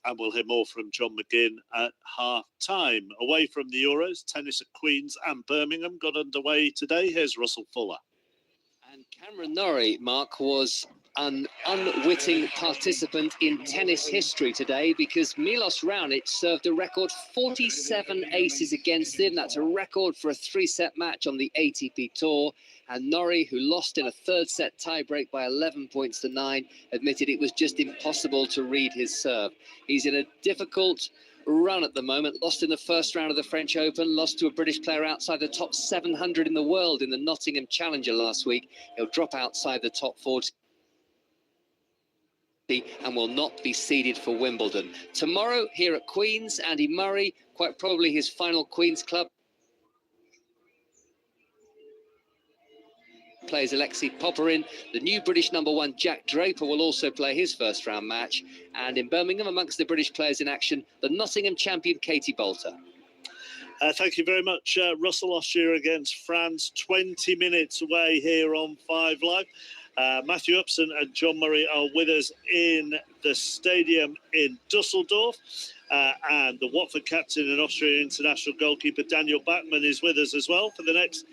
and we'll hear more from John McGinn at half-time. Away from the Euros, tennis at Queen's and Birmingham got underway today. Here's Russell Fuller. And Cameron Norrie, Mark, was an unwitting participant in tennis history today because Milos Raonic served a record 47 aces against him. That's a record for a three-set match on the ATP Tour. And Norrie, who lost in a third-set tiebreak by 11 points to 9, admitted it was just impossible to read his serve. He's in a difficult run at the moment. Lost in the first round of the French Open, lost to a British player outside the top 700 in the world in the Nottingham Challenger last week. He'll drop outside the top 40 and will not be seeded for Wimbledon. Tomorrow, here at Queen's, Andy Murray, quite probably his final Queen's Club, plays Alexei Popyrin. The new British #1 Jack Draper will also play his first round match. And in Birmingham, amongst the British players in action, the Nottingham champion Katie Boulter. Thank you very much, Russell. Austria against France, 20 minutes away here on 5 Live. Matthew Upson and John Murray are with us in the stadium in Dusseldorf. And the Watford captain and Austrian international goalkeeper Daniel Bachmann is with us as well for the next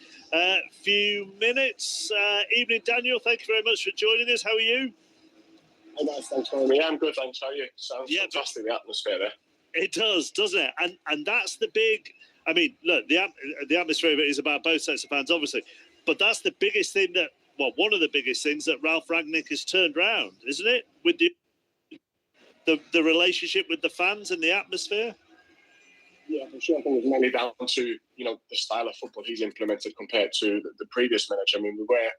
few minutes. Evening, Daniel. Thank you very much for joining us. How are you? Hey guys, thanks for having me. I'm good, thanks. How are you? Sounds fantastic, the atmosphere there. It does, doesn't it? And that's the big... I mean, look, the atmosphere of it is about both sets of fans, obviously. But that's the biggest thing that... Well, one of the biggest things that Ralph Rangnick has turned around, isn't it? With the relationship with the fans and the atmosphere. Yeah, for sure. I think it's mainly down to, the style of football he's implemented compared to the previous manager. I mean, we were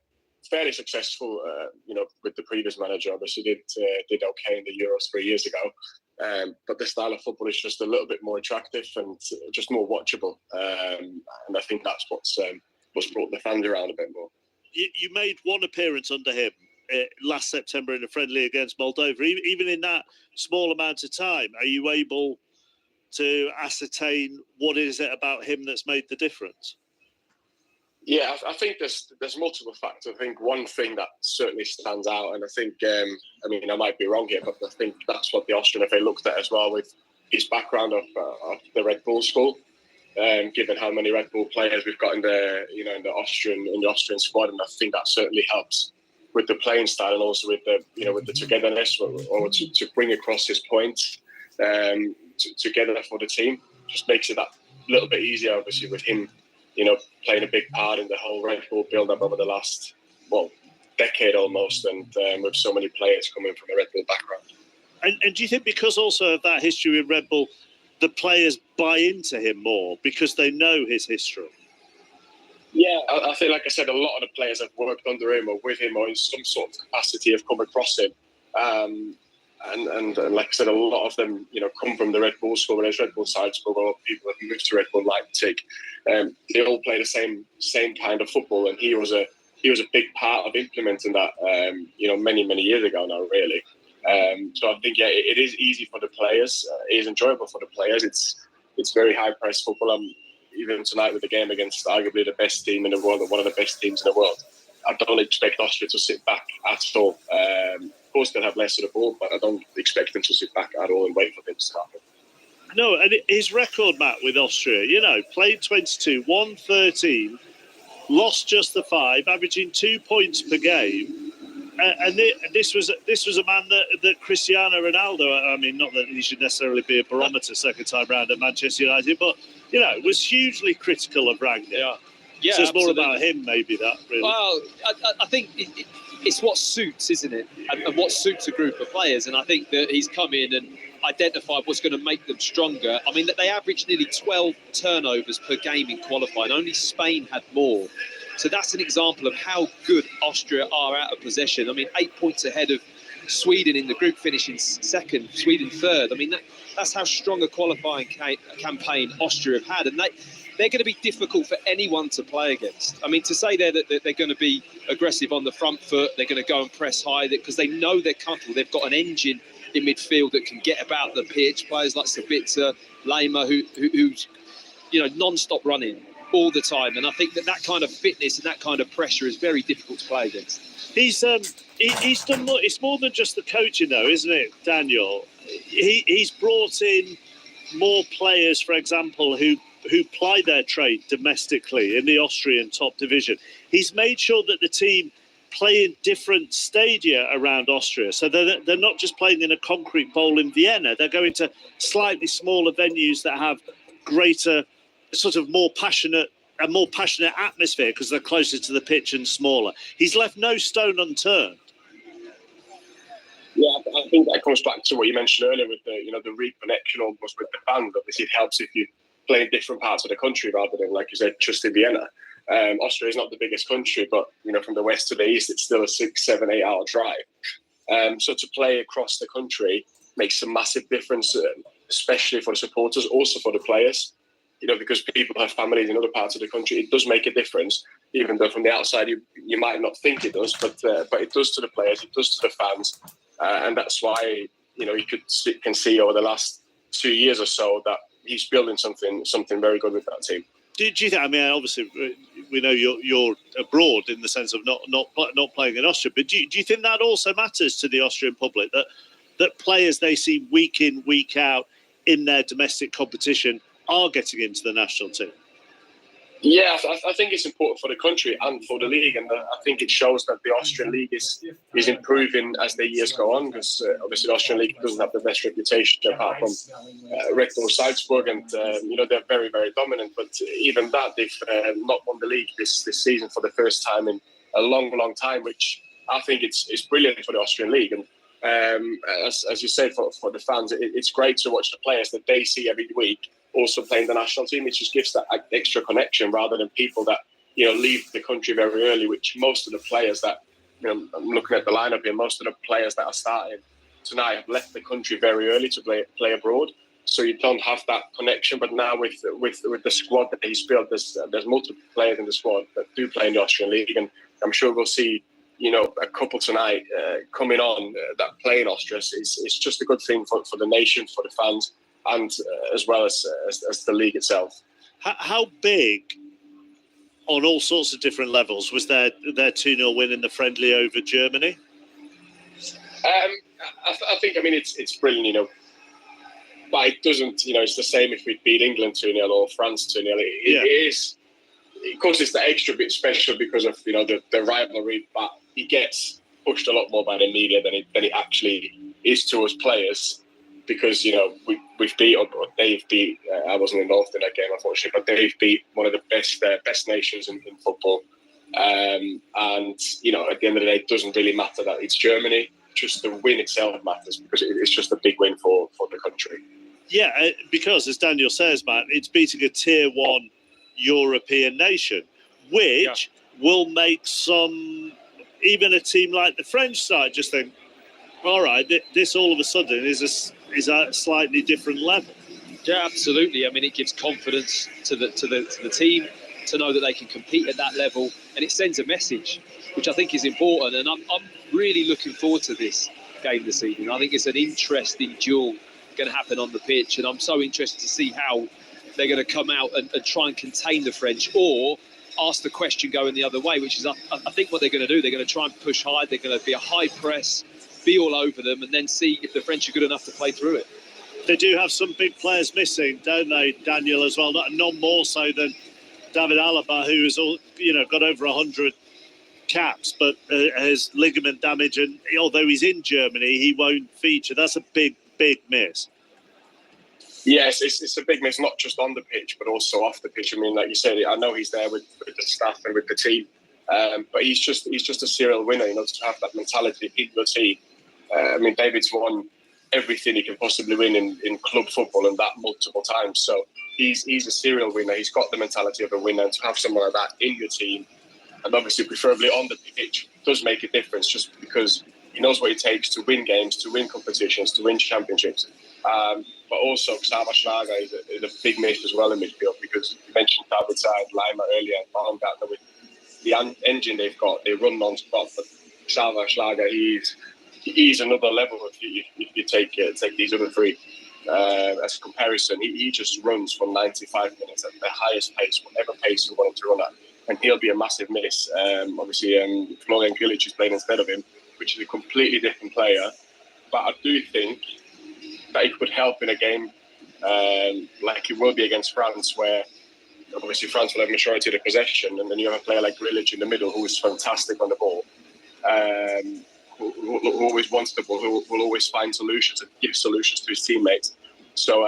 fairly successful, with the previous manager. Obviously did okay in the Euros 3 years ago. But the style of football is just a little bit more attractive and just more watchable. And I think that's what's brought the fans around a bit more. You made one appearance under him last September in a friendly against Moldova. Even in that small amount of time, are you able to ascertain what is it about him that's made the difference? Yeah, I think there's multiple factors. I think one thing that certainly stands out, and I think, I might be wrong here, but I think that's what the Austrian FA looked at as well with his background of the Red Bull school. Given how many Red Bull players we've got in the Austrian squad, and I think that certainly helps with the playing style and also with the togetherness or to bring across his points together for the team. Just makes it that little bit easier, obviously, with him, playing a big part in the whole Red Bull build-up over the last decade almost, and with so many players coming from a Red Bull background. And do you think because also of that history with Red Bull, the players buy into him more because they know his history? Yeah, I think, like I said, a lot of the players have worked under him or with him or in some sort of capacity have come across him. And like I said, a lot of them, come from the Red Bull school, whereas Red Bull side school, or people have moved to Red Bull Leipzig. They all play the same kind of football, and he was a big part of implementing that, many years ago now, really. So I think, it is easy for the players. It is enjoyable for the players. It's very high-pressed football. Even tonight with the game against arguably the best team in the world, or one of the best teams in the world, I don't expect Austria to sit back at all. Of course, they'll have less of the ball, but I don't expect them to sit back at all and wait for things to happen. No, and his record, Matt, with Austria, played 22, won 13, lost just the 5, averaging 2 points per game. And this was a man that Cristiano Ronaldo, I mean, not that he should necessarily be a barometer second time round at Manchester United, but, was hugely critical of Rangnick. Yeah, so it's more about him, maybe, that, really. Well, I think it's what suits, isn't it? And what suits a group of players. And I think that he's come in and identified what's going to make them stronger. I mean, that they averaged nearly 12 turnovers per game in qualifying. Only Spain had more. So that's an example of how good Austria are out of possession. I mean, 8 points ahead of Sweden in the group, finishing second, Sweden third. I mean, that's how strong a qualifying campaign Austria have had. And they're going to be difficult for anyone to play against. I mean, to say that they're going to be aggressive on the front foot, they're going to go and press high, because they know they're comfortable. They've got an engine in midfield that can get about the pitch. Players like Sabitzer, Lema, who's non-stop running. all the time. And I think that kind of fitness and that kind of pressure is very difficult to play against. He's done more. It's more than just the coaching, though, isn't it, Daniel? He's brought in more players, for example, who ply their trade domestically in the Austrian top division. He's made sure that the team play in different stadia around Austria. So they're not just playing in a concrete bowl in Vienna. They're going to slightly smaller venues that have greater, sort of more passionate atmosphere because they're closer to the pitch and smaller. He's left no stone unturned. Yeah, I think that comes back to what you mentioned earlier with the reconnection almost with the fans. Obviously, it helps if you play in different parts of the country rather than, like you said, just in Vienna. Austria is not the biggest country, but from the west to the east, it's still a 6, 7, 8 hour drive. So to play across the country makes a massive difference, especially for the supporters, also for the players. Because people have families in other parts of the country, it does make a difference. Even though from the outside you might not think it does, but it does to the players, it does to the fans, and that's why you can see over the last 2 years or so that he's building something very good with that team. Do you think? I mean, obviously, we know you're abroad in the sense of not playing in Austria, but do you think that also matters to the Austrian public that players they see week in, week out in their domestic competition are getting into the national team? Yeah, I think it's important for the country and for the league, and I think it shows that the Austrian league is improving as the years go on, because obviously the Austrian league doesn't have the best reputation apart from Red Bull Salzburg, and they're very, very dominant, but even that, they've not won the league this season for the first time in a long, long time, which I think it's brilliant for the Austrian league. And as you say, for the fans, it's great to watch the players that they see every week also playing the national team. It just gives that extra connection rather than people that leave the country very early, which most of the players that I'm looking at the lineup here, most of the players that are starting tonight have left the country very early to play abroad, so you don't have that connection. But now with the squad that he's built, there's multiple players in the squad that do play in the Austrian league, and I'm sure we'll see a couple tonight coming on that play in Austria. It's just a good thing for the nation, for the fans, and as well as the league itself. How big, on all sorts of different levels, was their 2-0 win in the friendly over Germany? I think, it's brilliant, but it doesn't, it's the same if we beat England 2-0 or France 2-0. It is, of course, it's the extra bit special because of, the rivalry, but it gets pushed a lot more by the media than it actually is to us players. Because we've beat, or they've beat. I wasn't involved in that game, unfortunately, but they've beat one of the best nations in football. And at the end of the day, it doesn't really matter that it's Germany. Just the win itself matters because it's just a big win for the country. Yeah, because as Daniel says, Matt, it's beating a tier 1 European nation, which will make even a team like the French side just think, all right, this all of a sudden is a slightly different level. Yeah, absolutely. It gives confidence to the team to know that they can compete at that level, and it sends a message, which I think is important. And I'm really looking forward to this game this evening. I think it's an interesting duel going to happen on the pitch, and I'm so interested to see how they're going to come out and try and contain the French, or ask the question going the other way, which is I think what they're going to do. They're going to try and push high. They're going to be a high press, be all over them, and then see if the French are good enough to play through it. They do have some big players missing, don't they, Daniel, as well? None more so than David Alaba, who has got over 100 caps, but has ligament damage, and although he's in Germany, he won't feature. That's a big miss. Yes, it's a big miss, not just on the pitch, but also off the pitch. Like you said, I know he's there with the staff and with the team, but he's just a serial winner, to have that mentality in the team. David's won everything he can possibly win in club football, and that multiple times. So he's a serial winner. He's got the mentality of a winner, and to have someone like that in your team, and obviously preferably on the pitch, does make a difference, just because he knows what it takes to win games, to win competitions, to win championships. But also, Xaver Schlager is a big miss as well in midfield, because you mentioned David side, Lima earlier, Baumgartner, with the engine they've got, they run non-stop. But Xaver Schlager, he's another level if you take these other three. as a comparison, he just runs for 95 minutes at the highest pace, whatever pace you want him to run at. And he'll be a massive miss. Obviously, Florian Grillitsch is playing instead of him, which is a completely different player. But I do think that it could help in a game like it will be against France, where obviously France will have majority of the possession, and then you have a player like Grillitsch in the middle who is fantastic on the ball, who always wants the ball, who will always find solutions and give solutions to his teammates. So,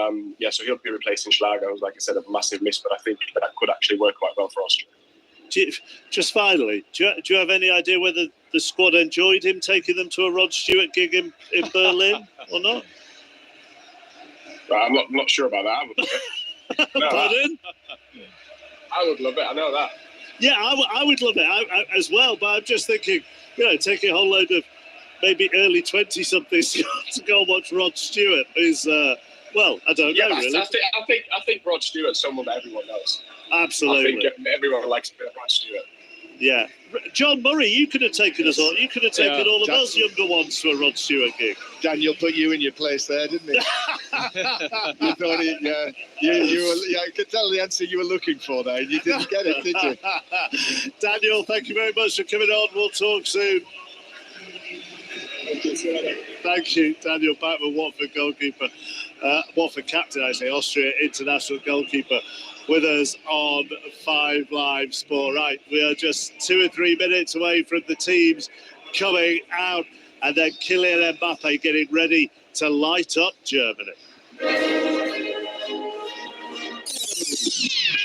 so he'll be replacing Schlager, who's, like I said, a massive miss, but I think that could actually work quite well for Austria. Just finally, do you have any idea whether the squad enjoyed him taking them to a Rod Stewart gig in Berlin or not? I'm not sure about that. I would love it. No, Pardon? I would love it. I know that. Yeah, I would love it as well. But I'm just thinking, taking a whole load of maybe early 20-somethings to go and watch Rod Stewart is, I don't know really. I think Rod Stewart's someone that everyone knows. Absolutely. I think everyone likes a bit of Rod Stewart. Yeah. John Murray, you could have taken us all. You could have taken all of us younger ones to a Rod Stewart gig. Daniel put you in your place there, didn't he? You thought I could tell the answer you were looking for there, and you didn't get it, did you? Daniel, thank you very much for coming on. We'll talk soon. Thank you, Daniel Backman, Watford goalkeeper. Watford captain, Austria international goalkeeper, with us on 5 Live Sport. Right, we are just 2 or 3 minutes away from the teams coming out, and then Kylian Mbappe getting ready to light up Germany.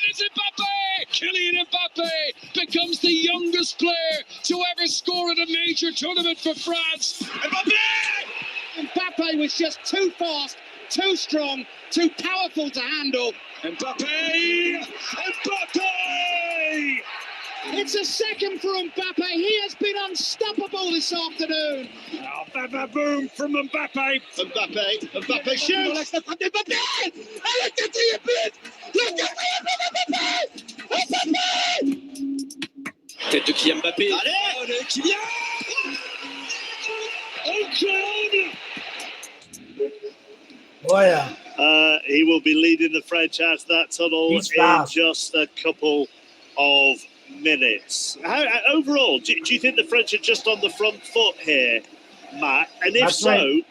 It's Mbappe! Kylian Mbappe becomes the youngest player to ever score in a major tournament for France. Mbappe was just too fast, too strong, too powerful to handle. Mbappe! It's a second for Mbappe. He has been unstoppable this afternoon. Baba boom from Mbappe. Mbappe shoots. Tête de Kylian Mbappé. Allez, Kylian! Oh, Claude! Oh, yeah. He will be leading the French out of that tunnel in just a couple of minutes. Overall, do you think the French are just on the front foot here, Matt? And if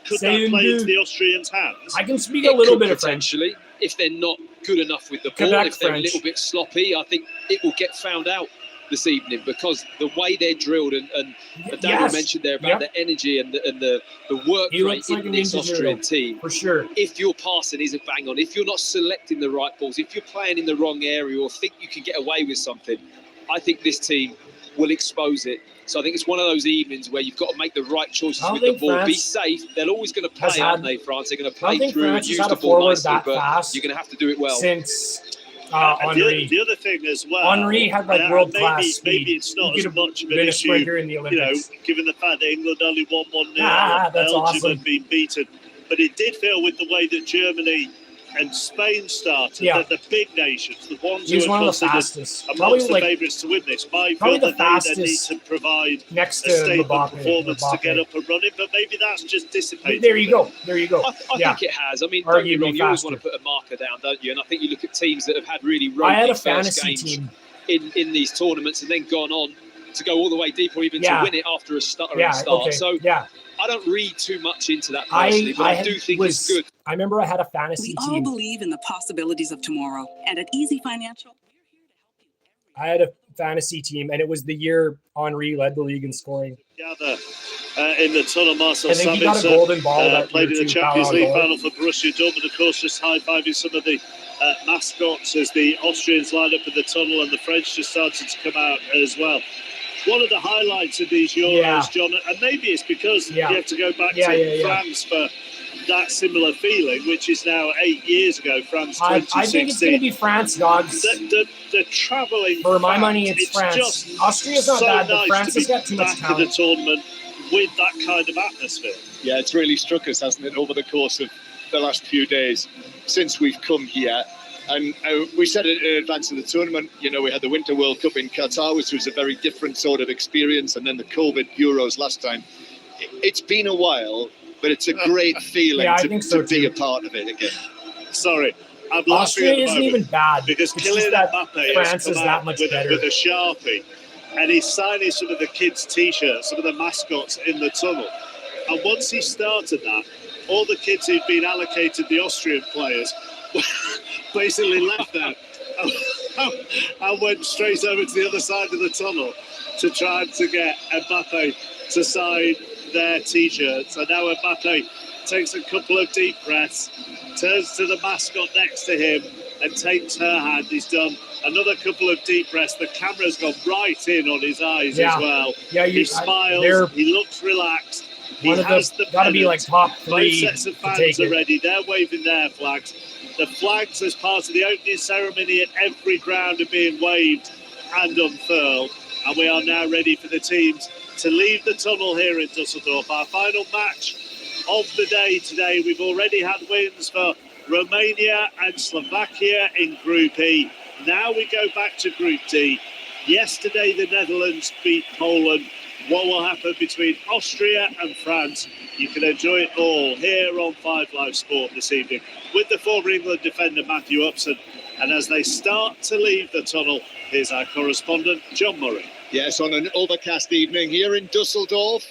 could that play into the Austrians' hands? I can speak a little bit of French. Potentially, if they're not good enough with the ball, if they're a little bit sloppy, I think it will get found out this evening, because the way they're drilled, and Daniel mentioned there about the energy and the work rate in this Austrian team. For sure. If your passing isn't bang on, if you're not selecting the right balls, if you're playing in the wrong area or think you can get away with something, I think this team will expose it. So I think it's one of those evenings where you've got to make the right choices with the ball. Be safe. They're always going to play, aren't they, France? They're going to play through and use the ball nicely, but you're going to have to do it well. Since Henry. The other thing as well, Henry had world-class speed. Maybe it's not as much of an issue, in the Olympics. Given the fact that England only won 1-0, Belgium had been beaten. But it did feel with the way that Germany and Spain started, that the big nations, the ones who are considered amongst the favourites to win this, might feel that they need to provide a statement performance to get up and running, but maybe that's just dissipated. There you go. I think it has. I mean, don't get me wrong, you always want to put a marker down, don't you? And I think you look at teams that have had really ropey first games in these tournaments and then gone on to go all the way deep or even to win it after a stuttering start. So I don't read too much into that personally, but I do think it's good. I remember I had a fantasy team. We all believe in the possibilities of tomorrow. And at Easy Financial, we're here to help you. I had a fantasy team, and it was the year Henry led the league in scoring. Gather in the tunnel, Marcel I think he got a golden ball that played in the Champions League final for Borussia Dortmund. Of course, just high-fiving some of the mascots as the Austrians lined up in the tunnel, and the French just started to come out as well. One of the highlights of these Euros, John, and maybe it's because you have to go back to France for that similar feeling, which is now 8 years ago, France 2016. I think it's going to be France, dogs. The travelling. For my money, it's France. Austria's not bad, but France has got too much talent. To the tournament with that kind of atmosphere. Yeah, it's really struck us, hasn't it, over the course of the last few days since we've come here. And we said it in advance of the tournament, we had the Winter World Cup in Qatar, which was a very different sort of experience, and then the COVID Euros last time. It's been a while but it's a great feeling Yeah, I think so to be too. a part of it again. Sorry, I'm laughing Austria at the isn't moment even bad. because It's just Kylian that Mbappe France has come is out that much with better. a Sharpie, and he's signing some of the kids' T-shirts, some of the mascots in the tunnel. And once he started that, all the kids who'd been allocated the Austrian players basically left there and went straight over to the other side of the tunnel to try to get Mbappe to sign their T-shirts. And now Mbappe takes a couple of deep breaths, turns to the mascot next to him and takes her hand. He's done another couple of deep breaths. The camera's gone right in on his eyes as well. Yeah, he smiles, he looks relaxed. He has the got to be like top Both three sets of to fans take are it. ready. They're waving their flags. The flags, as part of the opening ceremony at every ground, are being waved and unfurled. And we are now ready for the teams to leave the tunnel here in Dusseldorf. Our final match of the day today. We've already had wins for Romania and Slovakia in Group E. Now we go back to Group D. Yesterday, the Netherlands beat Poland. What will happen between Austria and France? You can enjoy it all here on 5 Live Sport this evening with the former England defender Matthew Upson. And as they start to leave the tunnel, here's our correspondent John Murray. Yes, on an overcast evening here in Dusseldorf,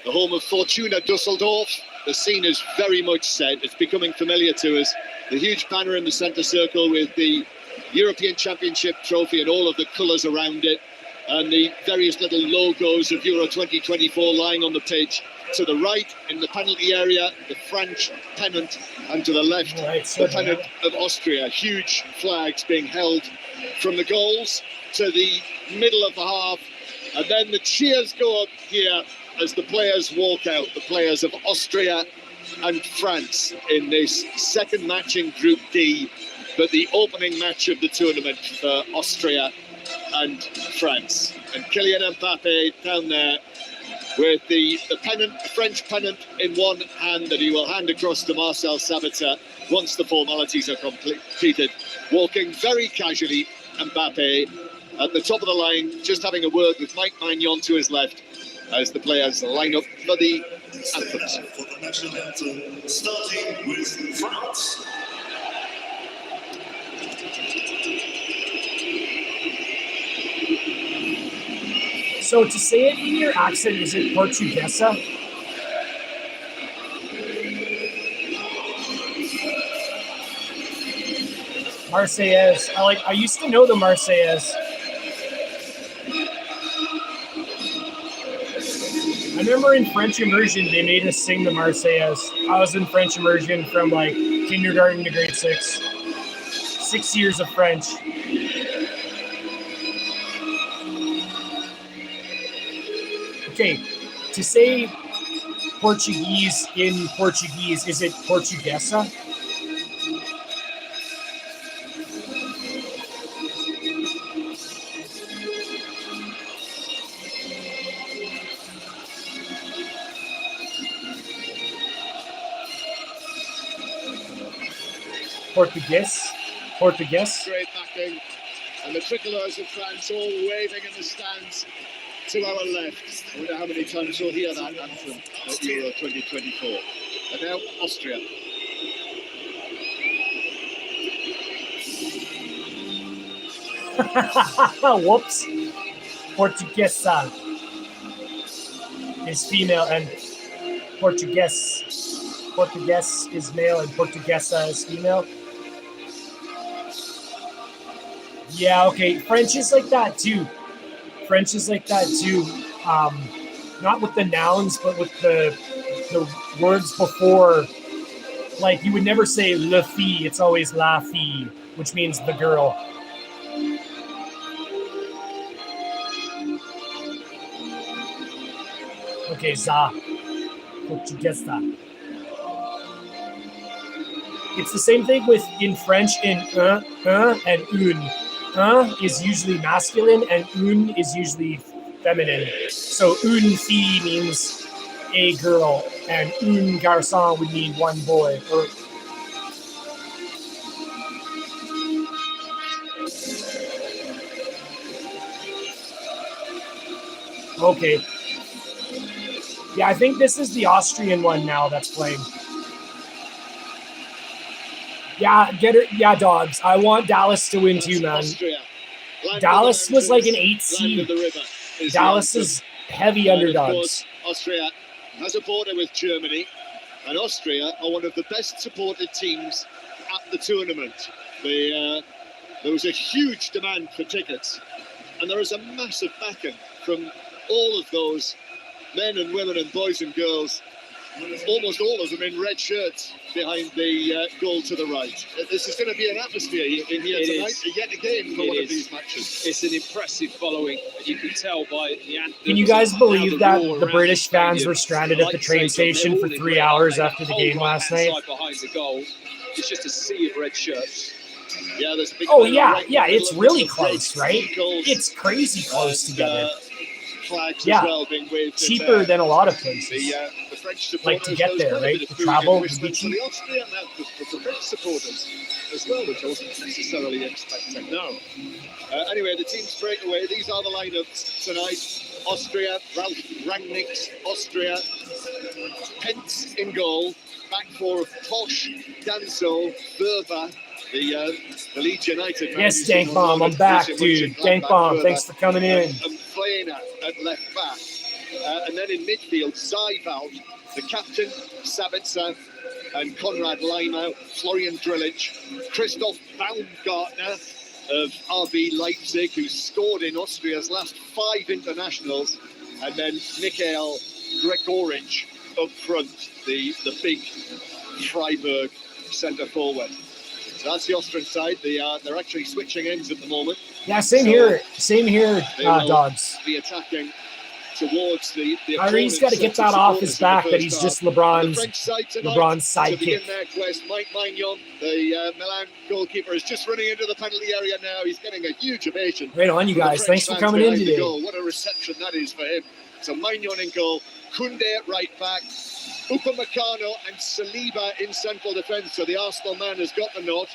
the home of Fortuna Dusseldorf. The scene is very much set. It's becoming familiar to us. The huge banner in the centre circle with the European Championship trophy and all of the colours around it, and the various little logos of Euro 2024 lying on the pitch. To the right, in the penalty area, the French pennant, and to the left, the pennant of Austria. Huge flags being held from the goals to the middle of the half, and then the cheers go up here as the players walk out, the players of Austria and France in this second match in Group D, but the opening match of the tournament for Austria and France. And Kylian Mbappe down there with the pennant, the French pennant in one hand that he will hand across to Marcel Sabitzer once the formalities are completed. Walking very casually, Mbappe at the top of the line, just having a word with Mike Magnon to his left as the players line up for the anthems. For the national anthem, starting with France. So to say it in your accent, is it Portuguesa? Marseillaise. I used to know the Marseillaise. I remember in French immersion, they made us sing the Marseillaise. I was in French immersion from like kindergarten to grade 6. 6 years of French. Okay, to say Portuguese in Portuguese, is it Portuguesa? Portuguese. Great backing, and the tricolours of France all waving in the stands to our left. I wonder how many times we'll hear that anthem at Euro 2024. And now Austria. Whoops. Portuguesa is female and Portuguese is male and Portuguesa is female. Yeah, okay. French is like that too. Not with the nouns, but with the words before. Like you would never say le fille, it's always la fille, which means the girl. Okay, za. Portuguesa. It's the same thing with in French in and une. Is usually masculine and une is usually feminine. So une fille means a girl and un garçon would mean one boy. Okay. Yeah, I think this is the Austrian one now that's playing. Yeah, get it. Yeah, dogs. I want Dallas to win too, man. Austria. Dallas was like an 8 seed. Dallas is heavy Of course, underdogs. Austria has a border with Germany, and Austria are one of the best supported teams at the tournament. There was a huge demand for tickets, and there is a massive backing from all of those men and women and boys and girls, almost all of them in red shirts behind the goal to the right. This is going to be an atmosphere in here tonight, yet again, for one of these matches. It's an impressive following. You can tell by the anthem. Can you guys believe that the British fans were stranded at the train station for 3 hours after the game last night? Behind the goal, it's just a sea of red shirts. Yeah, there's a big it's really close, right? It's crazy close together. Flags as well being waved. Cheaper than a lot of places. The French like to get there, right? The travel would be cheap. The Austrian the French supporters as well, which I wasn't necessarily expecting. No. Anyway, the teams break away. These are the lineups tonight. Austria, Ralph Rangnick's Austria, Pence in goal, back four of Posch, Danso, Verba, the Leeds United man. Yes, Dank Bomb, I'm back, dude. Dank Bomb, thanks for coming in. And Flena at left back. And then in midfield, Zaival, the captain, Sabitzer, and Konrad Lima, Florian Drilic, Christoph Baumgartner of RB Leipzig, who scored in Austria's last 5 internationals, and then Mikhail Gregoric up front, the big Freiburg centre forward. So that's the Austrian side. They're actually switching ends at the moment. Yeah, same here. Same here, dogs. Be attacking towards the Kyrie's got to get that off his back that he's just LeBron's sidekick. To begin their quest, Mike Maignan, the Milan goalkeeper, is just running into the penalty area now. He's getting a huge ovation. Right on, you guys. Thanks for coming in today. What a reception that is for him. So Maignan in goal, Koundé at right back, Upamecano and Saliba in central defence. So the Arsenal man has got the nod.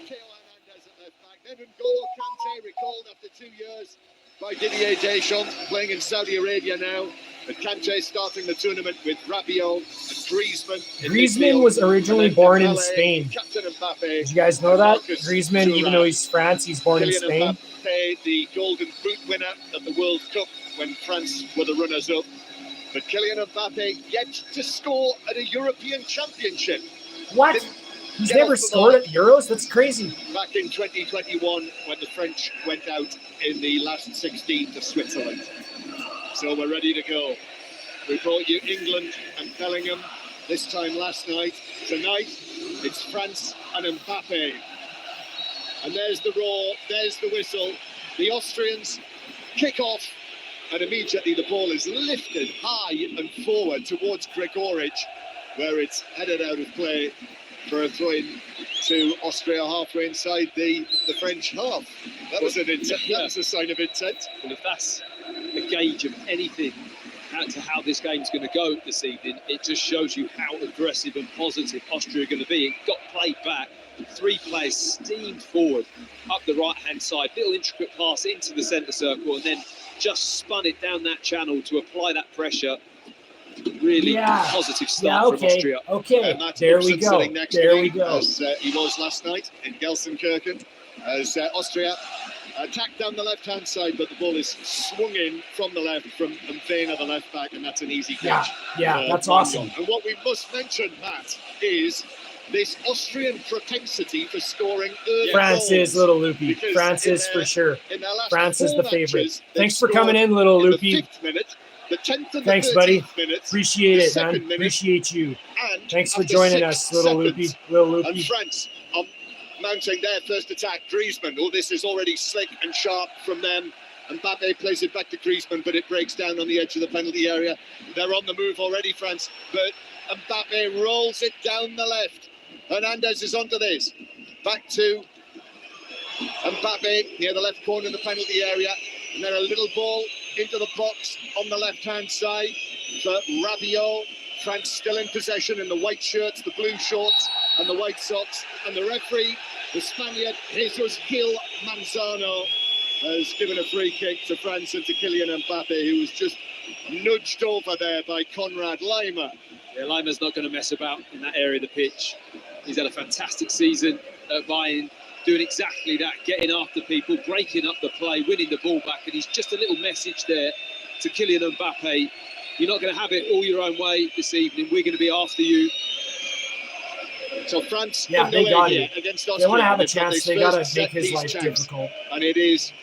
Theo Hernandez at left back. Then in goal, Kante, recalled after 2 years by Didier Deschamps, playing in Saudi Arabia now. And Kante starting the tournament with Rabiot and Griezmann. Griezmann was originally born in Spain. Captain Mbappe. Did you guys know that? Griezmann, even though he's France, he's born in Spain. Mbappe, the Golden Boot winner at the World Cup when France were the runners-up. But Kylian Mbappe yet to score at a European Championship. What? He's never scored at Euros? That's crazy. Back in 2021 when the French went out in the last 16 to Switzerland. So we're ready to go. We brought you England and Bellingham this time last night. Tonight, it's France and Mbappe. And there's the roar, there's the whistle. The Austrians kick off, and immediately the ball is lifted high and forward towards Gregoric, where it's headed out of play for a throw-in to Austria halfway inside the French half. That was an intent. That was a sign of intent. Well, if that's a gauge of anything as to how this game's going to go this evening, it just shows you how aggressive and positive Austria are going to be. It got played back. 3 players steamed forward up the right-hand side. Little intricate pass into the centre circle, and then just spun it down that channel to apply that pressure. Really positive start from Austria. Okay, there we go. There we go. As he was last night in Gelsenkirchen, as Austria attacked down the left-hand side, but the ball is swung in from the left from Mvena, the left back, and that's an easy catch. Yeah, that's awesome. And what we must mention, Matt, is this Austrian propensity for scoring early France is Little Loopy. France is for sure. France is the favorite. Thanks for coming in, Little Loopy. The 10th and Thanks, the buddy. Minute, appreciate it, man. Appreciate you. Thanks for joining us, Little Loopy. And France mounting their first attack. Griezmann. Oh, this is already slick and sharp from them. Mbappe plays it back to Griezmann, but it breaks down on the edge of the penalty area. They're on the move already, France. But Mbappe rolls it down the left. Hernandez is onto this. Back to Mbappe near the left corner of the penalty area. And then a little ball into the box on the left-hand side for Rabiot. France still in possession in the white shirts, the blue shorts and the white socks. And the referee, the Spaniard, Jesus Gil Manzano, has given a free kick to France and to Kylian Mbappe, who was just nudged over there by Konrad Laimer. Yeah, Laimer's not going to mess about in that area of the pitch. He's had a fantastic season at Bayern, doing exactly that, getting after people, breaking up the play, winning the ball back, and he's just a little message there to Kylian Mbappe. You're not going to have it all your own way this evening. We're going to be after you. So France they got it. against Austria. They want to have a chance. They got to make his life difficult. And it is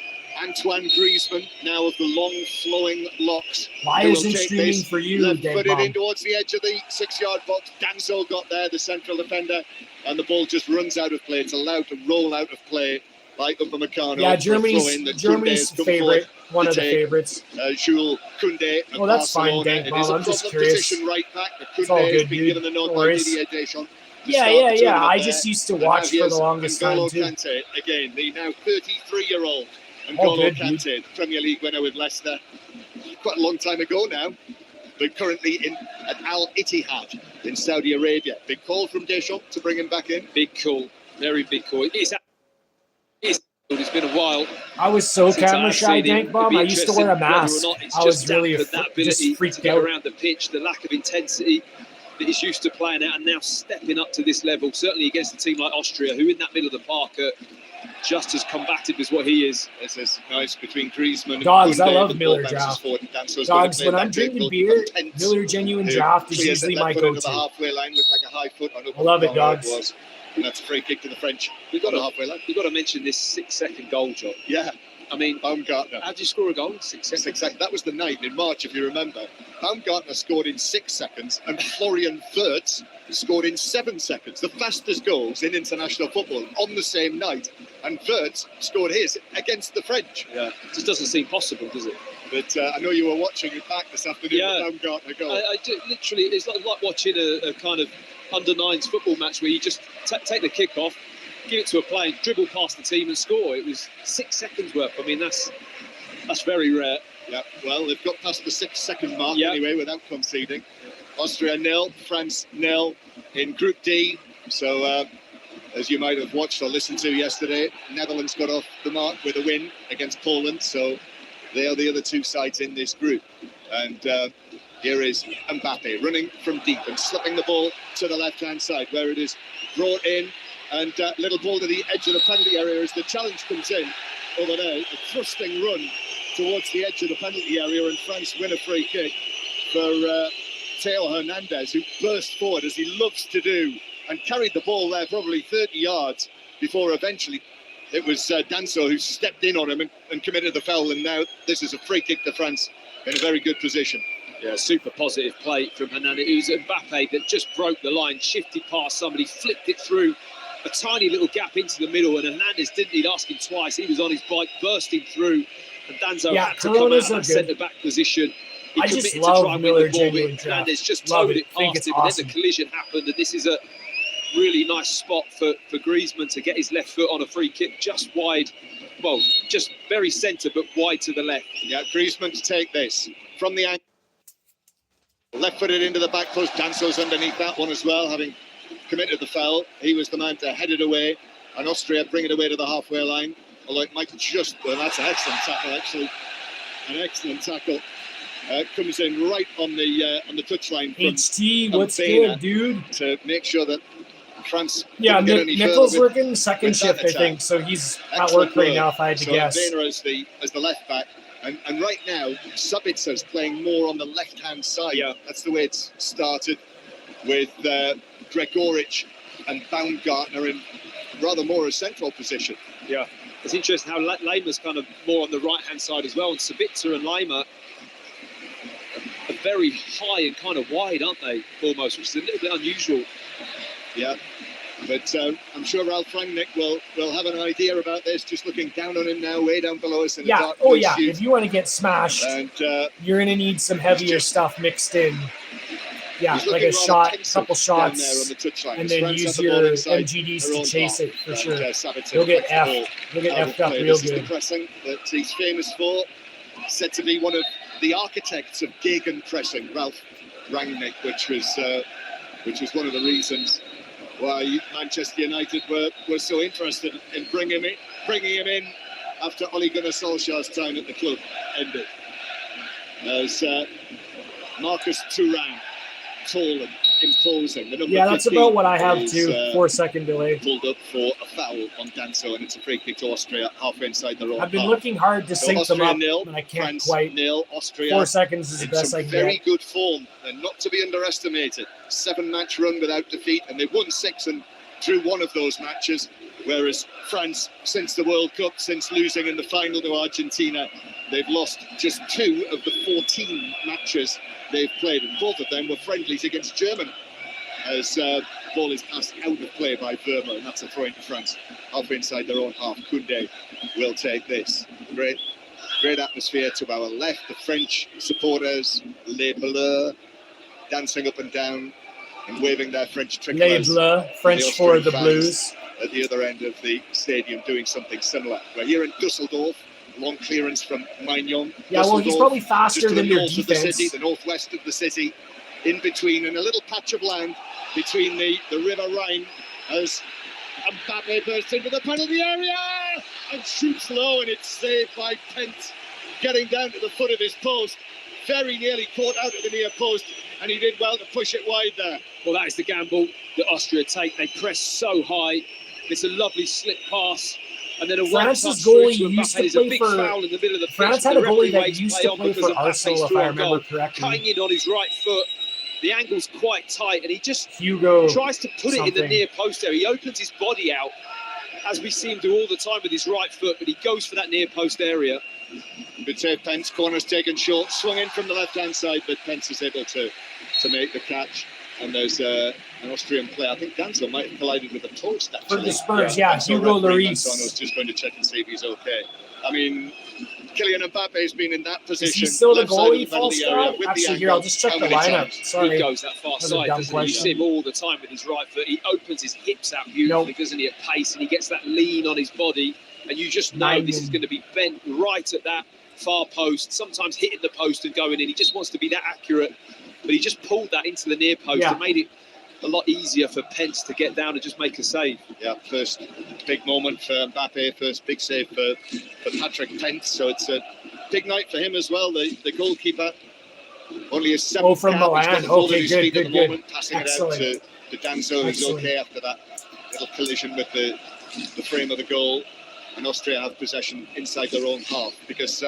Antoine Griezmann, now of the long flowing locks. Why isn't streaming for you, Put it in towards the edge of the 6-yard box. Danso got there, the central defender, and the ball just runs out of play. It's allowed to roll out of play by Upamecano. Yeah, Germany's favorite, one of the favorites. Jules Koundé. Oh, that's fine, Dank Bomb. I'm just curious. Right back. It's all good, dude. No worries. Yeah. I just used to watch for the longest time, too. Kante, again, the now 33-year-old N'Golo Kante, Premier League winner with Leicester. Quite a long time ago now, but currently at Al Ittihad in Saudi Arabia. Big call from Deschamps to bring him back in. Big call, very big call. It's been a while. I was so camera shy, Dank Bomb. I used to wear a mask. I was really just freaked out around the pitch, the lack of intensity that he's used to playing at, and now stepping up to this level, certainly against a team like Austria, who in that middle of the park are just as combative as what he is. This is nice between Griezmann and Dogs, Koundé. I love Miller Draft. Dogs, when I'm drinking beer, Miller Genuine Draft is usually my go-to. The halfway line looked like a high foot on I love it, Dogs. And that's a free kick to the French. We've got to mention this 6-second goal, John. Yeah. I mean, Baumgartner. How did you score a goal? 6 seconds. 6 seconds. That was the night in March, if you remember. Baumgartner scored in 6 seconds, and Florian Wirtz scored in 7 seconds. The fastest goals in international football on the same night. And Wirtz scored his against the French. Yeah, it just doesn't seem possible, does it? But I know you were watching it back this afternoon. The Baumgartner goal. I do, literally, it's like watching a kind of under-9s football match where you just take the kick off, give it to a player, dribble past the team and score. It was 6 seconds worth. I mean, that's very rare. Yeah, well, they've got past the 6 second mark anyway without conceding. Austria 0, France 0 in Group D. So, as you might have watched or listened to yesterday, Netherlands got off the mark with a win against Poland. So they are the other two sides in this group. And here is Mbappe running from deep and slipping the ball to the left-hand side where it is brought in. And little ball to the edge of the penalty area as the challenge comes in over there. A thrusting run towards the edge of the penalty area, and France win a free kick for Theo Hernandez, who burst forward as he loves to do and carried the ball there probably 30 yards before eventually it was Danso who stepped in on him and committed the foul. And now this is a free kick to France in a very good position. Yeah, super positive play from Hernandez. It was Mbappe that just broke the line, shifted past somebody, flicked it through a tiny little gap into the middle, and Hernandez didn't need asking twice. He was on his bike, bursting through, and Danso had to come out of that centre-back position. He I committed just to love try and Miller win the ball, Genuine but Draft. Hernandez just Love towed it. it past him, and then the collision happened, and this is a really nice spot for Griezmann to get his left foot on a free kick, just wide, well, just very centre, but wide to the left. Yeah, Griezmann to take this from the angle. Left-footed into the back post. Danso's underneath that one as well, having committed the foul. He was the man to head it away, and Austria bring it away to the halfway line. Although it might just, well, that's an excellent tackle, actually. An excellent tackle. Comes in right on the touchline. HT, what's good, dude? To make sure that France. Yeah, Nichols working second shift, I think, so he's at work right now, if I had to guess. Vena as the left back. And right now, Sabitza's playing more on the left-hand side. Yeah. That's the way it's started, with Gregoric and Baumgartner in rather more a central position. Yeah, it's interesting how Laimer's kind of more on the right-hand side as well, and Sabitzer and Laimer are very high and kind of wide, aren't they, almost, which is a little bit unusual. Yeah. But I'm sure Ralph Rangnick will have an idea about this, just looking down on him now, way down below us. In yeah, the dark yeah, shoot. if you want to get smashed, and, you're going to need some heavier stuff mixed in. Yeah, like a shot, couple shots, the and then use your MGDs to chase it for sure. You'll get effed up real good. The pressing that he's famous for, said to be one of the architects of gegenpressing, Ralph Rangnick, which was one of the reasons why Manchester United were so interested in bringing him in after Ole Gunnar Solskjaer's time at the club ended. As Marcus Thuram, tall and imposing. The number Yeah, that's 15 about what I have is, too. 4-second delay. Pulled up for a foul on Danso, and it's a free kick to Austria halfway inside their own I've been half. looking hard to sync them Austria up, nil, and I can't France quite. nil. Austria 4 seconds is the in best some I can very get. good form, and not to be underestimated. 7-match run without defeat, and they've won 6 and drew 1 of those matches. Whereas France, since the World Cup, since losing in the final to Argentina, they've lost just 2 of the 14 matches they've played, and both of them were friendlies against Germany. As ball is passed out of play by Vermeer, and that's a throw into France. Halfway inside their own half, Koundé will take this. Great atmosphere to our left. The French supporters, Les Bleus, dancing up and down and waving their French Les tricolores. Bleus, French for the Blues. At the other end of the stadium doing something similar. We're here in Dusseldorf. Long clearance from Magnon. Yeah, well, he's probably faster just to than the their north of the defense. city, the northwest of the city, in between, and a little patch of land between the River Rhine, as Mbappe bursts into the penalty area and shoots low, and it's saved by Pence, getting down to the foot of his post. Very nearly caught out at the near post, and he did well to push it wide there. Well, that is the gamble that Austria take. They press so high. It's a lovely slip pass. And then a France's one-touch goalie through to used Mbappe. to There's a play big for. foul in the middle of the pitch. France had The a goalie referee that makes used play to on play because for of Arsenal, Mbappe's if through I on remember goal. correctly. Cutting in on his right foot. The angle's quite tight, and he just Hugo tries to put it in the something. near post area. He opens his body out, as we see him do all the time with his right foot, but he goes for that near post area. Good save, Pence. Corner's taken short, swung in from the left-hand side, but Pence is able to make the catch. And there's an Austrian player. I think Danso might have collided with a post, actually. For the Spurs, yeah, So Hugo referee Lloris. Manzano's just going to check and see if he's okay. I mean, Kylian Mbappe's been in that position. Is he still the left side of goalie, penalty area Falstad? with the Actually, here, angle. I'll just check How the many lineup. times? Sorry. He goes that far That was a side, dumb doesn't he? You question. see him all the time with his right foot. He opens his hips out beautifully, doesn't he, at pace, and he gets that lean on his body, and you just know this is going to be bent right at that far post, sometimes hitting the post and going in. He just wants to be that accurate, but he just pulled that into the near post and made it a lot easier for Pence to get down and just make a save. Yeah, first big moment for Mbappe, first big save for Patrick Pence, so it's a big night for him as well, the goalkeeper. Only his 7th from cap. Milan. He's got the ball Okay, at his good, feet good, at the good. moment, passing Excellent. it out to Danso, who's Excellent. okay after that little collision with the frame of the goal. And Austria have possession inside their own half, because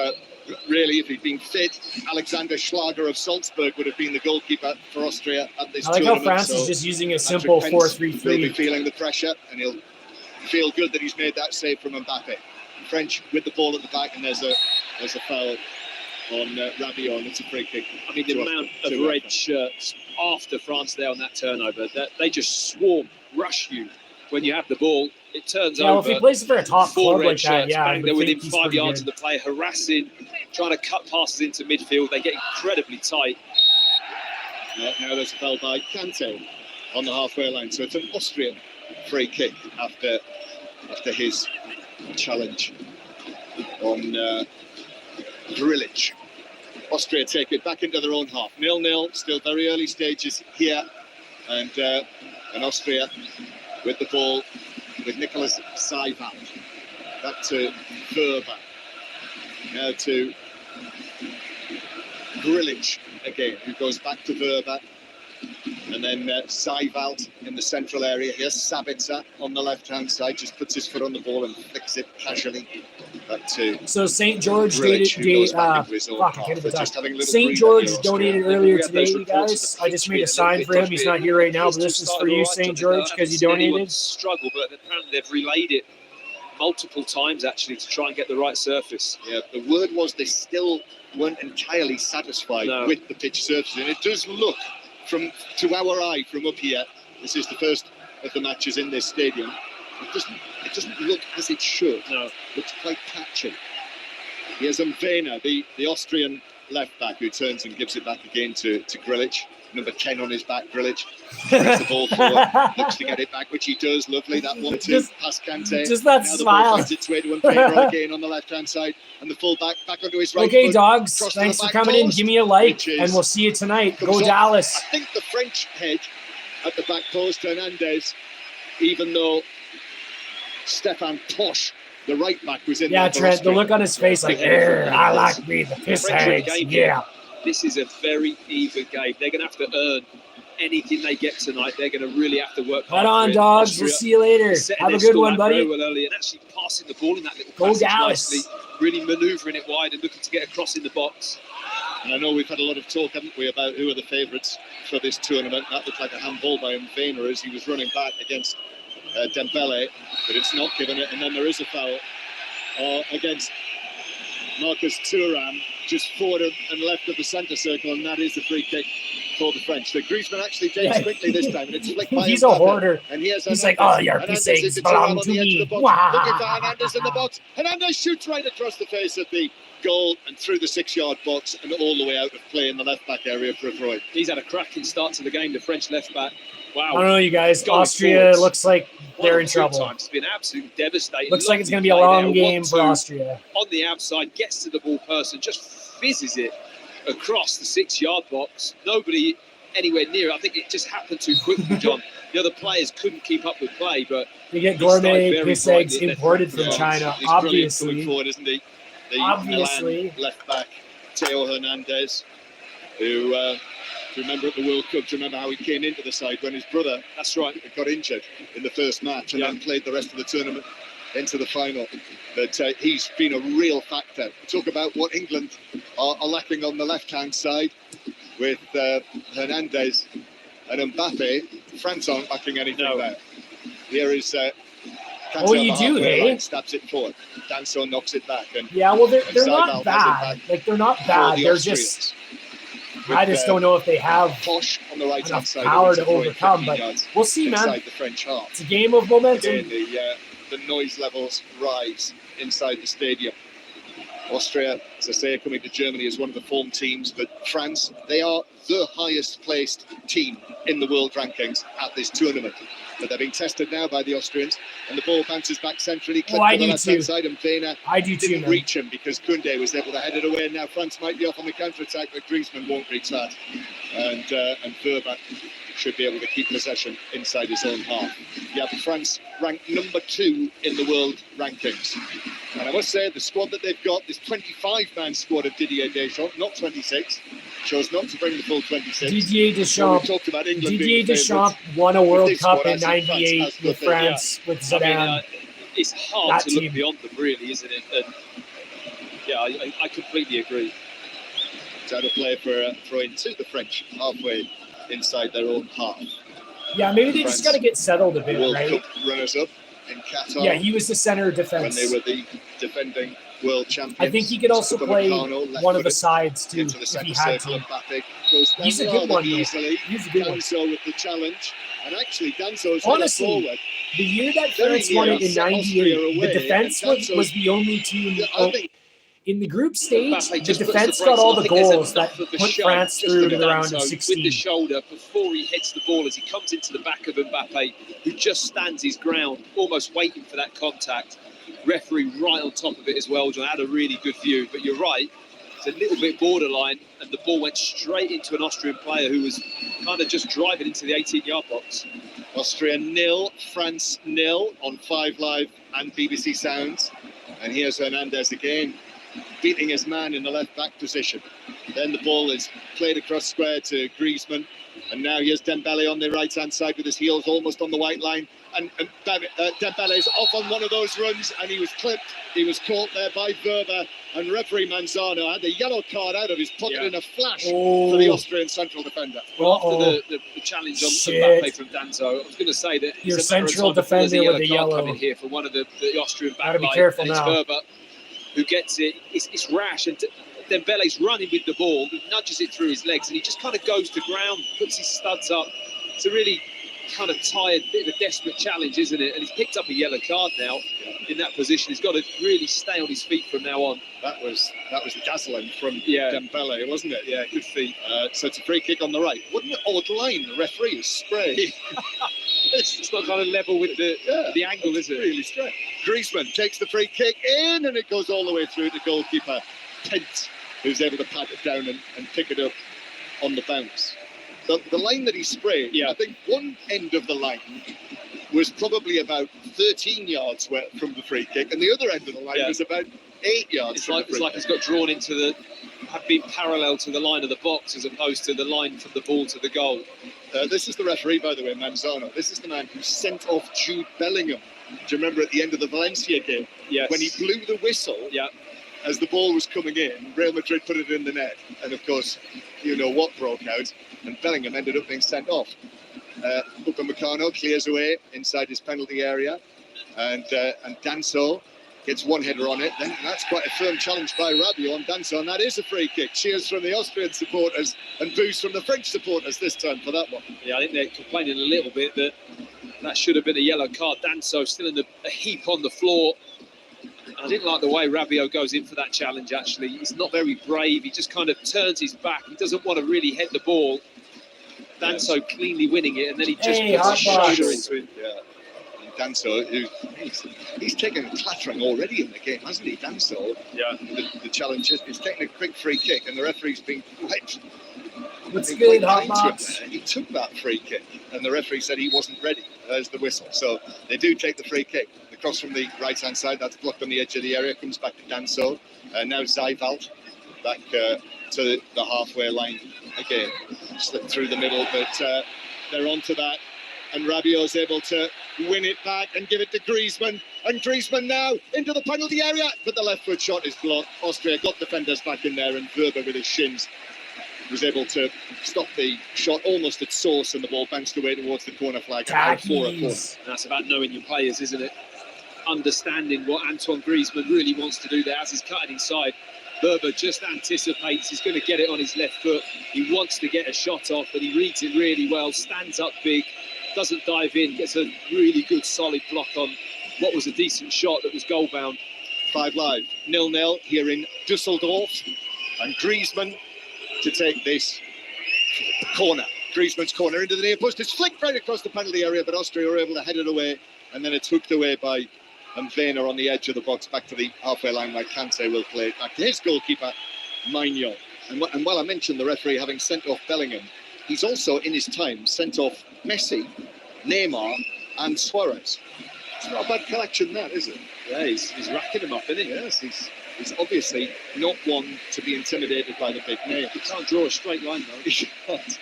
really, if he'd been fit, Alexander Schlager of Salzburg would have been the goalkeeper for Austria at this I like tournament. how France so is just using a Patrick simple Pence 4-3-3. will be feeling the pressure, and he'll feel good that he's made that save from Mbappe. French with the ball at the back, and there's a foul on Rabiot. It's a free kick. I mean, the amount of red shirts after France there on that turnover, that they just swarm, rush you when you have the ball. It turns Yeah, well, over. if he plays for a top 4 club red like that, shirts, yeah, I bang, would they're within think he's 5 pretty yards good. of the play, harassing, trying to cut passes into midfield. They get incredibly tight. Now there's a foul by Kante on the halfway line, so it's an Austrian free kick after his challenge on Grilic. Austria take it back into their own half. 0-0, still very early stages here, and Austria with the ball with Nicolas Saivan. Back to Verba. Now to Grilic again, who goes back to Verba. And then Seivalt in the central area. Here's Sabitzer on the left-hand side, just puts his foot on the ball and flicks it casually back to So St. George Grilic, who goes back into his own half. St. They're just having a little St. breather George here, donated Austria. earlier We had those today, you reports of guys. the I just pitch made being a a sign little for bit him. He's not here right now, but this is for you, St. George, because you donated. Struggle, but apparently they've relayed it multiple times actually to try and get the right surface. Yeah, the word was they still weren't entirely satisfied with the pitch surface, and it does look to our eye from up here. This is the first of the matches in this stadium. It doesn't look as it should. No, it looks quite patchy. Here's Mvena, the Austrian left back, who turns and gives it back again to Grilic. Number 10 on his back, Grilic. Brings the ball forward, looks to get it back, which he does. Lovely, that 1-2 past Kante. Just that now smile. the ball finds its way to Mvena again on the left-hand side, and the full-back back onto his right Okay, foot. dogs, Cross to thanks the for back coming in. post, Give me a like, which is- and we'll see you tonight. comes Go off, Dallas. I think the French head at the back post, Hernandez, even though Stefan Posch the right back was in Yeah, there for Trent, the Austria. look on his face like, I like me, the piss French are in eggs, game yeah. here. This is a very even game. They're going to have to earn anything they get tonight. They're going to really have to work hard. Right on, for it. dogs. Austria We'll see you later. setting Have a their good stall one, out buddy. very well early and actually passing the ball in that little Go passage Dallas. nicely, really manoeuvring it wide and looking to get across in the box. And I know we've had a lot of talk, haven't we, about who are the favourites for this tournament. That looked like a handball by Mvena as he was running back against Dembele, but it's not given it. And then there is a foul against Marcus Thuram, just forward and left of the centre circle, and that is the free kick for the French. The Griezmann actually takes quickly this time, and it's flicked by He's a Mbappe. hoarder. And here's He's like, Hernandez. oh, your Hernandez piss eggs into belong Thuram on to the edge me. of the box. Wah. Looking for Hernandez in the box. Hernandez shoots right across the face of the goal and through the 6-yard box and all the way out of play in the left-back area for Freud. He's had a cracking start to the game, the French left-back. Wow. I don't know, you guys. Going Austria forwards. looks like they're One or in two trouble. times. It's been absolutely devastating. Looks like it's going to Lovely be a play long there. game for 1-2 Austria. on the outside, gets to the ball person, just fizzes it across the 6-yard box. Nobody anywhere near it. I think it just happened too quickly, John. The other players couldn't keep up with play, but You get he started gourmet very piss eggs brightly at imported left from back. China, He's brilliant going obviously. forward, isn't he? The Obviously. Milan left-back, Theo Hernandez, who, remember at the World Cup, do you remember how he came into the side when his brother That's right. got injured in the first match and then played the rest of the tournament into the final. But he's been a real factor. Talk about what England are lacking on the left-hand side with Hernandez and Mbappe. France aren't lacking anything there. Here is Oh, you do, hey? Stabs it forward. Danso knocks it back. And Yeah, well, they're Saibal not has it bad. back Like, they're not for bad. the They're Austrians. just, With, I just don't know if they have Posh on the right-hand enough side. power to throwing overcome, 15 but yards we'll see, man. inside the French half. It's a game of momentum. Again, the noise levels rise inside the stadium. Austria, as I say, are coming to Germany as one of the form teams, but France, they are the highest placed team in the world rankings at this tournament. But they're being tested now by the Austrians, and the ball bounces back centrally, clipped I to the do left-hand too. side, and Vena I do too, didn't man. reach him because Koundé was able to head it away. And now France might be off on the counter-attack, but Griezmann won't reach that. And Verba should be able to keep possession inside his own half. Yeah, France ranked number 2 in the world rankings. And I must say, the squad that they've got, this 25-man squad of Didier Deschamps, not 26, chose not to bring the full 26. Didier Well, we Deschamps. talked about England Didier being the Deschamps favourites. won a World this Cup squad, in I think France '98 has with the- France, with I Zidane. mean, it's hard That to look team. beyond them, really, isn't it? And yeah, I completely agree. It's out of play for a throw into the French halfway inside their own half. Yeah, maybe they France, just got to get settled a bit, World right? Cup runners-up in Qatar. Yeah, he was the center when defense. they were the defending world champions. I think he could also play one of the sides too, into the if centre he had circle. to. Mbappe goes down He's a good rather one, though. easily. He's a good one. Danso with the challenge, and actually Danso's Honestly, forward. The year that Very France won near it in set Austria '98, the away, defense and was the only team. I think In the group stage, Mbappe the just puts defense the got brakes all on. I the think there's goals that enough of a put shove France just through to to the round Danso of with 16. the shoulder before he hits the ball as he comes into the back of Mbappe, who just stands his ground, almost waiting for that contact. Referee right on top of it as well, John. Had a really good view, but you're right. It's a little bit borderline, and the ball went straight into an Austrian player who was kind of just driving into the 18-yard box. Austria 0, France 0 on 5 Live and BBC Sounds. And here's Hernandez again, beating his man in the left-back position. Then the ball is played across square to Griezmann. And now here's Dembele on the right-hand side with his heels almost on the white line. And Dembele is off on one of those runs, and he was clipped. He was caught there by Verba, and referee Manzano had the yellow card out of his pocket in a flash for the Austrian central defender. Well, after the challenge on Mbappe from Danso, I was going to say that Your it's a matter of central time before there's defender with the card yellow. coming here for one of the Austrian back Gotta be line, careful and it's now. Verba who gets it. It's rash, and Dembele's running with the ball, he nudges it through his legs, and he just kind of goes to ground, puts his studs up. It's a really kind of tired, bit of a desperate challenge, isn't it? And he's picked up a yellow card now in that position. He's got to really stay on his feet from now on. That was dazzling from Dembele, wasn't it? Yeah, good feet. So it's a free kick on the right. What an odd line the referee has sprayed. It's not kind of level with the angle, is it? Really straight. Griezmann takes the free kick in, and it goes all the way through to goalkeeper Pence, who's able to pat it down and pick it up on the bounce. The line that he sprayed, I think one end of the line was probably about 13 yards from the free kick, and the other end of the line was about 8 yards from the free It's like kick. it's got drawn into have been parallel to the line of the box as opposed to the line from the ball to the goal. This is the referee, by the way, Manzano. This is the man who sent off Jude Bellingham. Do you remember at the end of the Valencia game? Yes. When he blew the whistle as the ball was coming in, Real Madrid put it in the net. And of course, you know what broke out, and Bellingham ended up being sent off. Upamecano clears away inside his penalty area, and Danso gets one header on it. Then that's quite a firm challenge by Rabiot on Danso, and that is a free kick. Cheers from the Austrian supporters and boos from the French supporters this time for that one. Yeah, I think they're complaining a little bit that should have been a yellow card. Danso still in a heap on the floor. I didn't like the way Rabiot goes in for that challenge, actually. He's not very brave. He just kind of turns his back. He doesn't want to really head the ball. Danso cleanly winning it, and then he just puts his shoulder into it. Yeah. And Danso, he's taken a clattering already in the game, hasn't he, Danso? Yeah. The challenge is taking a quick free kick, and the referee's been quite... What's good, Hot Box? He took that free kick, and the referee said he wasn't ready. There's the whistle. So they do take the free kick. The cross from the right-hand side, that's blocked on the edge of the area, comes back to Danso. Now Zijveld back to the halfway line again. Slipped through the middle, but they're onto that. And Rabiot's able to win it back and give it to Griezmann. And Griezmann now into the penalty area, but the left foot shot is blocked. Austria got defenders back in there, and Wöber with his shins was able to stop the shot almost at source, and the ball bounced away towards the corner flag. Out for a corner. That's about knowing your players, isn't it? Understanding what Antoine Griezmann really wants to do there as he's cutting inside. Wöber just anticipates he's going to get it on his left foot. He wants to get a shot off, but he reads it really well, stands up big, doesn't dive in, gets a really good solid block on what was a decent shot that was goal bound. 5 Live, 0-0 here in Dusseldorf, and Griezmann to take this corner. Griezmann's corner into the near post. It's flicked right across the penalty area, but Austria are able to head it away, and then it's hooked away by Werner on the edge of the box, back to the halfway line where Kante will play it back to his goalkeeper, Maignan. And while I mentioned the referee having sent off Bellingham, he's also in his time sent off Messi, Neymar and Suarez. It's not a bad collection, that, is it? Yeah, he's racking them up, isn't he? Yes, he's obviously not one to be intimidated by the big names. He can't draw a straight line, though. He can't.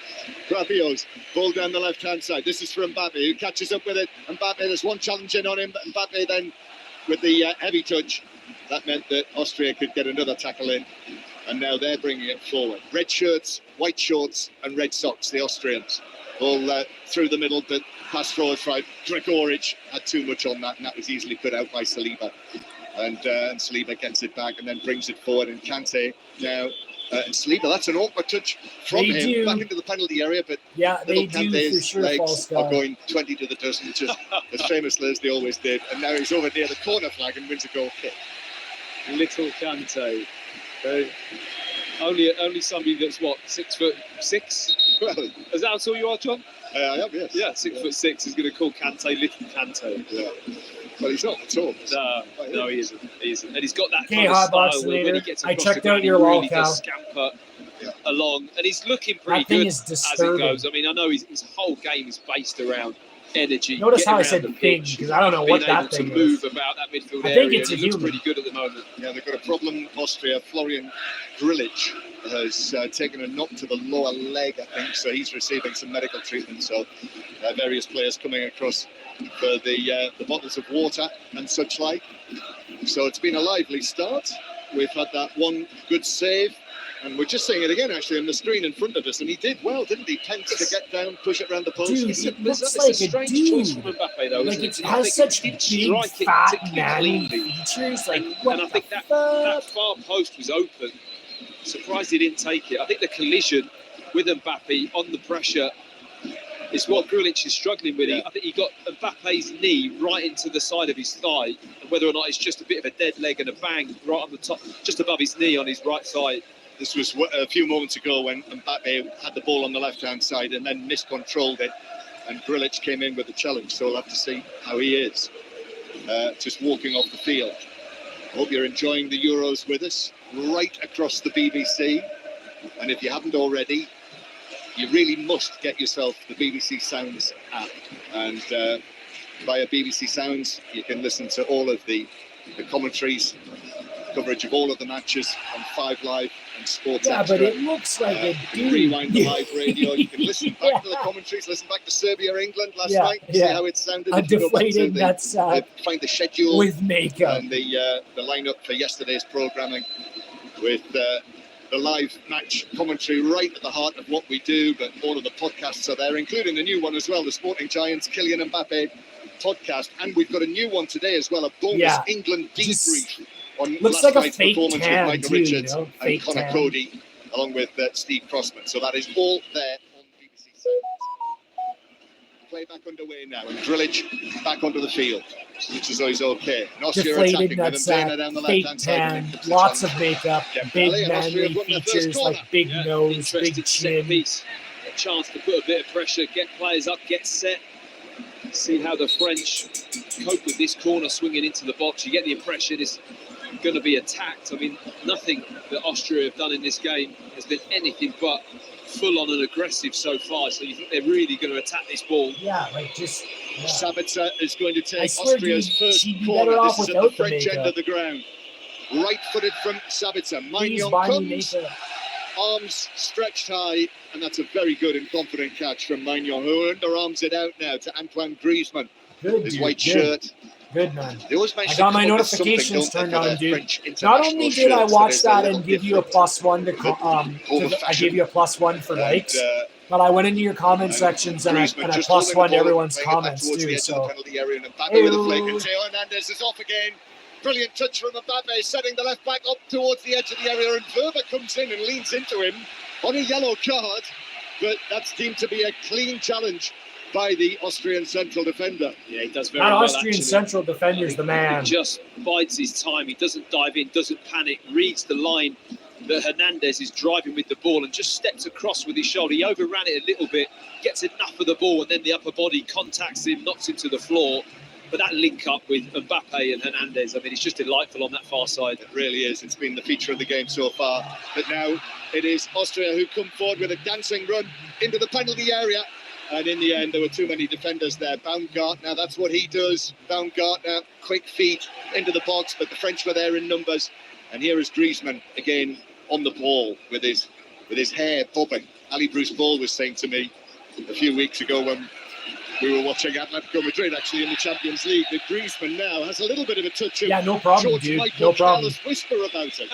Rabiot's ball down the left-hand side. This is for Mbappe, who catches up with it. Mbappe, there's one challenge in on him, but Mbappe then with the heavy touch. That meant that Austria could get another tackle in, and now they're bringing it forward. Red shirts, white shorts and red socks, the Austrians. All through the middle, but pass forward right. Gregoric had too much on that, and that was easily put out by Saliba. And Saliba gets it back and then brings it forward, and Kante now... and Saliba, that's an awkward touch from him back into the penalty area, but they do for Kante's sure. legs are going 20 to the dozen, just as famously as they always did. And now he's over near the corner flag and wins a goal kick. Little Kante, only somebody that's what, 6'6". Well, is that all you are, John? I am, yes. Yeah, 6'6" is going to call Kante Little Kante. Yeah. Well, he's not at all. No, he isn't. He isn't. And he's got that Okay, kind of Hot Box style where when he gets I across checked the out ground, your he wall, really does Cal. scamper along, and he's looking pretty That thing good is as it disturbing. goes. I mean, I know his whole game is based around energy. Notice how I getting said around the thing, pitch, because I don't know what being that able thing to is. move about that midfield I area. think it's and a it looks human. pretty good at the moment. Yeah, they've got a problem, Austria. Florian Grilic has taken a knock to the lower leg, I think, so he's receiving some medical treatment. So various players coming across for the bottles of water and such like. So it's been a lively start. We've had that one good save, and we're just seeing it again actually on the screen in front of us, and he did well, didn't he? Pence to get down, push it around the post. Dude, It's it a looks like a strange choice from dude. Mbappe, though. Like, isn't it it? I has think such he didn't big, strike it fat, particularly manly cleanly. features. Like, what And I think the that fuck? far post was open. Surprised he didn't take it. I think the collision with Mbappe on the pressure is what Grilic is struggling with. Yeah. I think he got Mbappe's knee right into the side of his thigh, and whether or not it's just a bit of a dead leg and a bang right on the top, just above his knee on his right side. This was a few moments ago when Mbappe had the ball on the left-hand side and then miscontrolled it, and Grilic came in with the challenge, so we'll have to see how he is. Just walking off the field. Hope you're enjoying the Euros with us, right across the BBC. And if you haven't already, you really must get yourself the BBC Sounds app. And via BBC Sounds. You can listen to all of the commentaries, coverage of all of the matches on 5 Live and Sports Extra. But it looks like it. You can rewind the live radio. You can listen back to the commentaries. Listen back to Serbia-England last night. See how it sounded. A deflated nutsack find the schedule with makeup and the lineup for yesterday's programming with the live match commentary right at the heart of what we do. But all of the podcasts are there, including the new one as well, the Sporting Giants Kylian Mbappe podcast, and we've got a new one today as well, a bonus England debrief on looks last like a night's fake performance tan, with Micah too, Richards you know? and Connor Cody, along with Steve Crossman. So that is all there on BBC Sounds. Play back underway now, and Drilic back onto the field. Looks as though he's okay. And Austria deflated attacking with Mbena down the nutsack, fake left-hand tan, side. lots of makeup, big and Austria manly have won their first features corner. like big nose, Interesting big set chin. piece. A chance to put a bit of pressure, get players up, get set. See how the French cope with this corner swinging into the box. You get the impression it's going to be attacked. I mean, nothing that Austria have done in this game has been anything but full on and aggressive so far. So you think they're really going to attack this ball? Yeah, like just. Yeah. Sabitzer is going to take Austria's first corner. This is at the French end makeup. of the ground. Right-footed from Sabitzer. Magnon comes, arms stretched high, and that's a very good and confident catch from Magnon, who underarms it out now to Antoine Griezmann. Good, his dude, white good. shirt. Good, man. I got my notifications turned on, dude. Not only did I watch that and give you a +1 I gave you a +1 for likes, but I went into your comment sections and I +1 everyone's comments too. So, Theo Hernandez is off again. Brilliant touch from Mbappe, setting the left back up towards the edge of the area, and Verba comes in and leans into him on a yellow card, but that's deemed to be a clean challenge by the Austrian central defender. Yeah, he does very that well. Austrian central defender's the man. He just bides his time. He doesn't dive in, doesn't panic, reads the line that Hernandez is driving with the ball and just steps across with his shoulder. He overran it a little bit, gets enough of the ball, and then the upper body contacts him, knocks him to the floor. But that link up with Mbappe and Hernandez, I mean, it's just delightful on that far side. It really is. It's been the feature of the game so far. But now it is Austria who come forward with a dancing run into the penalty area. And in the end, there were too many defenders there. Baumgartner, that's what he does. Baumgartner, quick feet into the box, but the French were there in numbers. And here is Griezmann again on the ball with his hair bobbing. Ali Bruce Ball was saying to me a few weeks ago when we were watching Atletico Madrid actually in the Champions League that Griezmann now has a little bit of a touch of no problem, George dude. Michael No problem. whisper about it.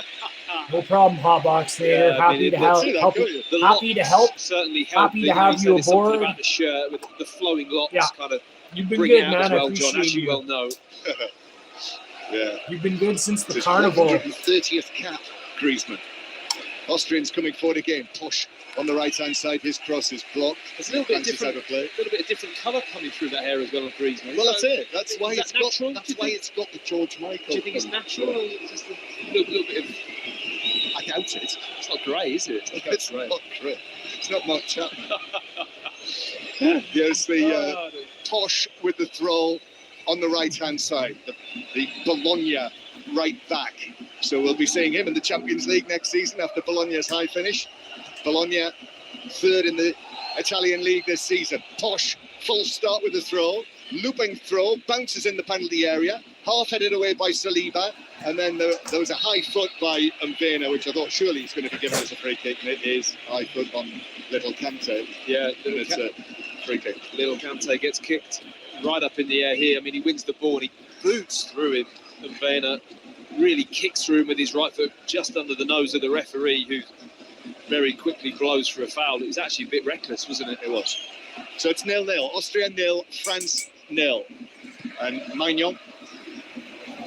No problem, Hotbox. They're happy to help. Happy to help. Certainly happy to have you aboard. About the shirt with the flowing locks, kind of. You've been bring good, out man. as well, I appreciate John, as you you. well know. Yeah. You've been good since the His carnival. 130th cap, Griezmann. Austrians coming forward again. Push on the right-hand side. His cross is blocked. There's a little bit different. Out of play. A little bit of different colour coming through that hair as well on Griezmann. Well, that's it. That's why it's natural. That's why it's got the George Michael. Do you think it's natural, or just a little bit of? I doubt it. It's not grey, is it? It's not grey. It's not Mark Chapman. Yes, the Tosh with the throw on the right-hand side. The Bologna right back. So we'll be seeing him in the Champions League next season after Bologna's high finish. Bologna third in the Italian League this season. Tosh, full start with the throw. Looping throw, bounces in the penalty area. Half-headed away by Saliba. And then there was a high foot by Mbena, which I thought surely he's going to be given as a free kick. And it is high foot on Little Kante. Yeah, it's a free kick. Little Kante gets kicked right up in the air here. I mean, he wins the ball and he boots through him. Mbena really kicks through him with his right foot just under the nose of the referee, who very quickly blows for a foul. It was actually a bit reckless, wasn't it? It was. So it's 0-0. Austria 0, France 0. And Magnon,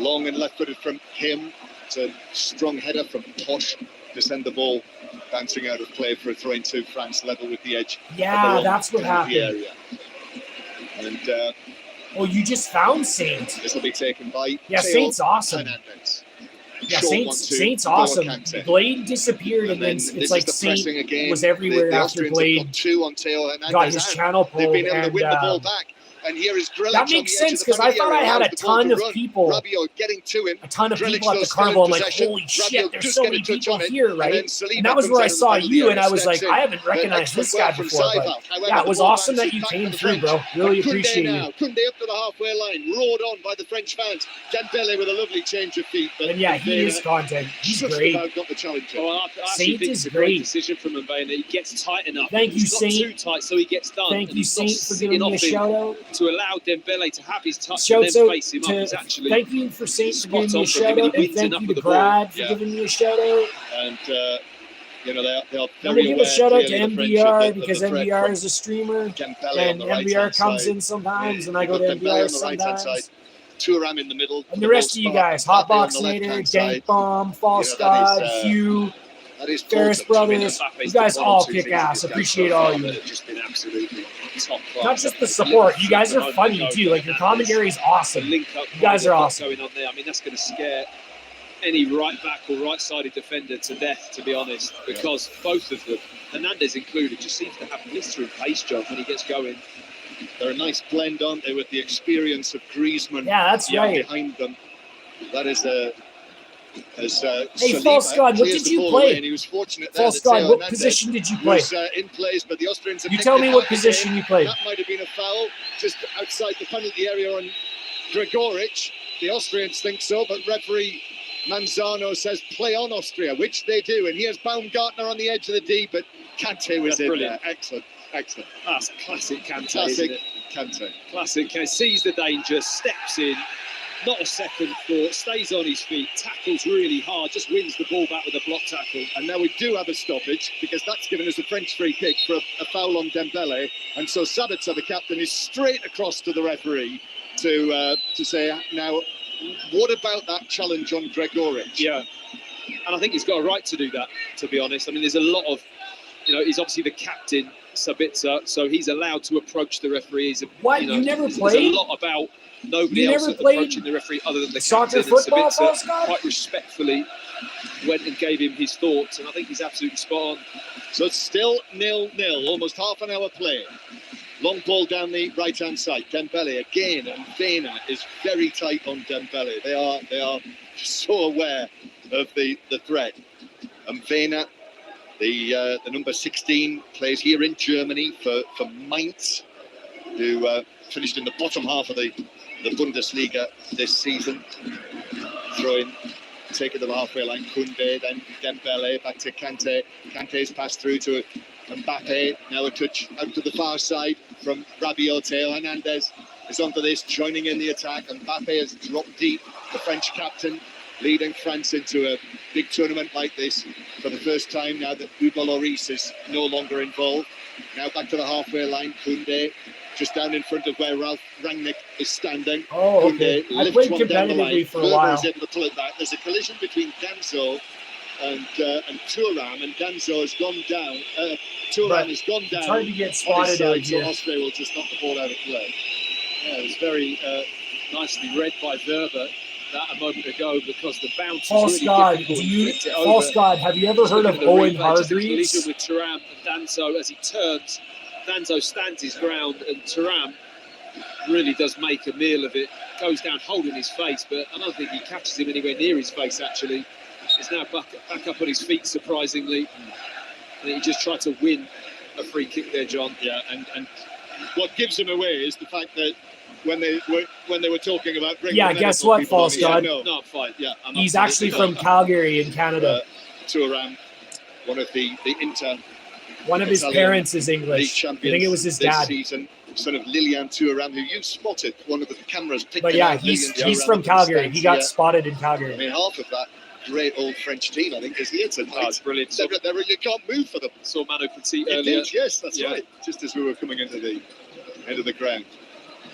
long and left-footed from him. It's a strong header from Tosh to send the ball bouncing out of play for a throw into France, level with the edge. Yeah, that's what happened. Area. And you just found Saint. This will be taken by Saint's awesome. Hernandez. Yeah, Saint's awesome. Blade disappeared, and then it's like Saint was everywhere after Blade two on Theo Hernandez got his channel pulled. They've been able to win the ball back. And here is Grilic. That makes sense because I thought I had a ton of people. Rabiot getting to him. A ton of Grilic people at the does stay in carnival. I'm like, possession. holy shit, Rabiot there's does so get many a touch people on it, here, right? and then And that was Saliba where I comes saw out of the you, area, and I was steps like, in. I haven't But recognized this excellent guy work from before. But Saiva. However, yeah, it the was ball awesome that bounces you back came to the through, French. bro. Really And Koundé appreciate now. you. Koundé up to the halfway line, roared on by the French fans. Dembele with a lovely change of feet. But And yeah, he Mbena is content. He's just great. about got the challenge. Well, I actually Saint think is it's a great great. decision from Mbena. He gets tight enough. Thank you, He's not Saint. too tight, so he gets done. Thank and you, he's not Saint, for sitting giving me a off him shout out. to allow Dembele to have his touch Shouts and then out face him up. He's to actually thank you for Saint for spot giving me a on from him, shout and he out, and wins thank enough you of to the ball. Brad for Yeah. giving me a shout out. And you know they are I'm very gonna give a aware. shout out to clearly, the French, MVR of because the threat MVR from is a streamer, Dembele and on the right-hand MVR comes side. in sometimes, and I You've go got to Dembele MVR on the right-hand side, sometimes. Thuram in the middle, And the rest of you guys, Mbappe on Hotbox the Nader, left-hand Dank side. Bomb, False You know, that God, is, Hugh, That is Ferris potent. Brothers. Mbappe's You guys done one or all two kick things in ass. this game Appreciate so all far you. that have just been absolutely top class. Not just the support. You guys are funny too. Like your commentary is The awesome. link up You guys are awesome. going on there. I mean, that's going to scare any right back or right-sided defender to death, to be honest, because both of them, Hernandez included, just seems to have blistering pace, John, when he gets going. They're a nice blend, aren't they, with the experience of Griezmann Yeah, that's right. behind them. That is as Hey, Saliba False God, what clears did the you ball play? away, and he was fortunate there False that God, Theo what Hernandez position did you play? was in place, but the Austrians have You nicked tell it me back what again. position you played. That might have been a foul just outside the penalty area on Gregoric. The Austrians think so, but referee Manzano says play on Austria, which they do. And here's Baumgartner on the edge of the D, but Kante was That's in brilliant. there. Excellent, excellent. That's classic Kante, Classic isn't it? Kante. Classic Kante. Sees the danger, steps in, not a second thought, stays on his feet, tackles really hard, just wins the ball back with a block tackle. And now we do have a stoppage because that's given us a French free kick for a foul on Dembele. And so Sabitzer, the captain, is straight across to the referee to say, now, what about that challenge on Gregoric? Yeah, and I think he's got a right to do that, to be honest. I mean, there's a lot of, he's obviously the captain, Sabitzer, so he's allowed to approach the referee. He's What? You never there's played? a lot about nobody You else never played approaching the referee other than the soccer, captain. football, and False Sabitzer God? quite respectfully went and gave him his thoughts, and I think he's absolutely spot on. So it's still 0-0, almost half an hour play. Long ball down the right-hand side. Dembele again, and Vena is very tight on Dembele. They are so aware of the threat. And Vena, the number 16, plays here in Germany for Mainz, who finished in the bottom half of the Bundesliga this season. Throwing, take it to the halfway line. Koundé, then Dembele, back to Kante. Kante's passed through to Mbappe. Now a touch out to the far side from Rabiot. Theo Hernandez is onto this, joining in the attack. Mbappe has dropped deep. The French captain leading France into a big tournament like this for the first time now that Hugo Lloris is no longer involved. Now back to the halfway line. Koundé just down in front of where Ralph Rangnick is standing. Oh, okay. Koundé I lifts played one down the line. competitively for a Berber while. is able to pull it back. There's a collision between Danzo and Thuram, and Danzo has gone down. Thuram But has gone down. It's hard to get on his spotted side, out here. so Austria will just knock the ball out of play. Yeah, it was very nicely read by Verba that a moment ago, because the bounce False was really God, difficult. do He you? flicked it over. False God, have you ever Just heard looking of at the Owen replay, just a collision Hargreaves? with Thuram and Danzo as he turns. Danzo stands his ground, and Thuram really does make a meal of it. Goes down holding his face, but I don't think he catches him anywhere near his face, actually. He's now back up on his feet, surprisingly. And he just tried to win a free kick there, John. Yeah, and what gives him away is the fact that when they were talking about bringing Yeah, the guess medical what, people on, False he said God? no. No, I'm fine. Yeah, I'm He's absolutely actually from fine. Calgary in Canada. Thuram, one of the Inter One of his Italian parents is league English. I champions think it was his this dad. season, son of Lilian Thuram, who you spotted. One of the cameras picked But him yeah, out, he's Lilian Thuram from in the Calgary. stands. He got Yeah. spotted in I Calgary. mean, half of that great old French team, I think, is here tonight. Oh, it's brilliant. So, You can't move for them. saw Manu Petit It earlier. did, yes, that's Yeah. right. Just as we were coming into the end of the ground.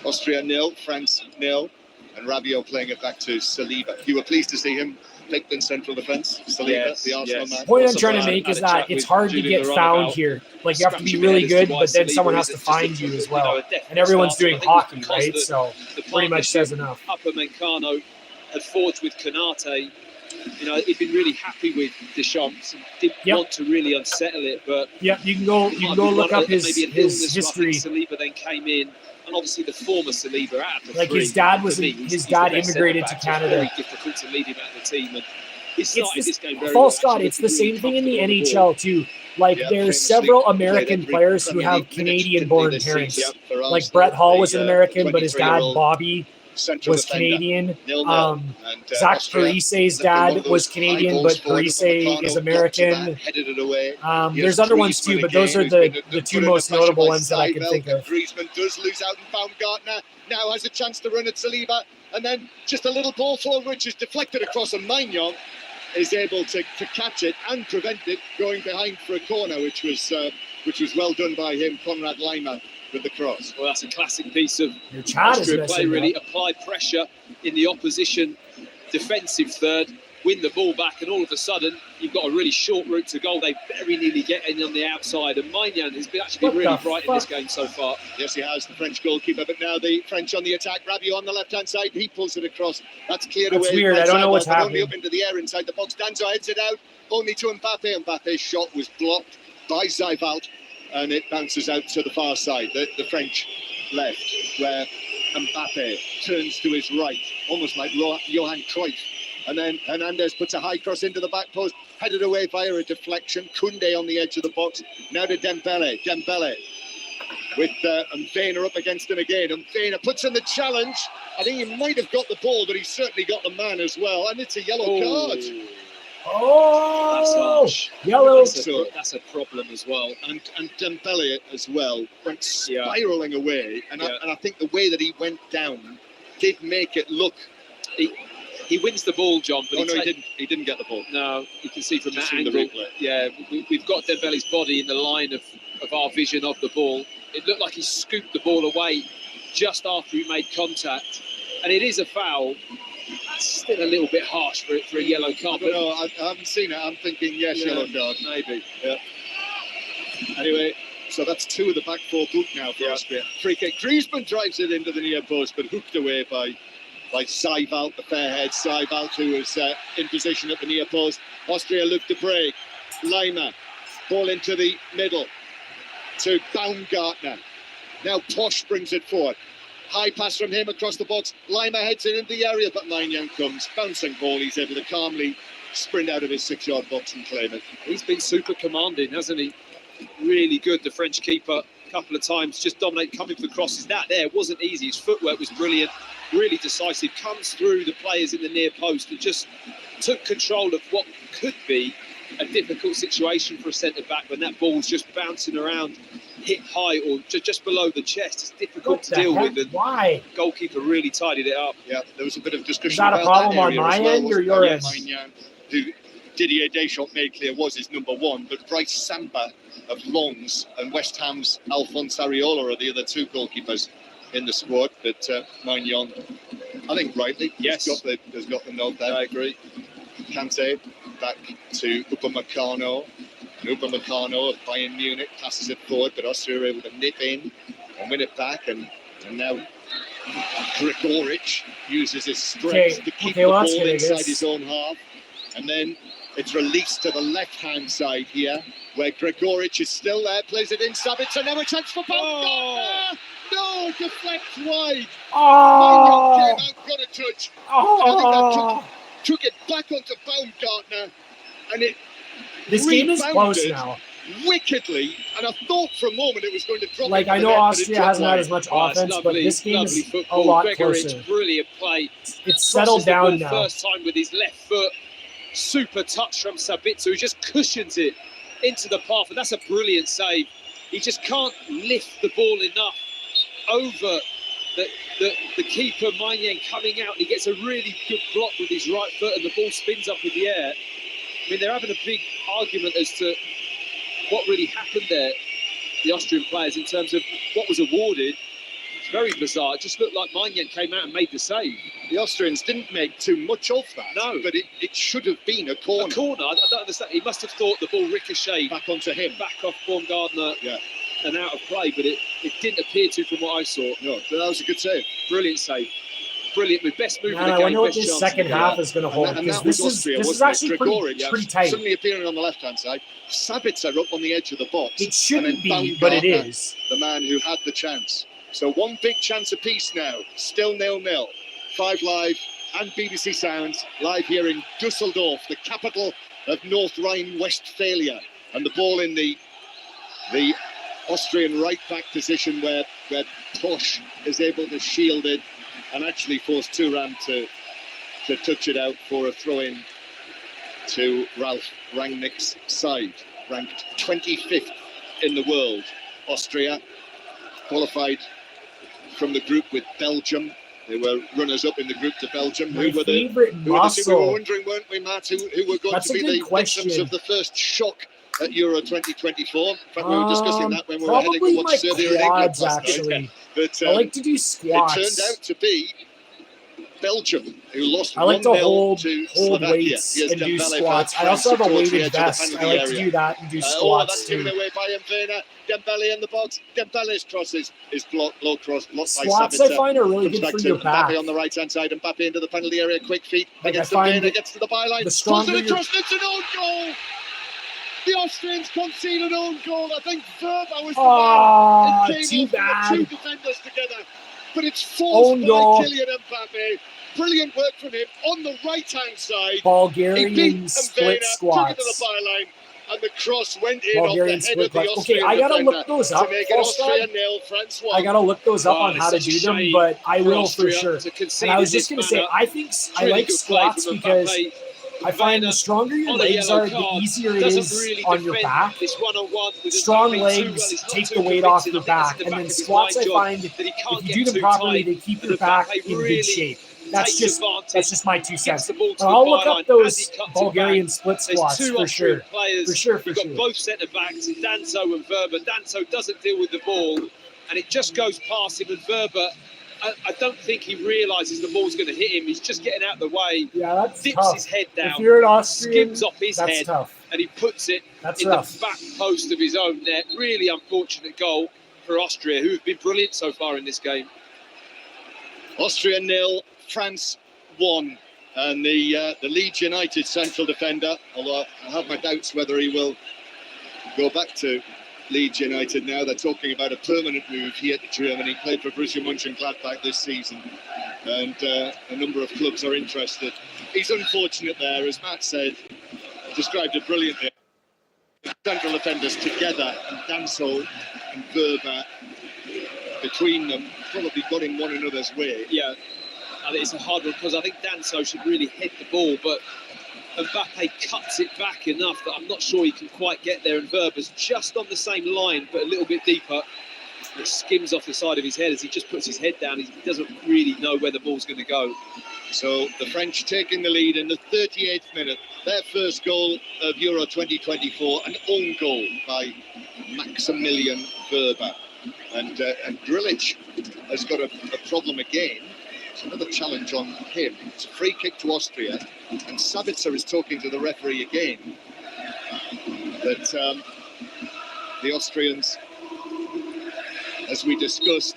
Austria 0, France 0, and Rabiot playing it back to Saliba. You were pleased to see him picked in central defence, Saliba, Yes, the Arsenal yes. man. The point I'm Also, trying to I make had is a that chat it's with hard to Julian get Laurent found about here. Like you have to be scratching really my head as to good, why but then Saliba someone has is to just find you as well. a definite And everyone's starter. doing I think hockey, because right? the- So the pretty much partnership says enough. Upper Meccano had forged with Konate you know, he'd been really happy with Deschamps and didn't want to really unsettle it. But yeah, you can go look up his history. Saliba then came in, and obviously the former Saliba out of the like three, his dad was he's his the dad best immigrated to centre-back, so Canada. it's very difficult to lead him out of the team. And he started this game very Paul well. Scott, Actually it's the looked really same thing in the comfortable on NHL too. Like there's several American players who have Canadian-born parents. Like Brett Hall was an American, but his dad Bobby was Canadian. Zach Parise's dad was Canadian, but Parise is American. There's other ones too, but those are the two most notable ones that I can think of. Griezmann does lose out, and Baumgartner now has a chance to run at Saliba, and then just a little ball forward which is deflected across, and Maignan is able to catch it and prevent it going behind for a corner, which was well done by him, Konrad Laimer, with the cross. Well, that's a classic piece of Austria play, really. Apply pressure in the opposition defensive third, win the ball back, and all of a sudden, you've got a really short route to goal. They very nearly get in on the outside, and Maignan has been actually really bright in this game so far. Yes, he has, the French goalkeeper, but now the French on the attack. Rabiot on the left-hand side, he pulls it across. That's cleared away. That's weird, I don't know what's happening. Only up into the air inside the box. Danzo heads it out, only to Mbappe. Mbappe's shot was blocked by Zeivalt, and it bounces out to the far side, the French left, where Mbappe turns to his right, almost like Johan Cruyff. And then Hernandez puts a high cross into the back post, headed away via a deflection. Koundé on the edge of the box. Now to Dembele. Dembele with Mvena up against him again. Mvena puts in the challenge. I think he might have got the ball, but he's certainly got the man as well. And it's a yellow card. Oh, that's harsh. Yellow. That's a problem as well. And Dembele as well went spiralling away. And I think the way that he went down did make it look... He wins the ball, John, but he didn't get the ball. No, you can see from that angle. Yeah, we've got Dembele's body in the line of our vision of the ball. It looked like he scooped the ball away just after he made contact. And it is a foul. That's still a little bit harsh for a yellow card. But no, I haven't seen it. I'm thinking, yellow card, maybe. Yeah. Anyway, so that's two of the back four booked now for Austria. Free kick. Griezmann drives it into the near post, but hooked away by Zeivalt, the fair-haired Zeivalt, who was in position at the near post. Austria look to break. Laimer, ball into the middle to Baumgartner. Now Posch brings it forward. High pass from him across the box. Laimer heads it into the area, but Maignan comes. Bouncing ball, he's able to calmly sprint out of his 6-yard box and claim it. He's been super commanding, hasn't he? Really good, the French keeper. A couple of times, just dominate, coming for crosses. That there wasn't easy. His footwork was brilliant. Really decisive, comes through the players in the near post and just took control of what could be a difficult situation for a centre-back when that ball's just bouncing around, hit high or just below the chest. It's difficult to deal with. And why? Goalkeeper really tidied it up. Yeah, there was a bit of discussion. Is that a problem on my end or your end? Who Didier Deschamps made clear was his number one, but Bryce Samba of Lens and West Ham's Alphonse Areola are the other two goalkeepers in the squad, but Maignan, I think rightly, has got the nod there. I agree. Kante back to Upamecano, and Upamecano of Bayern Munich passes it forward, but Austria are able to nip in and win it back, and now Gregoric uses his strength to keep the ball inside his own half, and then it's released to the left-hand side here, where Gregoric is still there, plays it in, Sabitzer, now a chance for Baumgartner! No, deflects wide. Maignan came out, got a touch. I think that took it back onto Baumgartner, and this game is close now. Wickedly, and I thought for a moment it was going to drop. Like, I know Austria hasn't had as much offense, but this game is a lot closer. Brilliant play. It's settled down now. First time with his left foot. Super touch from Sabitzer, who just cushions it into the path, and that's a brilliant save. He just can't lift the ball enough over the keeper, Maignan, coming out. He gets a really good block with his right foot, and the ball spins up in the air. I mean, they're having a big argument as to what really happened there, the Austrian players, in terms of what was awarded. It's very bizarre. It just looked like Maignan came out and made the save. The Austrians didn't make too much of that. No. But it should have been a corner. A corner? I don't understand. He must have thought the ball ricocheted back onto him. Back off Baumgartner. Yeah. And out of play, but it didn't appear to from what I saw. No, but that was a good save. Brilliant save. brilliant move. Best move of the I game. wonder what Best this chance second of the half game. is going to hold, And because that this was is Austria, this is wasn't it? actually Grigoric pretty tight. suddenly appearing on the left-hand side. Sabitzer up on the edge of the box. It shouldn't be, Baumgartner, but it is. the man who had the chance. So one big chance apiece now. Still 0-0. 5 Live and BBC Sounds live here in Dusseldorf, the capital of North Rhine-Westphalia. And the ball in the Austrian right-back position where Posch is able to shield it and actually force Thuram to touch it out for a throw-in to Ralf Rangnick's side. Ranked 25th in the world, Austria, qualified from the group with Belgium. They were runners-up in the group to Belgium. My Who were favorite the two we were muscle. wondering, weren't we, Matt, who were going That's to a be good the question. victims of the first shock at Euro 2024? In fact, we were discussing that when we were heading Probably to my watch Serbia and England quads, last night. actually. But I like to do it squats. turned out to be Belgium, who lost I like to 1-0 hold to weights Here's and do Dembele squats. for I also have a France towards the weighted edge of the vest. penalty I like to area. do that and do that's squats given too. away by Mvena. Dembele in the box. Dembele's cross is blocked, low cross, blocked Squats by I Sabitzer. find are really Comes good back for to your back. Mbappe on the right-hand side. Mbappe into the penalty area, quick feet Like, against I find Mvena, gets to the byline. the stronger Pulls it your- across, it's an own goal. The Austrians concede an own goal. I think Verba was the man. It came too off bad. the two defenders together. But it's forced Own by goal. Kylian Mbappe. Brilliant work from him on the right-hand side. He beat Bulgarian split Mvena, took it to the squats. byline, and the cross went in Bulgarian off the head split of the squats. Austrian Okay, I gotta defender look those up. to make it First Austria time. 0, France 1. I gotta look those up Wow, on it's how to such a do them, shame but I for will Austria for sure. to concede And I was in just this gonna say, manner. I think I Really like good play squats from because Mbappe. I find the Mvena stronger your on a legs yellow are, the card easier it doesn't is really on your defend back. this one-on-one with Strong Mbappe too well. legs He's not take too the weight off convincing. your I think that's back, in the and back then of his squats mind, I John, find that he can't if you get do them too properly, tight, they keep and your back Mbappe in really good shape. That's takes just my 2 gets cents. the ball to But the I'll look byline up those as he cuts Bulgarian it back. split There's squats two for Austrian sure. players. For sure. You've got both centre-backs, Danso and Verba. Danso doesn't deal with the ball, and it just goes past him, and Verba, I don't think he realises the ball's going to hit him. He's just getting out of the way. Yeah, that's dips tough. his head down, If you're an Austrian, skims off his that's head, tough. and he puts it That's in rough. the back post of his own net. Really unfortunate goal for Austria, who have been brilliant so far in this game. Austria 0, France 1. And the Leeds United central defender, although I have my doubts whether he will go back to Leeds United now. They're talking about a permanent move here to Germany. Played for Borussia Mönchengladbach this season, and a number of clubs are interested. He's unfortunate there, as Matt said, described it brilliantly. Central defenders together, and Danso and Verba between them probably got in one another's way. Yeah, I think it's a hard one because I think Danso should really hit the ball, but Mbappe cuts it back enough that I'm not sure he can quite get there, and Verba's just on the same line but a little bit deeper. It skims off the side of his head as he just puts his head down. He doesn't really know where the ball's going to go. So the French taking the lead in the 38th minute. Their first goal of Euro 2024, an own goal by Maximilian Verba. And Grilic has got a problem again. It's another challenge on him. It's a free kick to Austria, and Sabitzer is talking to the referee again that the Austrians, as we discussed,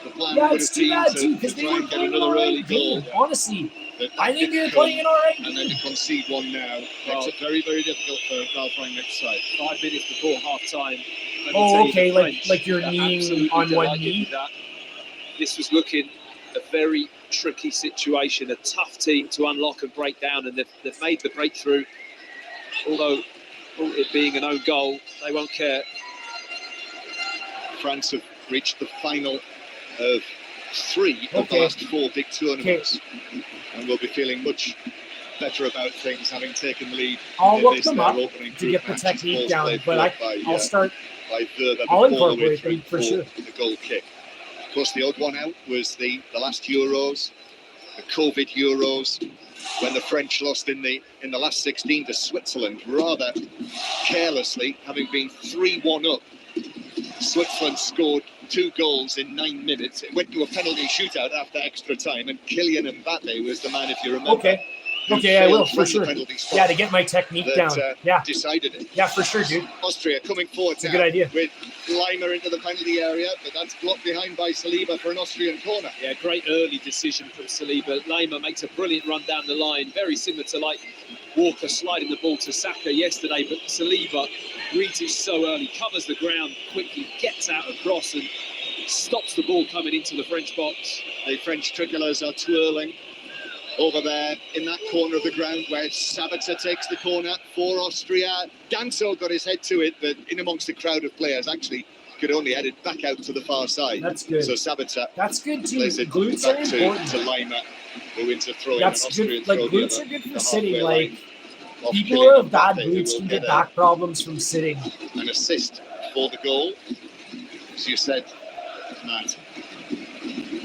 the plan Yeah, would it's have too bad been too, to because they try were and get playing an another early alright goal. game. Honestly, But I that think they were didn't playing an alright come, and then game. to concede one now makes it very, very difficult for Ralf Rangnick's side. 5 minutes before half-time. Oh, okay, like you're kneeing on one knee. This was looking a very tricky situation, a tough team to unlock and break down, and they've made the breakthrough. Although it being an own goal, they won't care. France have reached the final of 3 of the last 4 big tournaments, and will be feeling much better about things, having taken the lead. I'll in look this, them their up opening to group get the match. technique Balls down, played but forward I'll start. by Verba, I'll all the way incorporate through them for sure. the goal kick. Of course, the odd one out was the last Euros, the COVID Euros, when the French lost in the last 16 to Switzerland, rather carelessly, having been 3-1 up. Switzerland scored 2 goals in 9 minutes. It went to a penalty shootout after extra time, and Kylian Mbappe was the man, if you remember. Okay. who Okay, I will, failed for from sure. the penalty spot Yeah, to get my technique down. Yeah, decided it. yeah, for sure, dude. Austria coming forward It's a now good idea. with Lima into the penalty area, but that's blocked behind by Saliba for an Austrian corner. Yeah, great early decision from Saliba. Lima makes a brilliant run down the line, very similar to like Walker sliding the ball to Saka yesterday, but Saliba reads it so early, covers the ground quickly, gets out across and stops the ball coming into the French box. The French tricolors are twirling over there in that corner of the ground where Sabitzer takes the corner for Austria. Danso got his head to it, but in amongst the crowd of players, actually could only head it back out to the far side. That's good. So Sabitzer That's good too. plays it Glutes back are important. to Lima, who wins a throw. That's Austrian good. Like throw glutes the are good for the sitting. halfway Like line of people Kylian who have bad Mbappe, who glutes will can get get back problems from sitting. an assist for the goal. As you said, Matt.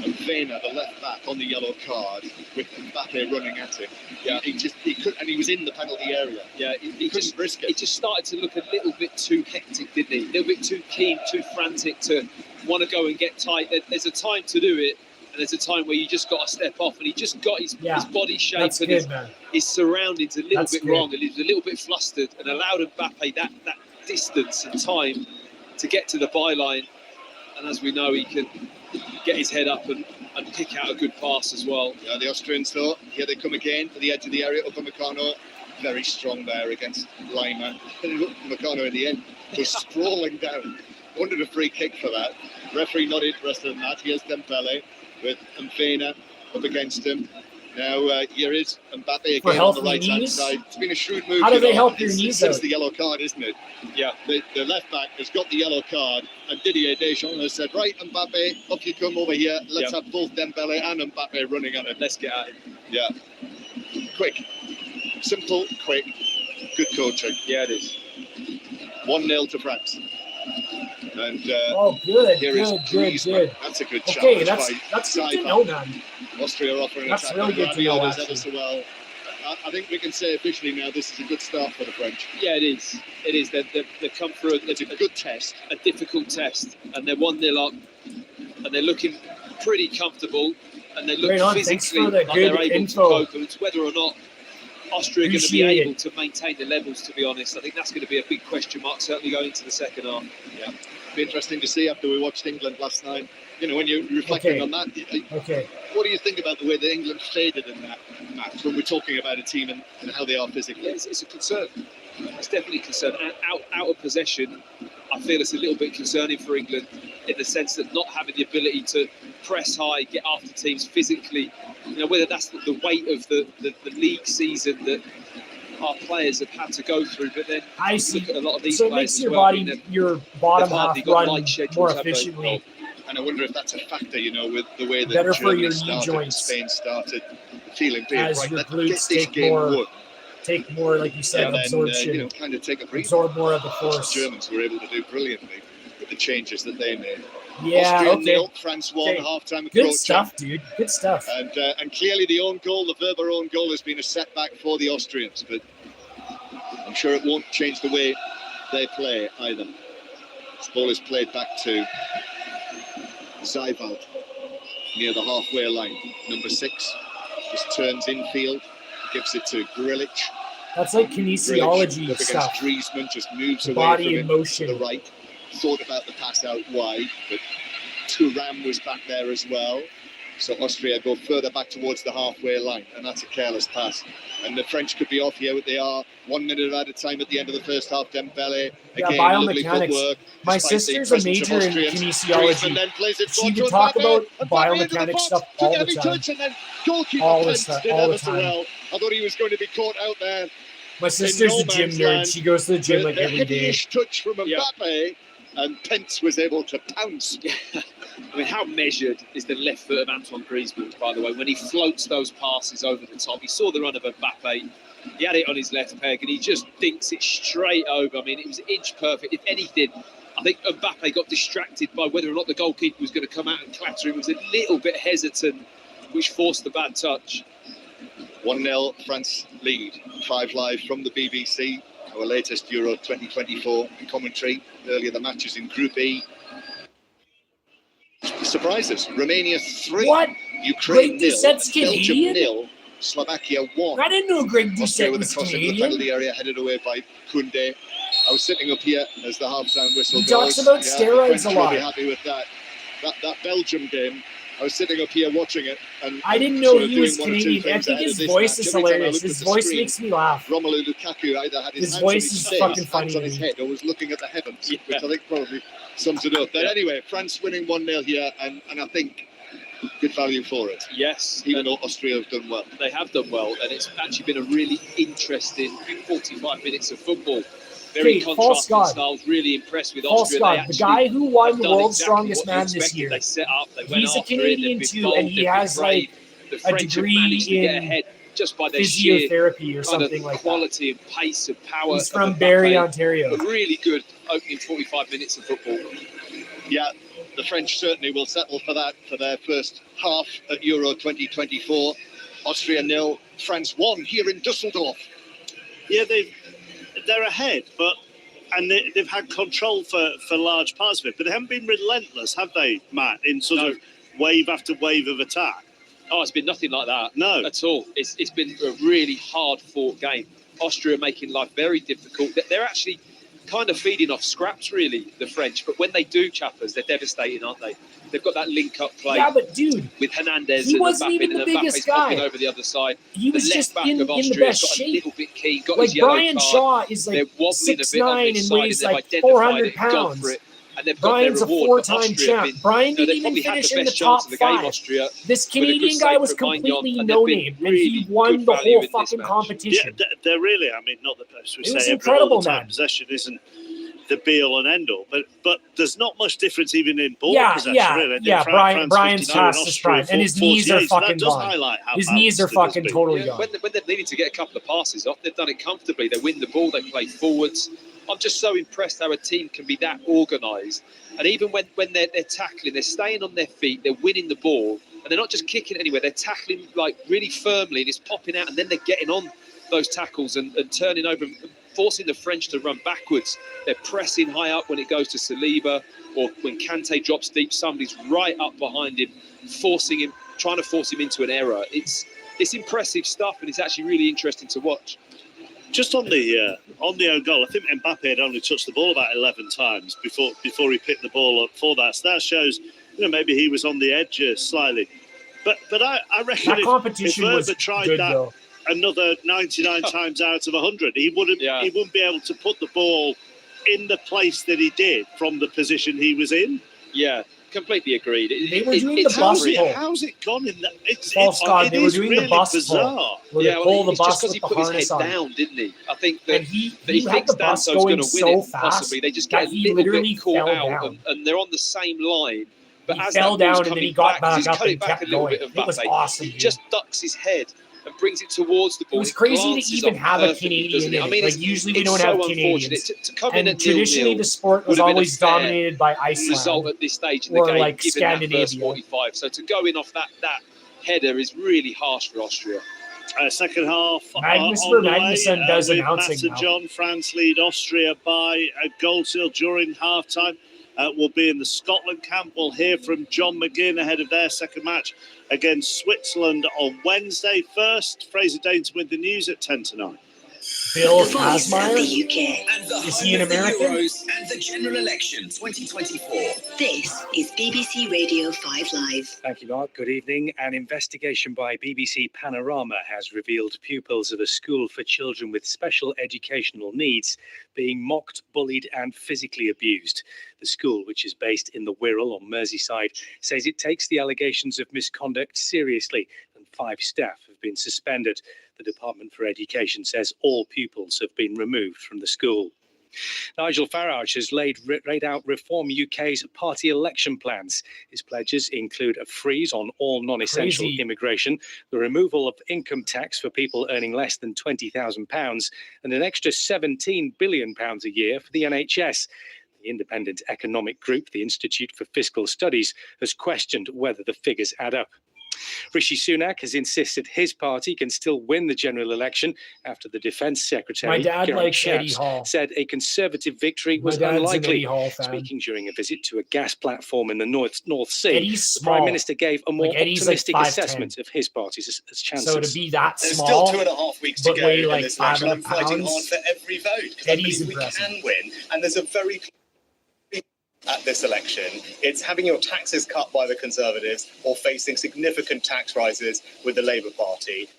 And Vena, the left back, on the yellow card with Mbappe running at him. Yeah, he could, and he was in the penalty area. Yeah, he Couldn't just risk it. He just started to look a little bit too hectic, didn't he? A little bit too keen, too frantic to want to go and get tight. There's a time to do it, and there's a time where you just got to step off. And he just got his body shape That's and good, man. his surroundings a little That's bit good. wrong, and he was a little bit flustered, and allowed Mbappe that distance and time to get to the byline. And as we know, he can get his head up and pick out a good pass as well. Yeah, the Austrians though, here they come again to the edge of the area. Upamecano, very strong there against Lima. Upamecano in the end was sprawling down. Wanted a free kick for that. Referee not interested in that. Here's Dembele with Mfena up against him. Now here is Mbappe again on the right-hand side. It's been a shrewd move. How do they help your knees Since out? the yellow card, isn't it? Yeah. The left back has got the yellow card, and Didier Deschamps has said, right, Mbappe, up you come over here. Let's have both Dembele and Mbappe running at it. Let's get at it. Yeah. Quick. Simple, quick. Good coaching. Yeah, it is. 1-0 to France. And Oh, good, here is good. Griezmann. That's a good Okay, challenge that's by good to Saifa. know, man. Austria offering an That's attack. really good to know, Rabiot is ever actually. so well. I think we can say officially now this is a good start for the French. Yeah, it is. It is. They've come through It's a good test. a difficult test, and they're 1-0 up, and they're looking pretty comfortable, and they look Right on. Thanks physically for the like they're good able info. to cope. And it's whether or not Austria are going to be Appreciate able it. to maintain the levels, to be honest. I think that's going to be a big question mark, certainly going into the second half. Yeah. Be interesting to see after we watched England last night. You know, when you're reflecting Okay. on that, Okay. what do you think about the way that England faded in that match when we're talking about a team and how they are physically? Yeah, it's a concern. It's definitely a concern. Out of possession, I feel it's a little bit concerning for England in the sense that not having the ability to press high, get after teams physically, you know, whether that's the weight of the league season that our players have had to go through, but then I see. look at a lot of these So it players makes as your well. I body, mean, your bottom they've hardly half got run light schedules, more have they? efficiently. And I wonder if that's a factor, you know, with the way that Better for Germany your knee started, joints. Spain started, feeling As right, your let's glutes get this take game more- won. Take more, like you said, And then, absorption. you know, kind of take a breather. Absorb more of the Which force. the Germans were able to do brilliantly with the changes that they made. Yeah, Austria okay. 0, France 1, Okay. half-time Good approaching. stuff, dude. Good stuff. And clearly the own goal, the Weber own goal, has been a setback for the Austrians, but I'm sure it won't change the way they play either. This ball is played back to Seiwald near the halfway line. Number 6 just turns infield, gives it to Grilic. That's like kinesiology Up against stuff. Driezmann, just moves The away body from in it motion. to the right. Thought about the pass out wide, but Thuram was back there as well. So Austria go further back towards the halfway line, and that's a careless pass. And the French could be off here with they are 1 minute at a time at the end of the first half. Dembele, Yeah, again, lovely biomechanics. footwork. My despite the sister's a presence of major in Austrians. kinesiology. Griezmann then plays it She forward can to talk Mbappe. about Mbappe into the biomechanic box, stuff took all the every time. touch, and then goalkeeper All the fenced stuff, it all ever the so time. well. I thought he was going to be caught out there. My sister's no a gym man's nerd. land. She goes to the gym like The every day. heavyish touch from Yeah. Mbappe, and Pence was able to pounce. I mean, how measured is the left foot of Antoine Griezmann, by the way, when he floats those passes over the top? He saw the run of Mbappe, he had it on his left peg, and he just dinks it straight over. I mean, it was inch perfect. If anything, I think Mbappe got distracted by whether or not the goalkeeper was going to come out and clatter him. He was a little bit hesitant, which forced the bad touch. 1-0 France lead. 5 Live from the BBC, our latest Euro 2024 commentary. Earlier the matches in Group E. Surprises. Romania 3. What? Ukraine Wait, 0. this set's Belgium Canadian? 0. Slovakia 1. I didn't know Greg Austria Doucette with a was cross into the Canadian. penalty area, headed away by Koundé. I was sitting up here as the half-time whistle He goes. talks about The steroids French a will be lot. happy with that. That Belgium game, I was sitting up here watching it. And I didn't know sort of he was doing one or two Canadian. I things think ahead his of this voice match. is Every time I hilarious. looked His at the voice screen, makes me laugh. Romelu Lukaku either had his His hands voice on his is face, fucking funny hands on to his me. head, or was looking at the heavens, which I think probably sums it up. But anyway, France winning 1-0 here, and I think good value for it. Yes. Even though Austria have done well. They have done well, and it's actually been a really interesting 45 minutes of football. Very Okay, false contrasting god. styles. Really impressed with False Austria. god. They The actually guy who won have the done world's exactly strongest what you man this expected. year. They set up. They went He's a after it. Canadian They've been too, bold, and he they've been has brave. The a French have degree managed to get in ahead just by their sheer physiotherapy or kind of something like that. quality and pace and power. He's of from Mbappe. Barrie, Ontario. A really good opening 45 minutes of football. Yeah, the French certainly will settle for that for their first half at Euro 2024. Austria 0, France 1 here in Dusseldorf. Yeah, they're ahead, and they've had control for large parts of it, but they haven't been relentless, have they, Matt, in sort of wave after wave of attack? Oh, it's been nothing like that. No. At all. It's been a really hard-fought game. Austria making life very difficult. They're actually kind of feeding off scraps, really, the French. But when they do chappers, they're devastating, aren't they? They've got that link-up play. Yeah, but dude, with Hernandez he and wasn't Mbappe, even the and biggest Mbappe's guy. popping over the other side. He was the just left back in of the Austria best got a shape. little bit keen, got Like his yellow Brian card. Shaw is They're like wobbling a bit 6'9" on their and side, weighs and they've like identified 400 it, gone pounds. for it, and they've got Brian's their a reward. But four-time Austria have champ. been, Brian they didn't even probably had finish the in the best chance top of the game, 5. Austria. This With a good Canadian guy save was from Maignan, completely and they've been no-name, and really he won good the value whole in this fucking match. competition. Yeah, they're really, I mean, not that as we It was say, incredible, all the time man. possession isn't the be-all and end-all, but there's not much difference even in ball possession, really. Brian's past his prime, and his knees are fucking gone. His knees are fucking totally gone. When they've needed to get a couple of passes off, they've done it comfortably. They win the ball, they play forwards. I'm just so impressed how a team can be that organised. And even when they're tackling, they're staying on their feet, they're winning the ball, and they're not just kicking it anywhere, they're tackling like really firmly, and it's popping out, and then they're getting on those tackles and turning over, forcing the French to run backwards. They're pressing high up when it goes to Saliba, or when Kante drops deep, somebody's right up behind him, forcing him, trying to force him into an error. It's impressive stuff, and it's actually really interesting to watch. Just on the own goal, I think Mbappe had only touched the ball about 11 times before he picked the ball up for that. So that shows, maybe he was on the edge slightly. But I reckon that competition if was Verba tried good, that though. Another 99 times out of 100, he wouldn't be able to put the ball in the place that he did from the position he was in. Yeah, completely agreed. They were doing the bus pull. How's it gone in that? They were doing the bus bizarre. pull. Where they pull the bus just because with he the put his harness head on. down, didn't he? I think that he thinks had the bus Danso's going going to so win it, fast possibly. They just get that a he little literally bit caught fell out, down. and they're on the same line. But He as fell that ball's down and then coming he got back back up cut and it back kept a little going. bit of It was Mbappe. awesome, He dude. just ducks his head and brings it towards the ball. It was crazy to glances even off have a perfectly, Canadian doesn't in it? I it. mean, Like, usually we it's don't so have unfortunate. Canadians. To come in And at traditionally 0-0 the sport was would have been a always fair dominated by result Iceland. at this stage in the or game, like given that first Scandinavia. 45. So to go in off that header is really harsh for Austria. Second half Magnus on the Magnuson way, does with announcing Matt and now. John. France lead Austria by a goal still during half-time. Will be in the Scotland camp. We'll hear from John McGinn ahead of their second match against Switzerland on Wednesday. First, Fraser Dainton with the news at 10 to 9. Bill The voice of the Kazmaier? UK. And the Is home he an of the American? Euros and the general election 2024. This is BBC Radio 5 Live. Thank you, Mark. Good evening. An investigation by BBC Panorama has revealed pupils of a school for children with special educational needs being mocked, bullied and physically abused. The school, which is based in the Wirral on Merseyside, says it takes the allegations of misconduct seriously, and 5 staff have been suspended. The Department for Education says all pupils have been removed from the school. Nigel Farage has laid out Reform UK's party election plans. His pledges include a freeze on all non-essential immigration, the removal of income tax for people earning less than £20,000, and an extra £17 billion a year for the NHS. The independent economic group, the Institute for Fiscal Studies, has questioned whether the figures add up. Rishi Sunak has insisted his party can still win the general election after the Defence Secretary, My dad Geraint likes Eddie Shapps, Hall. said a Conservative victory was My dad's an unlikely. Eddie Hall fan. Speaking during a visit to a gas platform in the North Sea, Eddie's the Prime small. Minister gave a more Like, Eddie's like optimistic 5'10". assessment of his party's chances. So to be that There's small, still 2.5 weeks to but go weigh in like this election. I'm 500 fighting hard pounds, for every vote because I Eddie's believe we impressive. can win. And there's a very at this election. It's having your taxes cut by the Conservatives or facing significant tax rises with the Labour Party.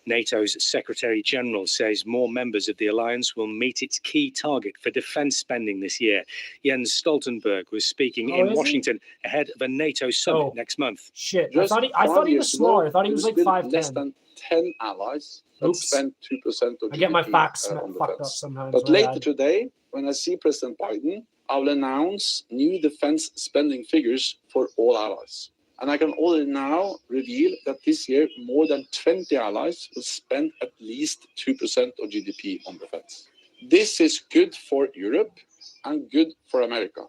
NATO's Secretary-General says more members of the alliance will meet its key target for defence spending this year. Jens Stoltenberg was speaking in Washington ahead of a NATO summit next month. Shit, I thought he was smaller. I thought he was like 5'10". Less than 10 allies that spend 2% of GDP. I get my facts on fucked up defense. sometimes. But later today, when I see President Biden, I will announce new defense spending figures for all allies. And I can already now reveal that this year, more than 20 allies will spend at least 2% of GDP on defense. This is good for Europe and good for America.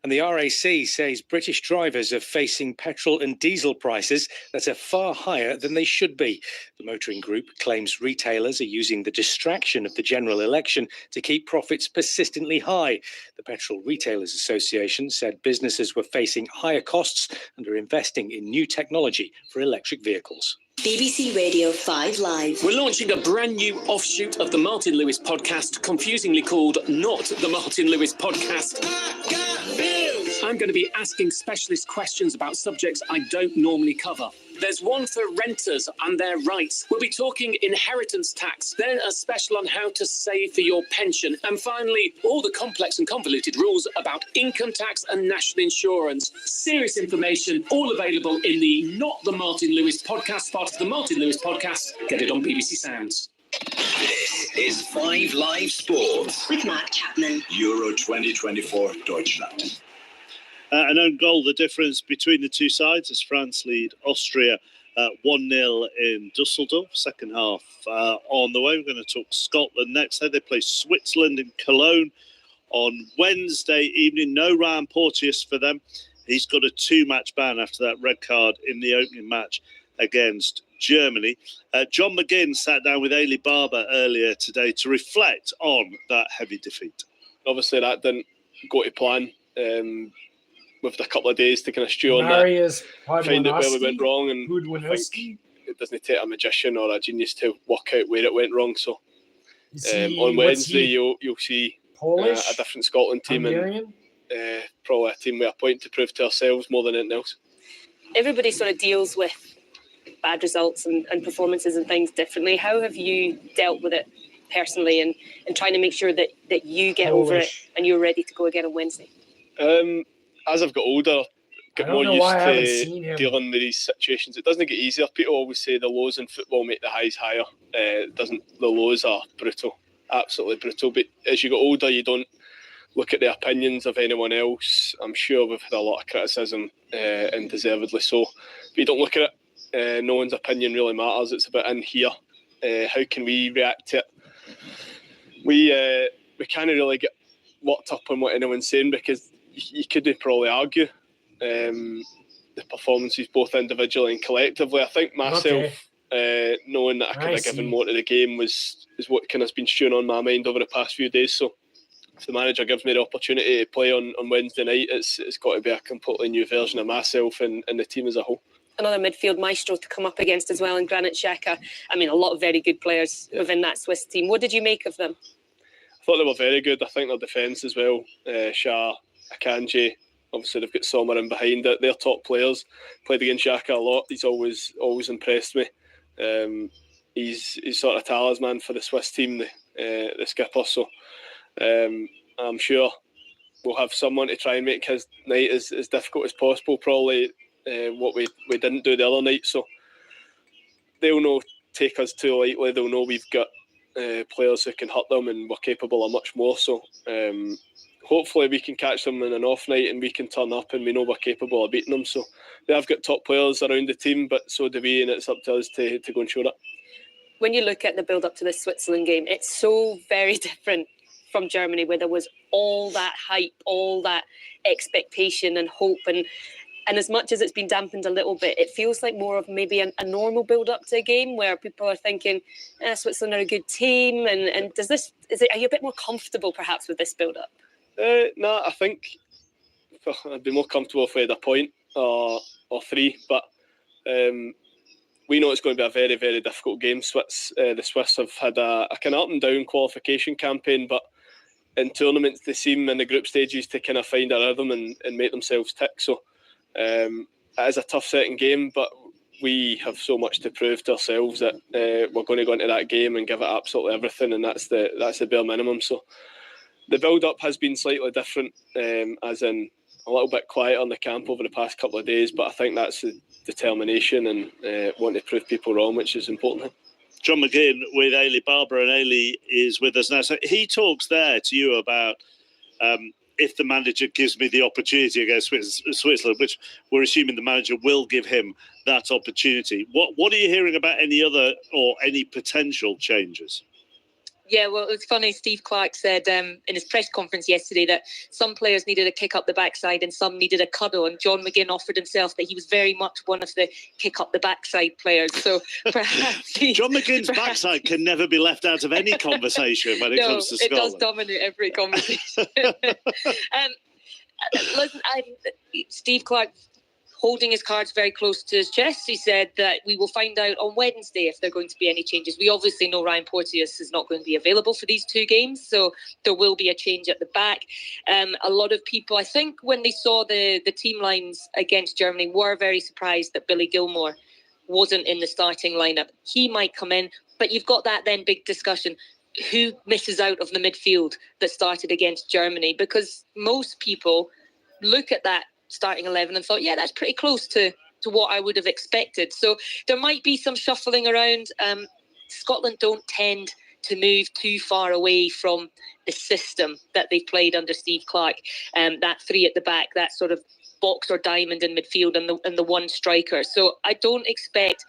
And the RAC says British drivers are facing petrol and diesel prices that are far higher than they should be. The motoring group claims retailers are using the distraction of the general election to keep profits persistently high. The Petrol Retailers Association said businesses were facing higher costs and are investing in new technology for electric vehicles. BBC Radio 5 Live. We're launching a brand new offshoot of the Martin Lewis podcast, confusingly called Not the Martin Lewis Podcast. I'm going to be asking specialist questions about subjects I don't normally cover. There's one for renters and their rights. We'll be talking inheritance tax, then a special on how to save for your pension, and finally, all the complex and convoluted rules about income tax and national insurance. Serious information, all available in the Not the Martin Lewis Podcast, part of the Martin Lewis Podcast. Get it on BBC Sounds. This is 5 Live Sports with Mark Chapman. Euro 2024 Deutschland. An own goal, the difference between the two sides as France lead Austria 1-0 in Dusseldorf. Second half on the way. We're going to talk Scotland next. They play Switzerland in Cologne on Wednesday evening. No Ryan Porteous for them. He's got a 2-match ban after that red card in the opening match against Germany. John McGinn sat down with Ailey Barber earlier today to reflect on that heavy defeat. Obviously, that didn't go to plan. We've had a couple of days to kind of stew on that, find out where we went wrong, and I think it doesn't take a magician or a genius to work out where it went wrong. So on Wednesday, you'll see a different Scotland team, and probably a team with a point to prove to ourselves more than anything else. Everybody sort of deals with bad results and performances and things differently. How have you dealt with it personally and trying to make sure that you get over it and you're ready to go again on Wednesday? As I've got older, got more used to dealing with these situations. It doesn't get easier. People always say the lows in football make the highs higher. The lows are brutal, absolutely brutal. But as you get older, you don't look at the opinions of anyone else. I'm sure we've had a lot of criticism, and deservedly so. But you don't look at it. No one's opinion really matters. It's about in here. How can we react to it? We can't really get worked up on what anyone's saying because you could probably argue the performances both individually and collectively. I think myself, knowing that I could have given more to the game is what kind of has been stewing on my mind over the past few days. So if the manager gives me the opportunity to play on Wednesday night, it's got to be a completely new version of myself and the team as a whole. Another midfield maestro to come up against as well in Granit Xhaka. I mean, a lot of very good players within that Swiss team. What did you make of them? I thought they were very good. I think their defence as well, Shah, Akanji, obviously they've got Sommer in behind it. They're top players. Played against Xhaka a lot. He's always impressed me. He's sort of talisman for the Swiss team, the skipper. So I'm sure we'll have someone to try and make his night as difficult as possible. Probably what we didn't do the other night. So they'll not take us too lightly. They'll know we've got players who can hurt them, and we're capable of much more. So hopefully we can catch them in an off night and we can turn up and we know we're capable of beating them. So they have got top players around the team, but so do we, and it's up to us to go and show that. When you look at the build up to this Switzerland game, it's so very different from Germany, where there was all that hype, all that expectation and hope, and And as much as it's been dampened a little bit, it feels like more of maybe a normal build-up to a game where people are thinking, Switzerland are a good team. And are you a bit more comfortable perhaps with this build-up? No, I think I'd be more comfortable if we had a point or three, but we know it's going to be a very, very difficult game. The Swiss have had a kind of up and down qualification campaign, but in tournaments they seem in the group stages to kind of find a rhythm and make themselves tick. So it is a tough second game, but we have so much to prove to ourselves that we're going to go into that game and give it absolutely everything, and that's the bare minimum. So the build-up has been slightly different, as in a little bit quiet on the camp over the past couple of days, but I think that's the determination and wanting to prove people wrong, which is important. John McGinn with Ailey Barber, and Ailey is with us now. So he talks there to you about if the manager gives me the opportunity against Switzerland, which we're assuming the manager will give him that opportunity. What are you hearing about any other or any potential changes? Yeah, well, it's funny. Steve Clarke said in his press conference yesterday that some players needed a kick up the backside and some needed a cuddle. And John McGinn offered himself that he was very much one of the kick up the backside players. So perhaps John McGinn's backside can never be left out of any conversation when it comes to Scotland. It does dominate every conversation. Listen, Steve Clarke, holding his cards very close to his chest, he said that we will find out on Wednesday if there are going to be any changes. We obviously know Ryan Porteous is not going to be available for these two games, so there will be a change at the back. A lot of people, I think, when they saw the team lines against Germany, were very surprised that Billy Gilmore wasn't in the starting lineup. He might come in, but you've got that then big discussion. Who misses out of the midfield that started against Germany? Because most people look at that starting 11 and thought, yeah, that's pretty close to what I would have expected. So there might be some shuffling around. Scotland don't tend to move too far away from the system that they've played under Steve Clarke. That three at the back, that sort of box or diamond in midfield, and the one striker. So I don't expect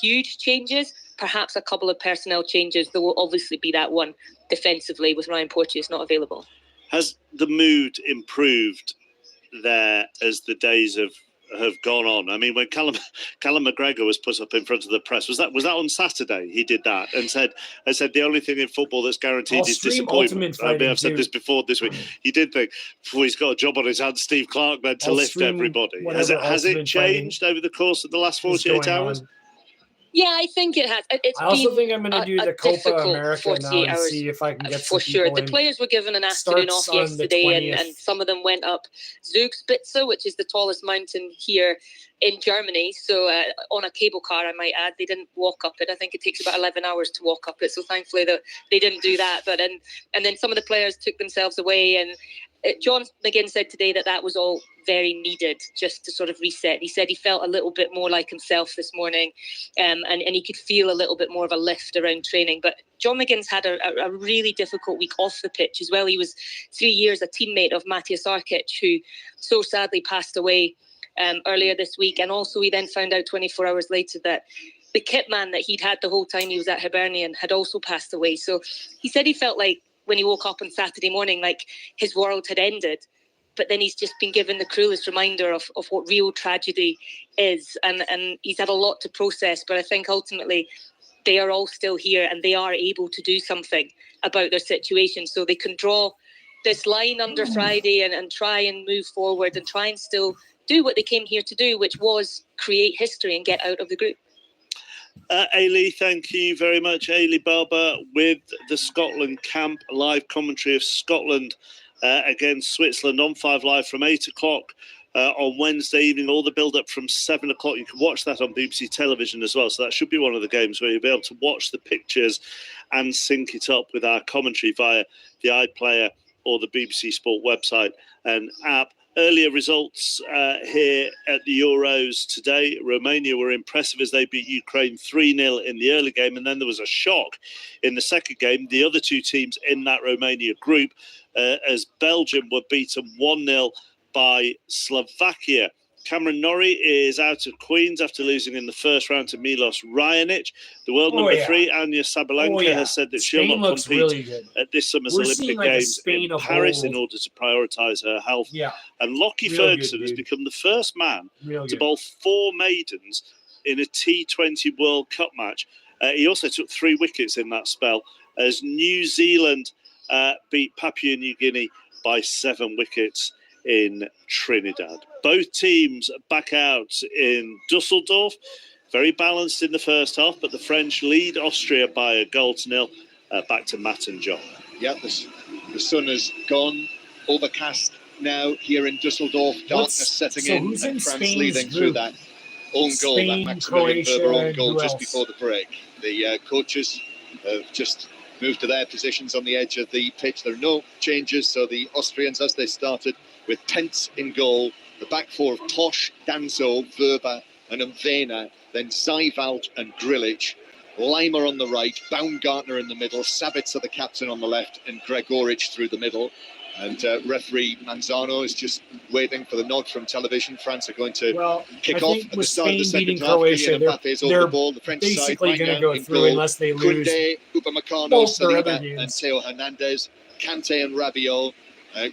huge changes, perhaps a couple of personnel changes. There will obviously be that one defensively with Ryan Porteous not available. Has the mood improved there as the days have gone on? I mean, when Callum McGregor was put up in front of the press, was that on Saturday? He did that and said the only thing in football that's guaranteed is disappointment. I mean, I've said this before this week. You did think, before he's got a job on his hands, Steve Clarke meant to lift everybody. Has it changed over the course of the last 48 hours? Yeah, I think it has. I also think I'm going to do the Copa America now and see if I can get some people in. The players were given an afternoon off yesterday, and some of them went up Zugspitze, which is the tallest mountain here in Germany. So on a cable car, I might add, they didn't walk up it. I think it takes about 11 hours to walk up it. So thankfully that they didn't do that. But and then some of the players took themselves away, and John McGinn said today that was all very needed just to sort of reset. He said he felt a little bit more like himself this morning, and he could feel a little bit more of a lift around training. But John McGinn's had a really difficult week off the pitch as well. He was 3 years a teammate of Matthias Arkic, who so sadly passed away earlier this week. And also he then found out 24 hours later that the kit man that he'd had the whole time he was at Hibernian had also passed away. So he said he felt like when he woke up on Saturday morning, like his world had ended. But then he's just been given the cruelest reminder of what real tragedy is. And he's had a lot to process. But I think ultimately they are all still here and they are able to do something about their situation. So they can draw this line under Friday and try and move forward and try and still do what they came here to do, which was create history and get out of the group. Ailey, thank you very much. Ailey Barber with the Scotland camp, live commentary of Scotland against Switzerland on 5 Live from 8 o'clock on Wednesday evening. All the build-up from 7 o'clock. You can watch that on BBC television as well. So that should be one of the games where you'll be able to watch the pictures and sync it up with our commentary via the iPlayer or the BBC Sport website and app. Earlier results here at the Euros today. Romania were impressive as they beat Ukraine 3-0 in the early game, and then there was a shock in the second game. The other two teams in that Romania group, as Belgium were beaten 1-0 by Slovakia Cameron Norrie is out of Queens after losing in the first round to Milos Raonic. The world number 3, Anya Sabalenka, has said that she'll not compete really at this summer's We're Olympic seeing, like, Games in Paris in order to prioritise her health. Yeah. And Lockie Real Ferguson good, has dude. become the first man Real to good. bowl 4 maidens in a T20 World Cup match. He also took 3 wickets in that spell as New Zealand beat Papua New Guinea by 7 wickets in Trinidad. Both teams back out in Dusseldorf. Very balanced in the first half, but the French lead Austria by 1-0. Back to Matt and John. Yeah, the sun has gone. Overcast now here in Dusseldorf. Darkness setting in, who's in and France Spain's leading through group? that own goal, Spain, that Maximilian Croatia, Verber own and goal who just else? before the break. The coaches have just moved to their positions on the edge of the pitch. There are no changes, so the Austrians, as they started, with Pence in goal, the back four of Tosh, Danzo, Verba and Mvena, then Zeivald and Grilic, Leimer on the right, Baumgartner in the middle, Sabitzer the captain on the left, and Gregoric through the middle. And referee Manzano is just waiting for the nod from television. France are going to kick off at the start of the second half. Croatia, Kylian Mbappe is over the ball. The French basically side going to Magnan go in through goal. unless they lose Koundé, Upamecano, both their other Saliba games. and Theo Hernandez, Kante and Rabiot,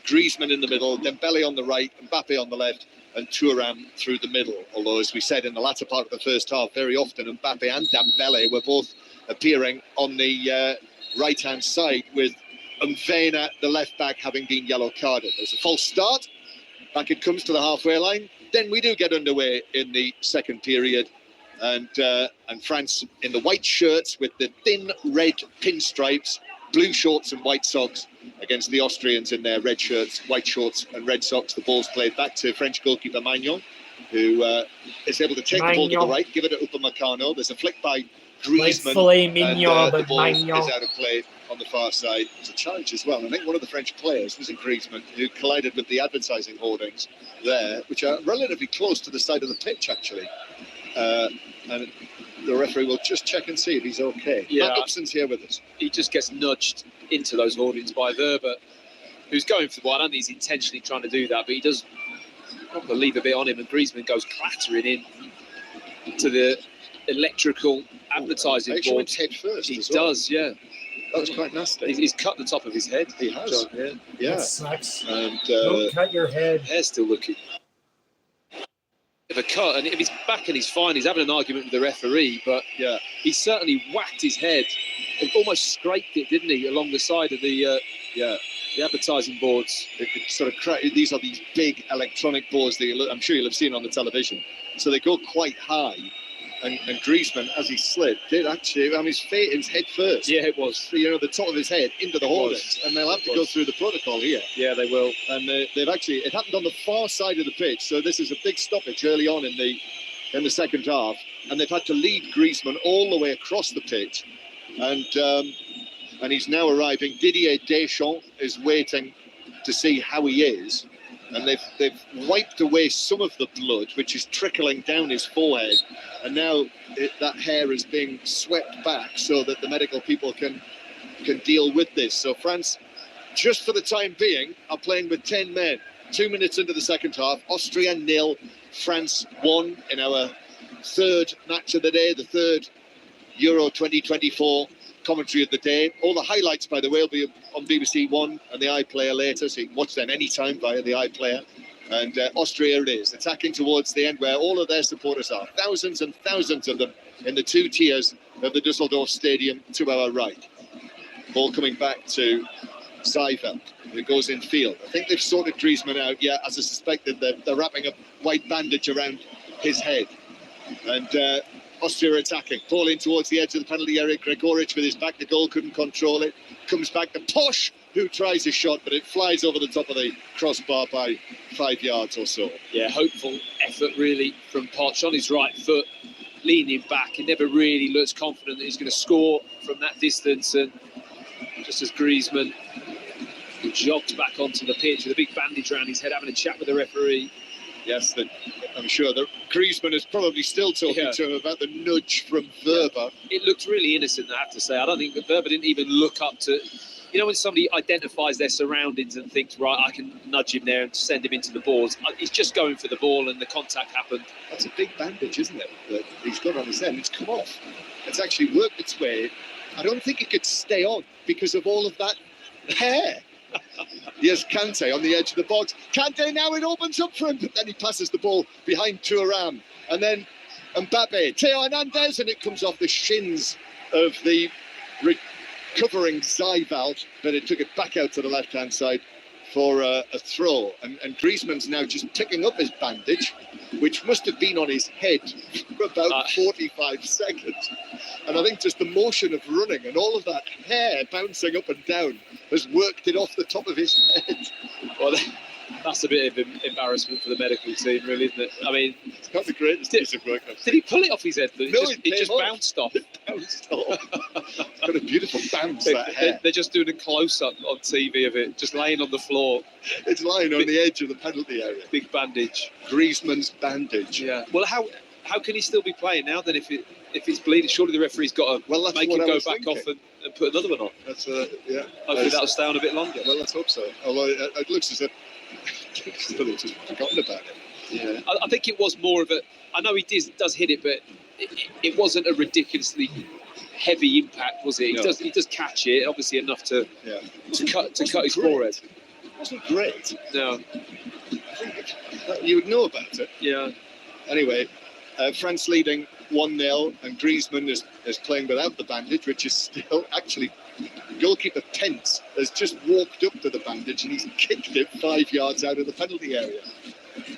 Griezmann in the middle, Dembele on the right, Mbappe on the left, and Thuram through the middle. Although, as we said in the latter part of the first half, very often Mbappe and Dembele were both appearing on the right-hand side, with Mvena, the left-back, having been yellow-carded. There's a false start. Back it comes to the halfway line. Then we do get underway in the second period. And France in the white shirts with the thin red pinstripes, blue shorts and white socks, against the Austrians in their red shirts, white shorts and red socks. The ball's played back to French goalkeeper Magnan, who is able to take the ball to the right, give it to Upamecano. There's a flick by Griezmann, and the ball is out of play on the far side. It's a challenge as well. I think one of the French players was in Griezmann, who collided with the advertising hoardings there, which are relatively close to the side of the pitch, actually. And the referee will just check and see if he's okay. Yeah, Matt Upson's here with us. He just gets nudged into those hoardings by Verba, who's going for the ball. I don't think he's intentionally trying to do that, but he does leave a bit on him, and Griezmann goes clattering in to the electrical advertising board. Went head first. He does, yeah. That was quite nasty. He's cut the top of his head. He has. John, yeah. That sucks. And don't cut your head. Hair's still looking. If a cut, and if he's back and he's fine, he's having an argument with the referee, but yeah, he certainly whacked his head and almost scraped it, didn't he, along the side of the the advertising boards. It sort of these are these big electronic boards that I'm sure you'll have seen on the television. So they go quite high, and Griezmann, as he slid, did actually. I mean, his head first. Yeah, it was. You know, the top of his head into the hoardings, and they'll have to go through the protocol here. Yeah, they will. And they've actually. It happened on the far side of the pitch, so this is a big stoppage early on in the second half, and they've had to lead Griezmann all the way across the pitch, and he's now arriving. Didier Deschamps is waiting to see how he is. And they've wiped away some of the blood, which is trickling down his forehead, and now that hair is being swept back so that the medical people can deal with this. So France, just for the time being, are playing with 10 men. 2 minutes into the second half, Austria 0, France 1 in our third match of the day, the third Euro 2024 commentary of the day. All the highlights, by the way, will be on BBC One and the iPlayer later, so you can watch them anytime via the iPlayer. And Austria it is, attacking towards the end where all of their supporters are. Thousands and thousands of them in the 2 tiers of the Dusseldorf Stadium to our right. Ball coming back to Zeiveld, who goes in field. I think they've sorted Griezmann out. Yeah, as I suspected, they're wrapping a white bandage around his head. And Austria attacking, ball in towards the edge of the penalty area. Gregoric with his back to goal, couldn't control it. Comes back to Posh, who tries a shot, but it flies over the top of the crossbar by 5 yards or so. Yeah, hopeful effort really from Poch on his right foot, leaning back. He never really looks confident that he's going to score from that distance. And just as Griezmann jogged back onto the pitch with a big bandage around his head, having a chat with the referee. Yes, I'm sure that Griezmann is probably still talking to him about the nudge from Verba. It looked really innocent, I have to say. I don't think that Verba didn't even look up to you know, when somebody identifies their surroundings and thinks, right, I can nudge him there and send him into the boards. He's just going for the ball and the contact happened. That's a big bandage, isn't it? That he's got on his head. It's come off. It's actually worked its way. I don't think it could stay on because of all of that hair. Here's Kante on the edge of the box. Kante, now it opens up for him, but then he passes the ball behind Thuram. And then Mbappe, Theo Hernandez, and it comes off the shins of the recovering Zijveld, but it took it back out to the left-hand side for a throw. And Griezmann's now just picking up his bandage, which must have been on his head for about 45 seconds. And I think just the motion of running and all of that hair bouncing up and down has worked it off the top of his head. Well, that's a bit of embarrassment for the medical team, really, isn't it? I mean, it's not the greatest piece of work. Did he pull it off his head? No, it just bounced off. It bounced off. It's got a beautiful bounce, that hair. They're just doing a close-up on TV of it, just laying on the floor. It's lying on the edge of the penalty area. Big bandage. Griezmann's bandage. Yeah. Well, how can he still be playing now then if it's bleeding? Surely the referee's got to make him go back off and put another one on. That's yeah. Hopefully that'll stay on a bit longer. Well, let's hope so. Although it looks as if they've just forgotten about it. Yeah. I think it was more of a. I know he does hit it, but it wasn't a ridiculously heavy impact, was it? No. He does catch it, obviously enough to cut his forehead. It wasn't great. No. I think you would know about it. Yeah. Anyway, France leading 1-0, and Griezmann is playing without the bandage, which is still actually. Goalkeeper Pence has just walked up to the bandage and he's kicked it 5 yards out of the penalty area.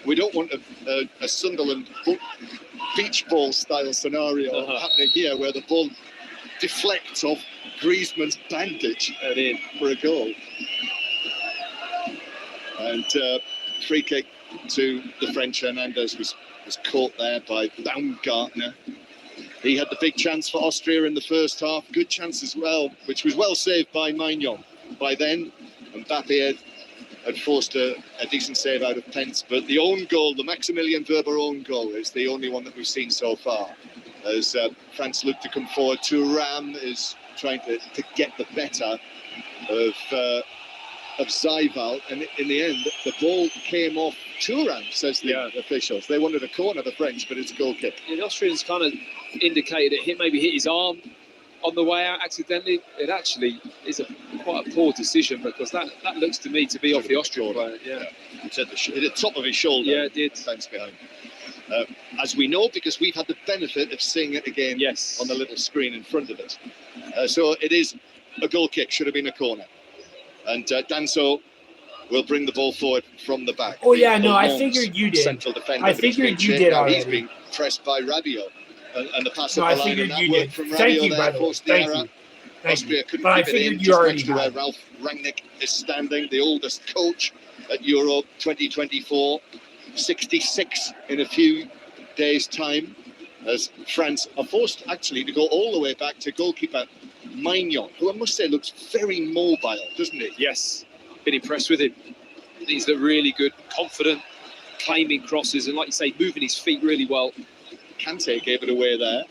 We don't want a Sunderland beach ball style scenario happening here where the ball deflects off Griezmann's bandage for a goal. And free kick to the French. Hernandez was caught there by Baumgartner. He had the big chance for Austria in the first half. Good chance as well, which was well saved by Maignan. By then, Mbappe had forced a decent save out of Pence. But the own goal, the Maximilian Werber own goal, is the only one that we've seen so far. As France look to come forward, Thuram is trying to get the better of Zijveld. And in the end, the ball came off Thuram, says the officials. They wanted a corner, the French, but it's a goal kick. The Austrians kind of indicated it maybe hit his arm on the way out accidentally. It actually is quite a poor decision because that looks to me to be off the Austrian player. Yeah, it's at the top of his shoulder. Yeah, it did. Thanks behind. As we know, because we've had the benefit of seeing it again on the little screen in front of us. So it is a goal kick. Should have been a corner. And Danso will bring the ball forward from the back. Oh yeah, no, I figured you did. Central defender. I figured you did already. He's being pressed by Rabiot. And the pass no, up the I line, figured and that you did. From Thank Rabiot you, by the way. Thank you. Austria couldn't but I keep it in, figured you just already next to where Ralph Rangnick is standing, the oldest coach at Euro 2024, 66 in a few days' time, as France are forced actually to go all the way back to goalkeeper Maignan, who I must say looks very mobile, doesn't he? Yes, been impressed with him. He's really good, confident, claiming crosses, and like you say, moving his feet really well. Kante gave it away there,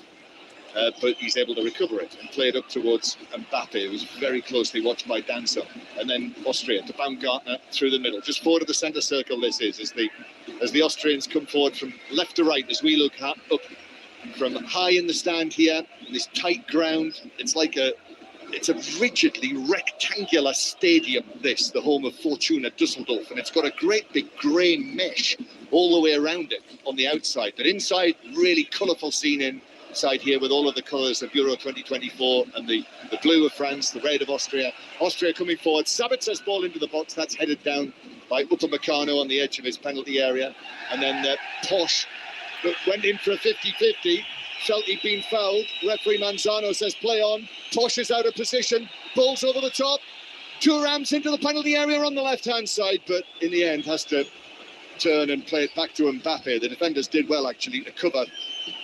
but he's able to recover it and play it up towards Mbappe, who was very closely watched by Danso. And then Austria to Baumgartner through the middle. Just forward of the centre circle this is, as the Austrians come forward from left to right, as we look up from high in the stand here, in this tight ground. It's a rigidly rectangular stadium, this, the home of Fortuna Düsseldorf, and it's got a great big grey mesh all the way around it on the outside. But inside, really colourful scene inside here with all of the colours of Euro 2024 and the blue of France, the red of Austria. Austria coming forward. Sabitzer's ball into the box. That's headed down by Upamecano on the edge of his penalty area. And then Posch went in for a 50-50. Felt he'd been fouled. Referee Manzano says play on. Posch is out of position. Ball's over the top. Thuram's into the penalty area on the left-hand side, but in the end has to turn and play it back to Mbappe. The defenders did well, actually, to cover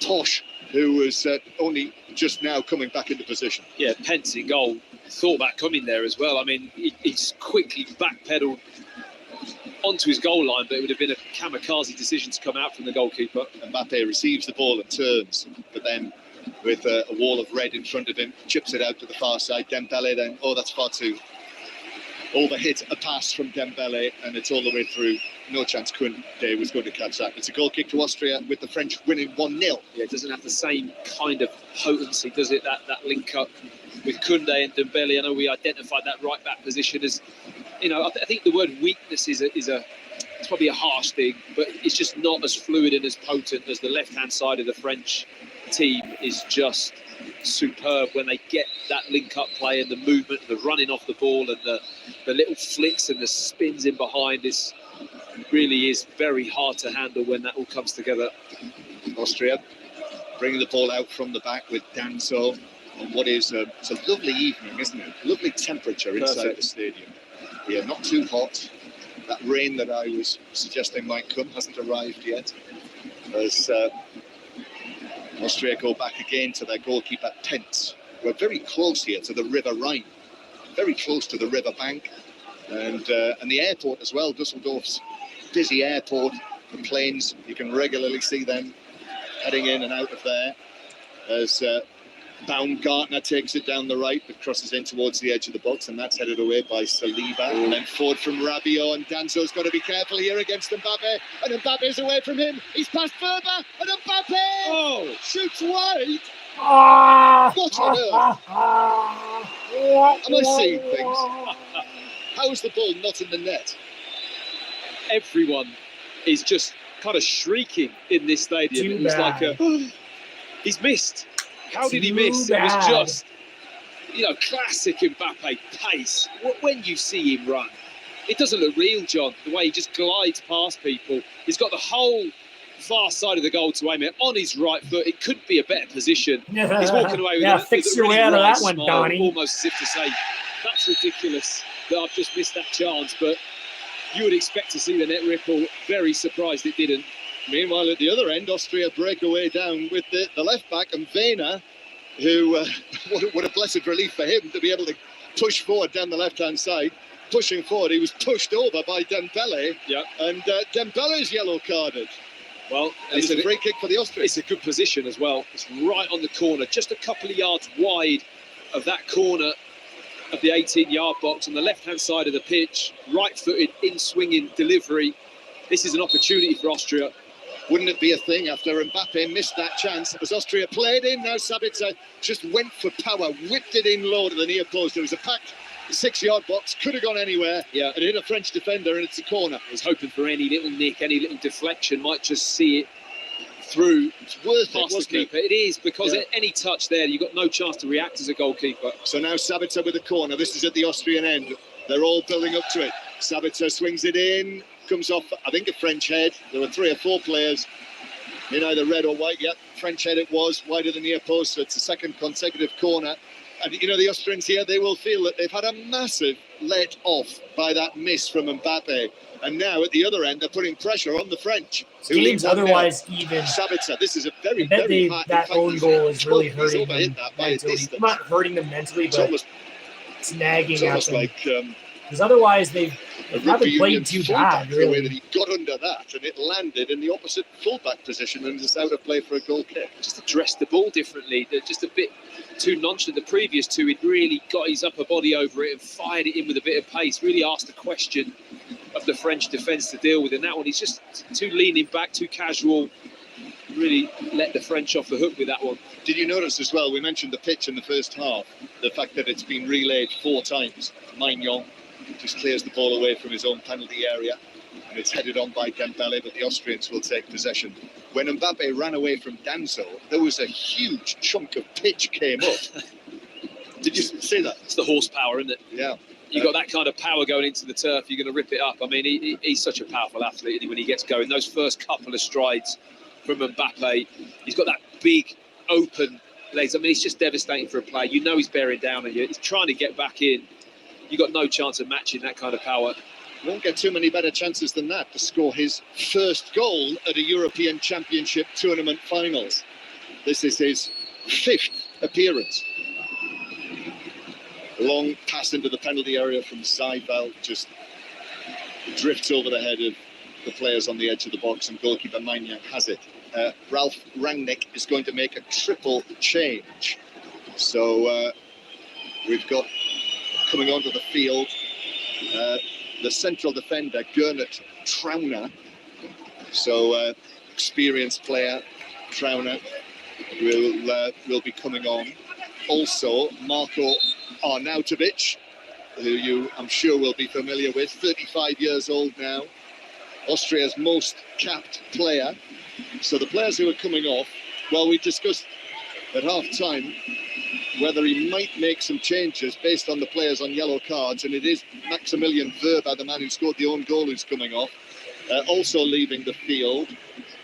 Posch, who was only just now coming back into position. Yeah, Pence in goal. Thought about coming there as well. I mean, he's quickly backpedaled onto his goal line, but it would have been a kamikaze decision to come out from the goalkeeper. Mbappe receives the ball and turns, but then with a wall of red in front of him, chips it out to the far side. Dembele then, that's far too overhit a pass from Dembele, and it's all the way through. No chance Koundé was going to catch that. It's a goal kick to Austria with the French winning 1-0. Yeah, it doesn't have the same kind of potency, does it? That link up with Koundé and Dembele. I know we identified that right back position as, you know, I think the word weakness is it's probably a harsh thing, but it's just not as fluid and as potent as the left-hand side of the French team is just superb when they get that link-up play and the movement, the running off the ball and the little flicks and the spins in behind. This really is very hard to handle when that all comes together. Austria bringing the ball out from the back with Danso on what is it's a lovely evening, isn't it? Lovely temperature inside the stadium. Yeah, not too hot. That rain that I was suggesting might come hasn't arrived yet. As Austria go back again to their goalkeeper Pentz. We're very close here to the River Rhine, very close to the river bank, and the airport as well. Dusseldorf's busy airport. The planes, you can regularly see them heading in and out of there as Baumgartner takes it down the right but crosses in towards the edge of the box, and that's headed away by Saliba. And then forward from Rabiot, and Danso's got to be careful here against Mbappe, and Mbappe's away from him. He's passed further, and Mbappe shoots wide. What on earth? Am I seeing things? How is the ball not in the net? Everyone is just kind of shrieking in this stadium. It was like he's missed. How did he miss? It was just, you know, classic Mbappe pace. When you see him run, it doesn't look real, John, the way he just glides past people. He's got the whole far side of the goal to aim at on his right foot. It couldn't be a better position. He's walking away with fix your way out of that one, Donnie. Almost as if to say, that's ridiculous that I've just missed that chance. But you would expect to see the net ripple. Very surprised it didn't. Meanwhile, at the other end, Austria break away down with the left back, and Werner, who, what a blessed relief for him to be able to push forward down the left-hand side. Pushing forward, he was pushed over by Dembele, and Dembele's yellow carded. Well, it's a free kick for the Austrians. It's a good position as well. It's right on the corner, just a couple of yards wide of that corner of the 18-yard box on the left-hand side of the pitch. Right-footed, in-swinging delivery. This is an opportunity for Austria. Wouldn't it be a thing after Mbappe missed that chance? As Austria played in, now Sabitzer just went for power, whipped it in low to the near post. There was a packed 6-yard box, could have gone anywhere, and hit a French defender, and it's a corner. I was hoping for any little nick, any little deflection, might just see it through. It's worth past it, wasn't the keeper. It is, because at any touch there, you've got no chance to react as a goalkeeper. So now Sabitzer with the corner. This is at the Austrian end. They're all building up to it. Sabitzer swings it in, comes off, I think, a French head. There were 3 or 4 players in either red or white. Yep, French head it was, wider than near post, so it's a second consecutive corner. And, you know, the Austrians here, they will feel that they've had a massive let off by that miss from Mbappe. And now at the other end, they're putting pressure on the French. Game's otherwise even. Sabitzer, this is a very, very high. That own goal is really hurting them mentally. Not hurting them mentally, but it's nagging at them. Like, because otherwise they haven't played too bad, really. The way that he got under that, and it landed in the opposite fullback position and is out of play for a goal kick. Just addressed the ball differently. They're just a bit too nonchalant. The previous two, he'd really got his upper body over it and fired it in with a bit of pace. Really asked a question of the French defence to deal with. And that one, he's just too leaning back, too casual. Really let the French off the hook with that one. Did you notice as well, we mentioned the pitch in the first half, the fact that it's been relayed 4 times. Maignan just clears the ball away from his own penalty area, and it's headed on by Dembele, but the Austrians will take possession. When Mbappe ran away from Danso, there was a huge chunk of pitch came up. Did you see that? It's the horsepower, isn't it? Yeah. You've got that kind of power going into the turf, you're going to rip it up. I mean, he's such a powerful athlete, and when he gets going, those first couple of strides from Mbappe, he's got that big, open legs. I mean, it's just devastating for a player. You know he's bearing down on you. He's trying to get back in. You've got no chance of matching that kind of power. Won't get too many better chances than that to score his first goal at a European Championship tournament finals. This is his 5th appearance. Long pass into the penalty area from Seibel, just drifts over the head of the players on the edge of the box, and goalkeeper Maignan has it. Ralph Rangnick is going to make a triple change. So we've got coming onto the field the central defender, Gernot Trauner. So experienced player, Trauner, will be coming on. Also, Marko Arnautovic, who you, I'm sure, will be familiar with, 35 years old now, Austria's most capped player. So the players who are coming off, well, we discussed at half-time whether he might make some changes based on the players on yellow cards, and it is Maximilian Verba, the man who scored the own goal, who's coming off. Also leaving the field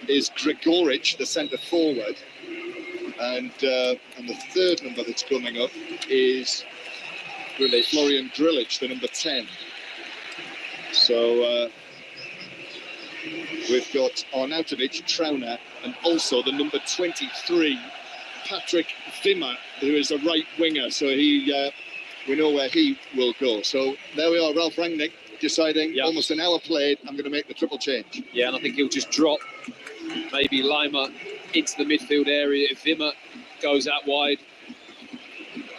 is Gregoric, the centre forward, and the third number that's coming up is Florian Grilic, the number 10. So we've got Arnautovic, Trauner, and also the number 23, Patrick Wimmer, who is a right winger. So we know where he will go. So there we are, Ralph Rangnick deciding almost an hour played, I'm going to make the triple change. Yeah, and I think he'll just drop maybe Lima into the midfield area if Wimmer goes out wide.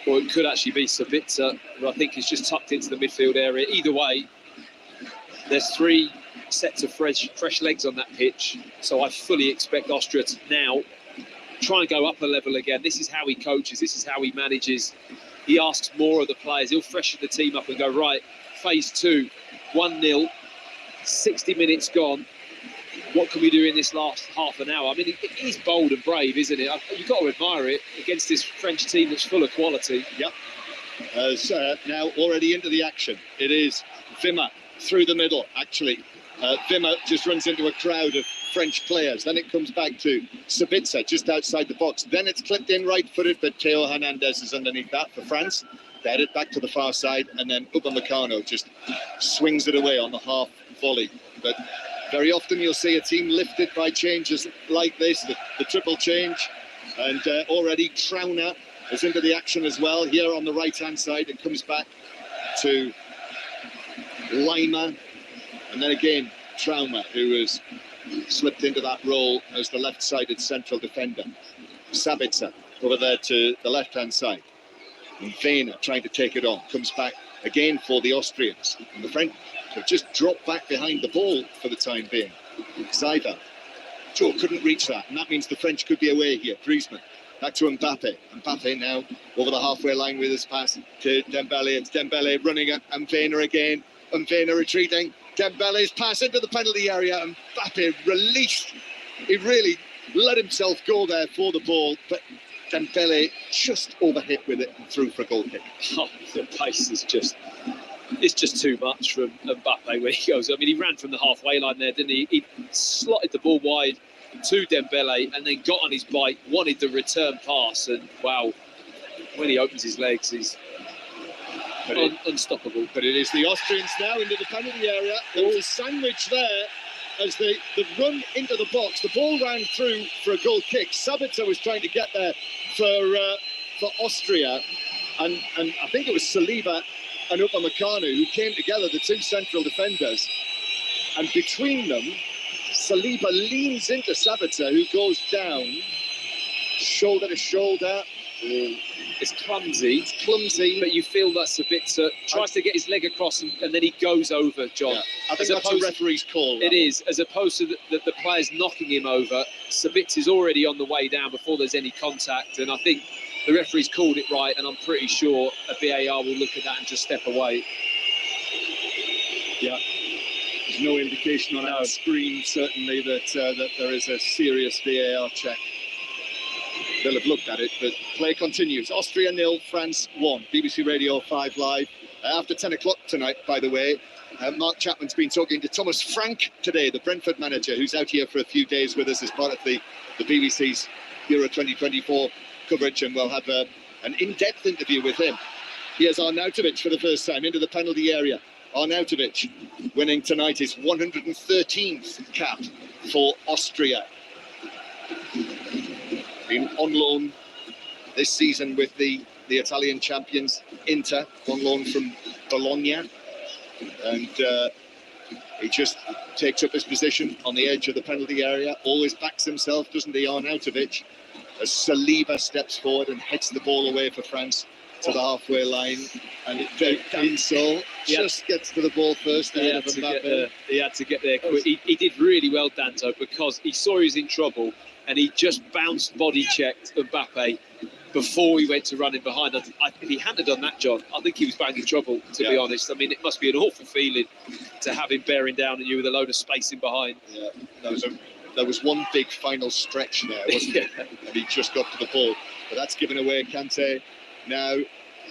Or it could actually be Sabitzer, who I think is just tucked into the midfield area. Either way, there's 3 sets of fresh legs on that pitch. So I fully expect Austria to now try and go up a level again. This is how he coaches. This is how he manages. He asks more of the players. He'll freshen the team up and go, right, phase 2, 1-0, 60 minutes gone. What can we do in this last half an hour? I mean, it is bold and brave, isn't it? You've got to admire it against this French team that's full of quality. Yep. Now already into the action. It is Wimmer through the middle, actually. Wimmer just runs into a crowd of French players. Then it comes back to Sabitzer just outside the box. Then it's clipped in right-footed, but Theo Hernandez is underneath that for France. They head it back to the far side, and then Upamecano just swings it away on the half volley. But very often you'll see a team lifted by changes like this, the triple change. And already Trauner is into the action as well. Here on the right-hand side, it comes back to Lima. And then again, Trauner, who has slipped into that role as the left-sided central defender. Sabitzer over there to the left-hand side. And Wehner trying to take it on. Comes back again for the Austrians. And the French have just dropped back behind the ball for the time being. Saiva. Joe couldn't reach that. And that means the French could be away here. Griezmann. Back to Mbappe. Mbappe now over the halfway line with his pass to Dembele. It's Dembele running at Wehner again. Wehner retreating. Dembele's pass into the penalty area. Mbappe released. He really let himself go there for the ball. But Dembele just overhit with it and threw for a goal kick. Oh, the pace is it's just too much from Mbappe when he goes. I mean, he ran from the halfway line there, didn't he? He slotted the ball wide to Dembele and then got on his bike, wanted the return pass, and wow, when he opens his legs, he's unstoppable. But it is the Austrians now into the penalty area. There was a sandwich there as they run into the box. The ball ran through for a goal kick. Sabitzer was trying to get there for Austria, and I think it was Saliba and Upamecano who came together, the 2 central defenders, and between them Saliba leans into Sabitzer, who goes down shoulder to shoulder. It's clumsy, but you feel that Sabitzer tries to get his leg across and then he goes over, John. Yeah, I think that's a referee's call. It is, as opposed to the players knocking him over. Sabitzer's already on the way down before there's any contact, and I think the referee's called it right, and I'm pretty sure a VAR will look at that and just step away. Yeah, there's no indication on our screen, certainly, that there is a serious VAR check. They'll have looked at it, but play continues. Austria 0, France 1. BBC Radio 5 Live. After 10 o'clock tonight, by the way, Mark Chapman's been talking to Thomas Frank today, the Brentford manager, who's out here for a few days with us as part of the BBC's Euro 2024 coverage, and we'll have an in-depth interview with him. Here's Arnautovic for the first time into the penalty area. Arnautovic winning tonight his 113th cap for Austria. Been on loan this season with the Italian champions Inter, on loan from Bologna, and he just takes up his position on the edge of the penalty area, always backs himself, doesn't he, Arnautovic, as Saliba steps forward and heads the ball away for France. to the halfway line, and Danso just gets to the ball first. He had to get there quick. He did really well, Danso, because he saw he was in trouble, and he just bounced, body checked Mbappe before he went to running behind. If he hadn't done that, John, I think he was bang in trouble, to be honest. I mean, it must be an awful feeling to have him bearing down on you with a load of space in behind. Yeah, there was one big final stretch there, wasn't it? And he just got to the ball. But that's given away. Kante now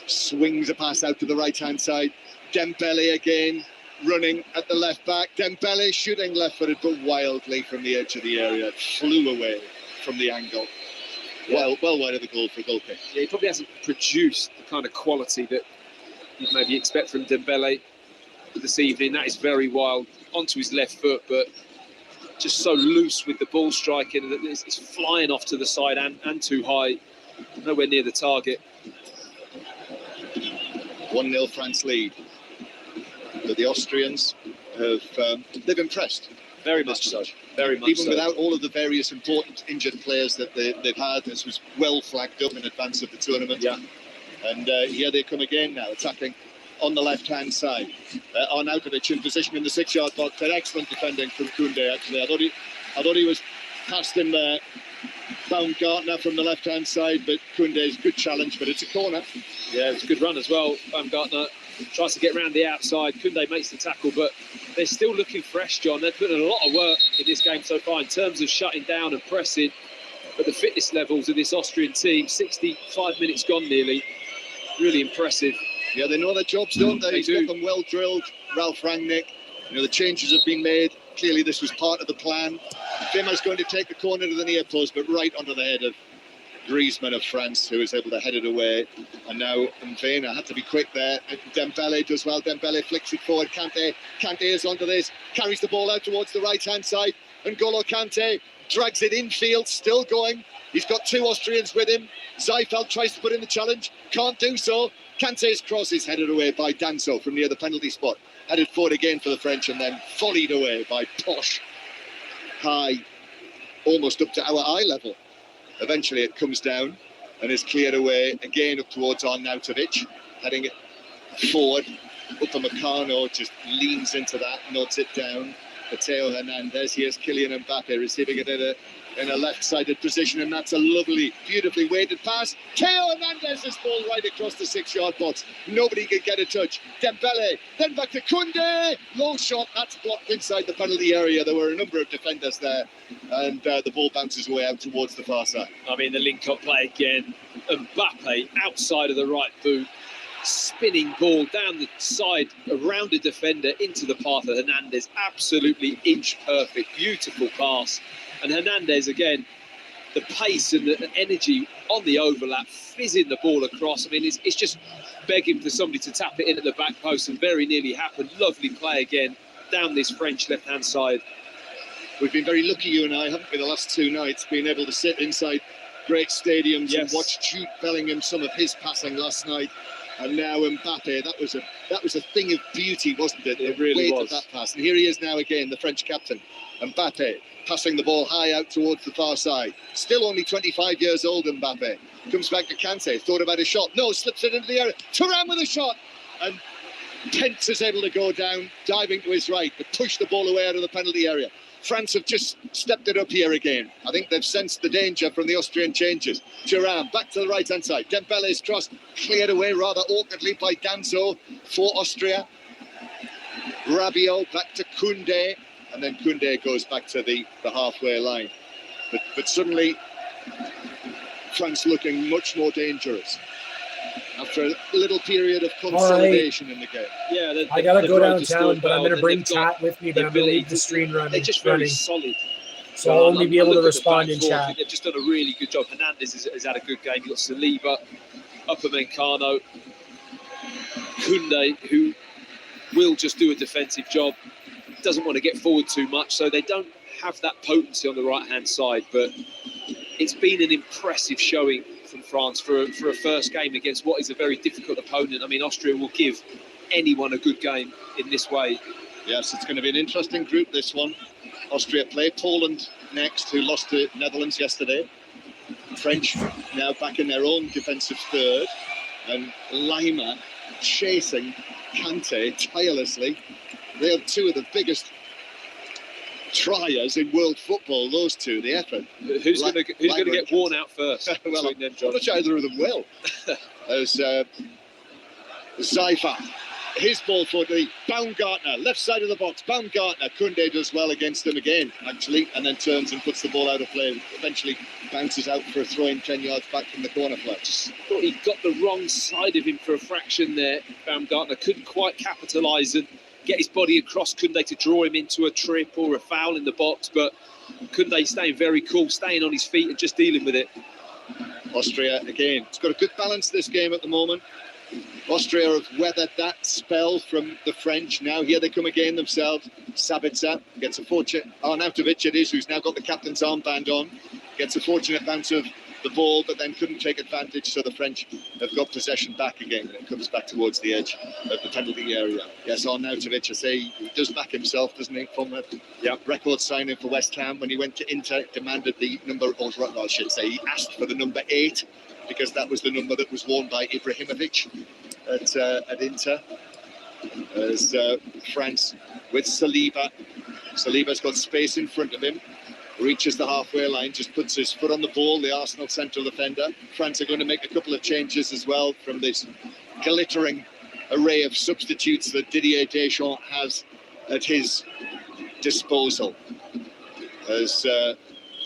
swings a pass out to the right-hand side. Dembele again running at the left back. Dembele shooting left-footed, but wildly from the edge of the area. Flew away from the angle. Well wide of the goal for a goal kick. Yeah, he probably hasn't produced the kind of quality that you'd maybe expect from Dembele this evening. That is very wild onto his left foot, but just so loose with the ball striking that it's flying off to the side and too high, nowhere near the target. 1-0 France lead. But the Austrians they've impressed. Very much so. Very much Even so. without all of the various important injured players that they've had, this was well flagged up in advance of the tournament. Yeah. And here they come again now, attacking on the left-hand side. Arnautovic in position in the 6-yard box. But excellent defending from Koundé, actually. I thought he was past him there. Baumgartner from the left-hand side, but Koundé's good challenge, but it's a corner. Yeah, it's a good run as well. Baumgartner tries to get round the outside. Koundé makes the tackle, but they're still looking fresh, John. They're putting a lot of work in this game so far in terms of shutting down and pressing. But the fitness levels of this Austrian team, 65 minutes gone nearly, really impressive. Yeah, they know their jobs, don't they? They He's got them well drilled. Ralph Rangnick. The changes have been made. Clearly, this was part of the plan. Wimmer's going to take the corner to the near post, but right onto the head of Griezmann of France, who is able to head it away. And now Mvena had to be quick there. Dembele does well. Dembele flicks it forward. Kante is onto this, carries the ball out towards the right-hand side. And N'Golo Kante drags it infield, still going. He's got two Austrians with him. Seifeld tries to put in the challenge, can't do so. Kante's cross is headed away by Danso from near the penalty spot. Headed forward again for the French and then volleyed away by Posh. High, almost up to our eye level. Eventually it comes down and is cleared away again up towards Arnautovic, heading it forward. Upamecano just leans into that, nods it down. Matteo Hernandez, here's Kylian Mbappe receiving it in a left-sided position, and that's a lovely, beautifully weighted pass. Theo Hernandez's ball right across the 6-yard box. Nobody could get a touch. Dembele, then back to Koundé. Low shot, that's blocked inside the penalty area. There were a number of defenders there, and the ball bounces away out towards the far side. I mean, the link-up play again. Mbappe outside of the right boot. Spinning ball down the side around a defender into the path of Hernandez. Absolutely inch perfect. Beautiful pass. And Hernandez, again, the pace and the energy on the overlap, fizzing the ball across. I mean, it's just begging for somebody to tap it in at the back post, and very nearly happened. Lovely play again down this French left-hand side. We've been very lucky, you and I, haven't we, the last two nights, being able to sit inside great stadiums and watch Jude Bellingham, some of his passing last night. And now Mbappe, that was a thing of beauty, wasn't it? It really was. Of that pass. And here he is now again, the French captain, Mbappe, passing the ball high out towards the far side. Still only 25 years old, Mbappe. Comes back to Kante, thought about a shot. No, slips it into the area. Thuram with a shot. And Pence is able to go down, diving to his right, but push the ball away out of the penalty area. France have just stepped it up here again. I think they've sensed the danger from the Austrian changes. Thuram back to the right-hand side. Dembele's cross cleared away rather awkwardly by Danso for Austria. Rabiot back to Koundé. And then Koundé goes back to the halfway line. But suddenly, France looking much more dangerous after a little period of consolidation in the game. Yeah, I gotta go downtown, but I'm going to bring chat with me, but I'm going to leave the screen running. They're just very solid. So I'll only be able to respond in chat. They've just done a really good job. Hernandez has had a good game. You've got Saliba, Upamecano, Koundé, who will just do a defensive job. Doesn't want to get forward too much, so they don't have that potency on the right-hand side. But it's been an impressive showing from France for a first game against what is a very difficult opponent. I mean, Austria will give anyone a good game in this way. Yes, it's going to be an interesting group, this one. Austria play Poland next, who lost to Netherlands yesterday. French now back in their own defensive third. and Lima chasing Kante tirelessly. They are two of the biggest triers in world football, those two, the effort. Who's going to get worn out first? Well, I'm not sure either of them will. As Zaifa, his ball for the Baumgartner, left side of the box. Baumgartner, Kunde does well against him again, actually, and then turns and puts the ball out of play. Eventually bounces out for a throw-in 10 yards back from the corner flag. Thought he got the wrong side of him for a fraction there. Baumgartner couldn't quite capitalise and get his body across Kunde to draw him into a trip or a foul in the box, but Kunde staying very cool, staying on his feet and just dealing with it. Austria, again, it's got a good balance this game at the moment. Austria have weathered that spell from the French. Now here they come again themselves. Sabitzer gets a fortunate... Arnautovic it is, who's now got the captain's armband on. Gets a fortunate bounce of the ball, but then couldn't take advantage, so the French have got possession back again, and it comes back towards the edge of the penalty area. Yes, Arnautovic, I say, he does back himself, doesn't he, from a record signing for West Ham. When he went to Inter, demanded the number, or I should say, he asked for the number 8, because that was the number that was worn by Ibrahimovic at Inter. As France with Saliba. Saliba's got space in front of him, reaches the halfway line, just puts his foot on the ball, the Arsenal central defender. France are going to make a couple of changes as well from this glittering array of substitutes that Didier Deschamps has at his disposal. As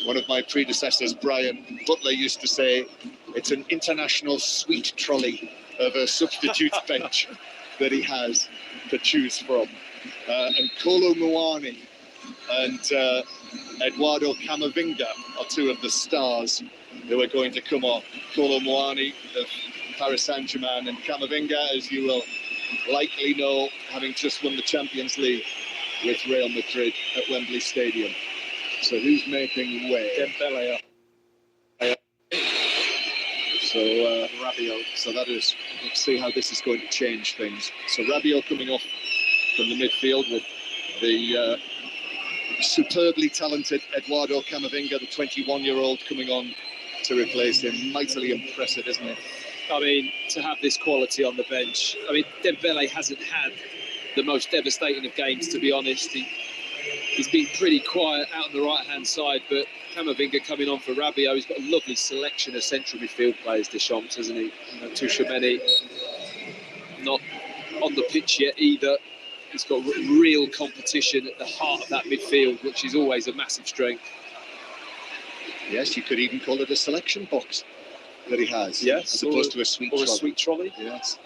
one of my predecessors, Brian Butler, used to say, it's an international sweet trolley of a substitutes bench that he has to choose from. And Kolo Muani and Eduardo Camavinga are two of the stars who are going to come on. Kolo Muani of Paris Saint-Germain, and Camavinga, as you will likely know, having just won the Champions League with Real Madrid at Wembley Stadium. So who's making way? Dembele. So Rabiot. So that is, let's see how this is going to change things. So Rabiot coming off from the midfield with the superbly talented Eduardo Camavinga, the 21-year-old, coming on to replace him. Mightily impressive, isn't it? I mean, to have this quality on the bench. I mean, Dembele hasn't had the most devastating of games, to be honest. He's been pretty quiet out on the right-hand side, but Camavinga coming on for Rabiot. He's got a lovely selection of central midfield players, Deschamps, hasn't he? Tchouameni not on the pitch yet either. He's got real competition at the heart of that midfield, which is always a massive strength. Yes, you could even call it a selection box that he has. Yes, as opposed to a sweet trolley. Or a sweet trolley. Yes.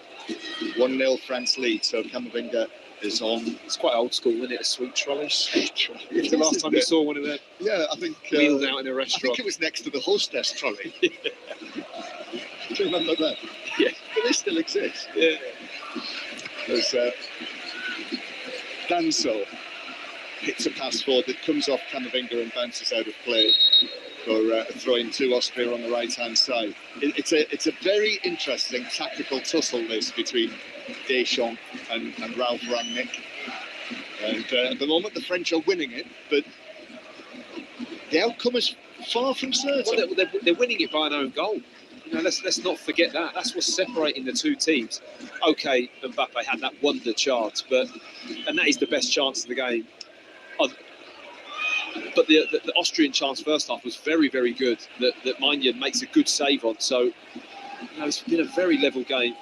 1-0 France lead, so Camavinga is on. It's quite old school, isn't it? A sweet trolley. Sweet trolley. It's the last time you saw one of them. Yeah, I think wheeled out in a restaurant. I think it was next to the hostess trolley. Do you remember that? Yeah. But they still exist. Yeah. There's Danso hits a pass forward that comes off Camavinga and bounces out of play for a throw-in to Austria on the right-hand side. It's a very interesting tactical tussle, this, between Deschamps and Ralph Rangnick. And at the moment, the French are winning it, but the outcome is far from certain. Well, they're winning it by an own goal. You know, let's not forget that. That's what's separating the two teams. Okay, Mbappe had that wonder chance, and that is the best chance of the game. But the Austrian chance first half was very, very good. That Maignan makes a good save on. So, you know, it's been a very level game.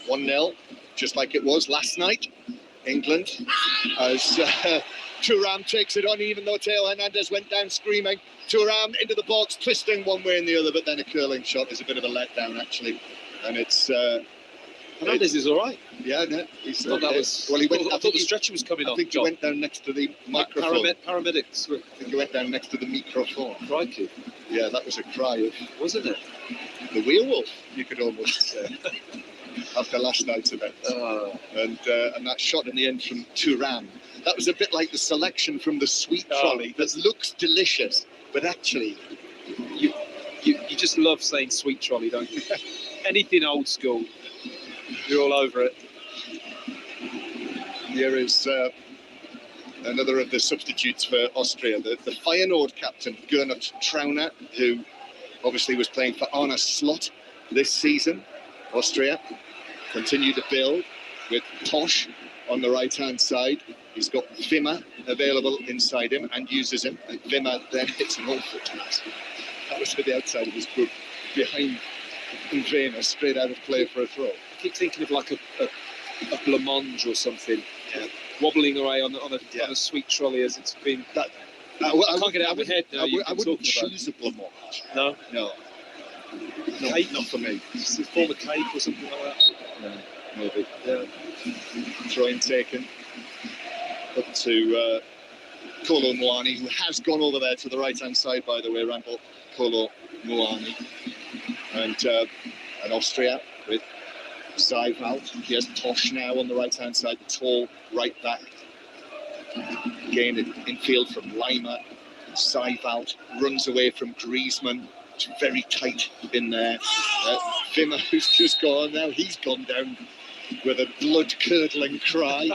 1-0, just like it was last night. England, as Thuram takes it on, even though Theo Hernandez went down screaming. Thuram into the box, twisting one way and the other, but then a curling shot is a bit of a letdown, actually. And it's... Hernandez is all right. Yeah, no, he's well, he went. I thought the stretcher was coming off. I think he went down next to the microphone. Paramedics. I think he went down next to the microphone. Crikey. Yeah, that was a cry of... Wasn't it? The werewolf, you could almost say. After last night's event. And that shot in the end from Thuram. That was a bit like the selection from the sweet trolley that looks delicious, but actually... You just love saying sweet trolley, don't you? Anything old school. You're all over it. Here is another of the substitutes for Austria, the Feyenoord captain, Gernot Trauner, who obviously was playing for Arne Slot this season. Austria continue to build with Tosh on the right-hand side. He's got Wimmer available inside him and uses him. And Wimmer then hits an awful pass. That was to the outside of his group, behind Wimmer, straight out of play for a throw. I keep thinking of like a blancmange or something, wobbling away on a sweet trolley as it's been. I can't get it out of my head now. I wouldn't choose a blancmange. No? No. Cake? Not for me. It's a form of cake or something like that. No, maybe. Yeah. Throw-in taken up to Kolo Muani, who has gone over there to the right-hand side, by the way, Randall Kolo Muani. And Austria with Zaival. He has Tosh now on the right-hand side, the tall right back. Again, infield from Lima. Zaival runs away from Griezmann. It's very tight in there. Wimmer, who's just gone now, he's gone down with a blood-curdling cry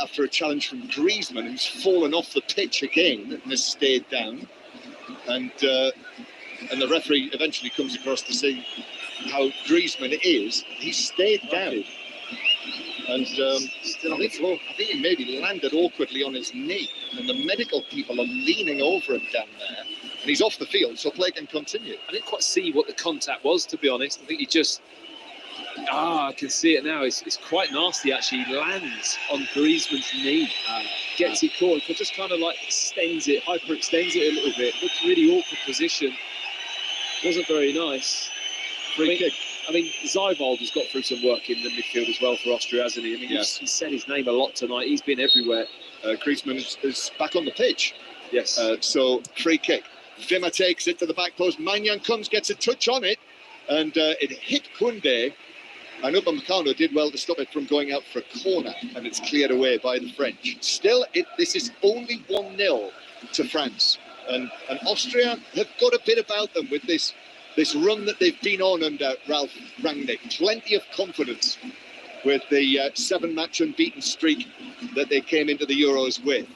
after a challenge from Griezmann, who's fallen off the pitch again and has stayed down. And the referee eventually comes across to see how Griezmann is. He stayed down. And I think he maybe landed awkwardly on his knee. And the medical people are leaning over him down there. And he's off the field, so play can continue. I didn't quite see what the contact was, to be honest. I think he just... I can see it now. It's quite nasty, actually. He lands on Griezmann's knee, gets it caught, but just kind of like extends it, hyperextends it a little bit. Looked really awkward position. Wasn't very nice. Free kick. I mean, Zaival has got through some work in the midfield as well for Austria, hasn't he? I mean, he's said his name a lot tonight. He's been everywhere. Griezmann is back on the pitch. Yes. So, free kick. Wimmer takes it to the back post. Magnan comes, gets a touch on it, and it hit Koundé. And Upamecano did well to stop it from going out for a corner, and it's cleared away by the French. Still, this is only 1-0 to France. And Austria have got a bit about them with this run that they've been on under Ralf Rangnick. Plenty of confidence with the 7-match unbeaten streak that they came into the Euros with.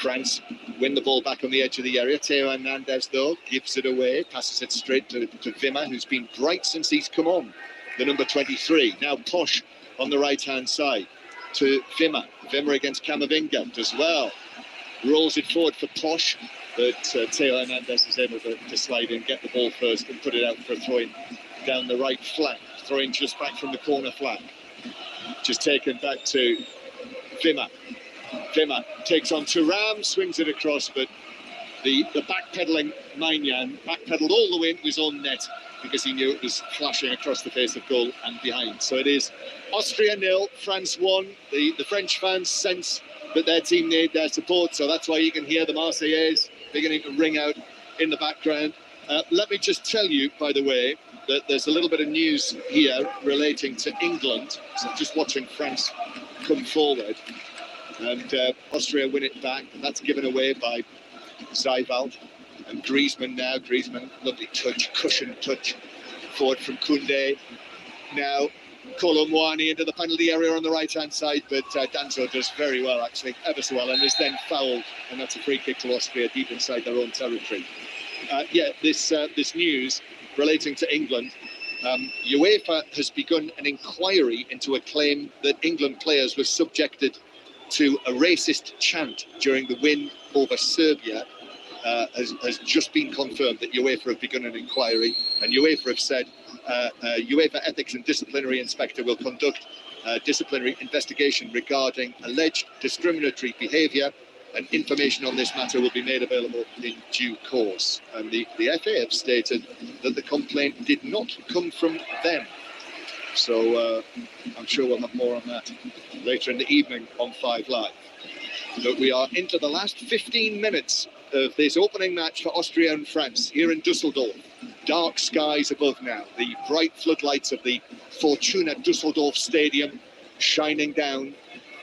France win the ball back on the edge of the area. Theo Hernandez, though, gives it away, passes it straight to Wimmer, who's been bright since he's come on, the number 23. Now Tosh on the right-hand side to Wimmer. Wimmer against Camavinga does well. Rolls it forward for Tosh, but Theo Hernandez is able to slide in, get the ball first and put it out for a throw-in down the right flank. Throw-in just back from the corner flag. Just taken back to Wimmer. Wimmer takes on Thuram, swings it across, but the backpedaling Magnan backpedaled all the way into his own net because he knew it was flashing across the face of goal and behind. So it is Austria 0, France 1. The French fans sense that their team need their support, so that's why you can hear the Marseillaise beginning to ring out in the background. Let me just tell you, by the way, that there's a little bit of news here relating to England. So just watching France come forward. And Austria win it back, and that's given away by Zaival. And Griezmann now. Griezmann, lovely touch, cushion touch forward from Koundé. Now Kolo Muani into the penalty area on the right-hand side, but Danzo does very well, actually, ever so well, and is then fouled, and that's a free kick to Austria deep inside their own territory. This news relating to England. UEFA has begun an inquiry into a claim that England players were subjected to a racist chant during the win over Serbia. Has just been confirmed that UEFA have begun an inquiry, and UEFA have said UEFA Ethics and Disciplinary Inspector will conduct a disciplinary investigation regarding alleged discriminatory behaviour, and information on this matter will be made available in due course. And the FA have stated that the complaint did not come from them. So I'm sure we'll have more on that later in the evening on 5 Live. But we are into the last 15 minutes of this opening match for Austria and France here in Dusseldorf. Dark skies above now. The bright floodlights of the Fortuna Dusseldorf Stadium shining down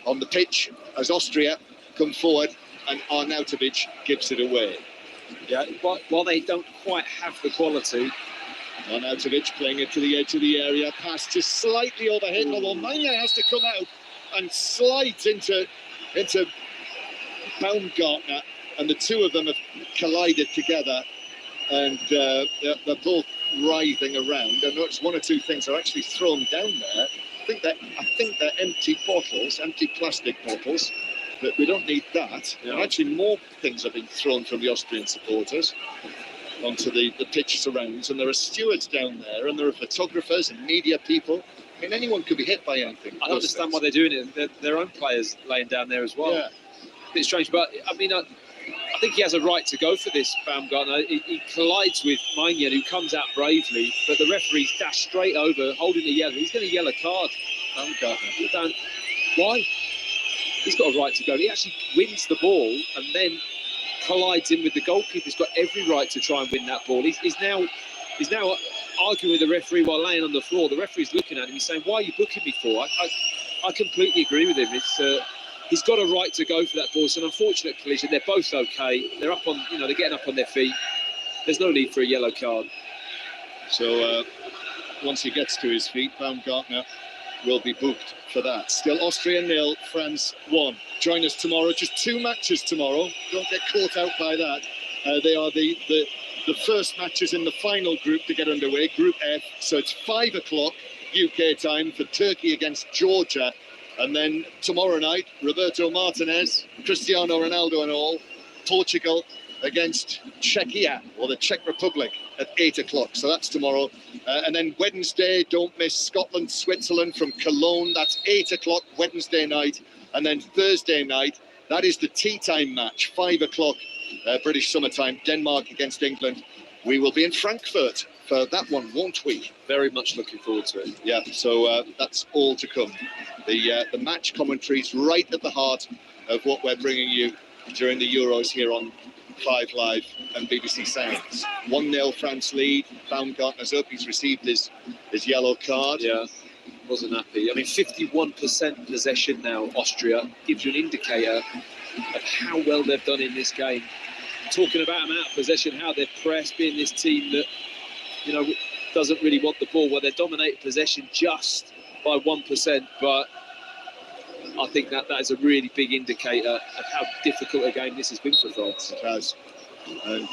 on the pitch as Austria come forward and Arnautovic gives it away. Yeah, while they don't quite have the quality. Arnautovic playing it to the edge of the area. Pass just slightly overhead, although Magnan has to come out and slides into Baumgartner, and the two of them have collided together, and they're both writhing around. I noticed one or two things are actually thrown down there. I think they're empty bottles, empty plastic bottles, but we don't need that. Yeah. And actually more things are being thrown from the Austrian supporters onto the pitch surrounds, and there are stewards down there, and there are photographers and media people. I mean, anyone could be hit by anything. I don't understand why they're doing it. Their own players laying down there as well. Yeah. A bit strange, but I mean, I think he has a right to go for this, Baumgartner. He collides with Maignan, who comes out bravely, but the referee's dashed straight over, holding a yellow. He's getting a yellow card. Baumgartner. Why? He's got a right to go. He actually wins the ball and then collides in with the goalkeeper. He's got every right to try and win that ball. He's now arguing with the referee while laying on the floor. The referee's looking at him. He's saying, "Why are you booking me for?" I completely agree with him. He's got a right to go for that ball. It's an unfortunate collision. They're both okay. They're up on, they're getting up on their feet. There's no need for a yellow card. So once he gets to his feet, Baumgartner will be booked for that. Still Austria 0, France 1. Join us tomorrow. Just 2 matches tomorrow. Don't get caught out by that. They are the first matches in the final group to get underway, Group F. So it's 5 o'clock UK time for Turkey against Georgia. And then tomorrow night, Roberto Martinez, Cristiano Ronaldo and all, Portugal against Czechia, or the Czech Republic, at 8 o'clock. So that's tomorrow. And then Wednesday, don't miss Scotland, Switzerland from Cologne. That's 8 o'clock Wednesday night. And then Thursday night, that is the tea time match, 5 o'clock British summertime, Denmark against England. We will be in Frankfurt for that one, won't we? Very much looking forward to it. Yeah, so that's all to come. The match commentaries right at the heart of what we're bringing you during the Euros here on 5 Live and BBC Sounds. 1-0 France lead. Baumgartner's up. He's received his yellow card. Yeah, wasn't happy. I mean, 51% possession now, Austria, gives you an indicator of how well they've done in this game. Talking about them out of possession, how they've pressed, being this team that, doesn't really want the ball. Well, they're dominated possession just by 1%, but I think that is a really big indicator of how difficult a game this has been for France. It has. And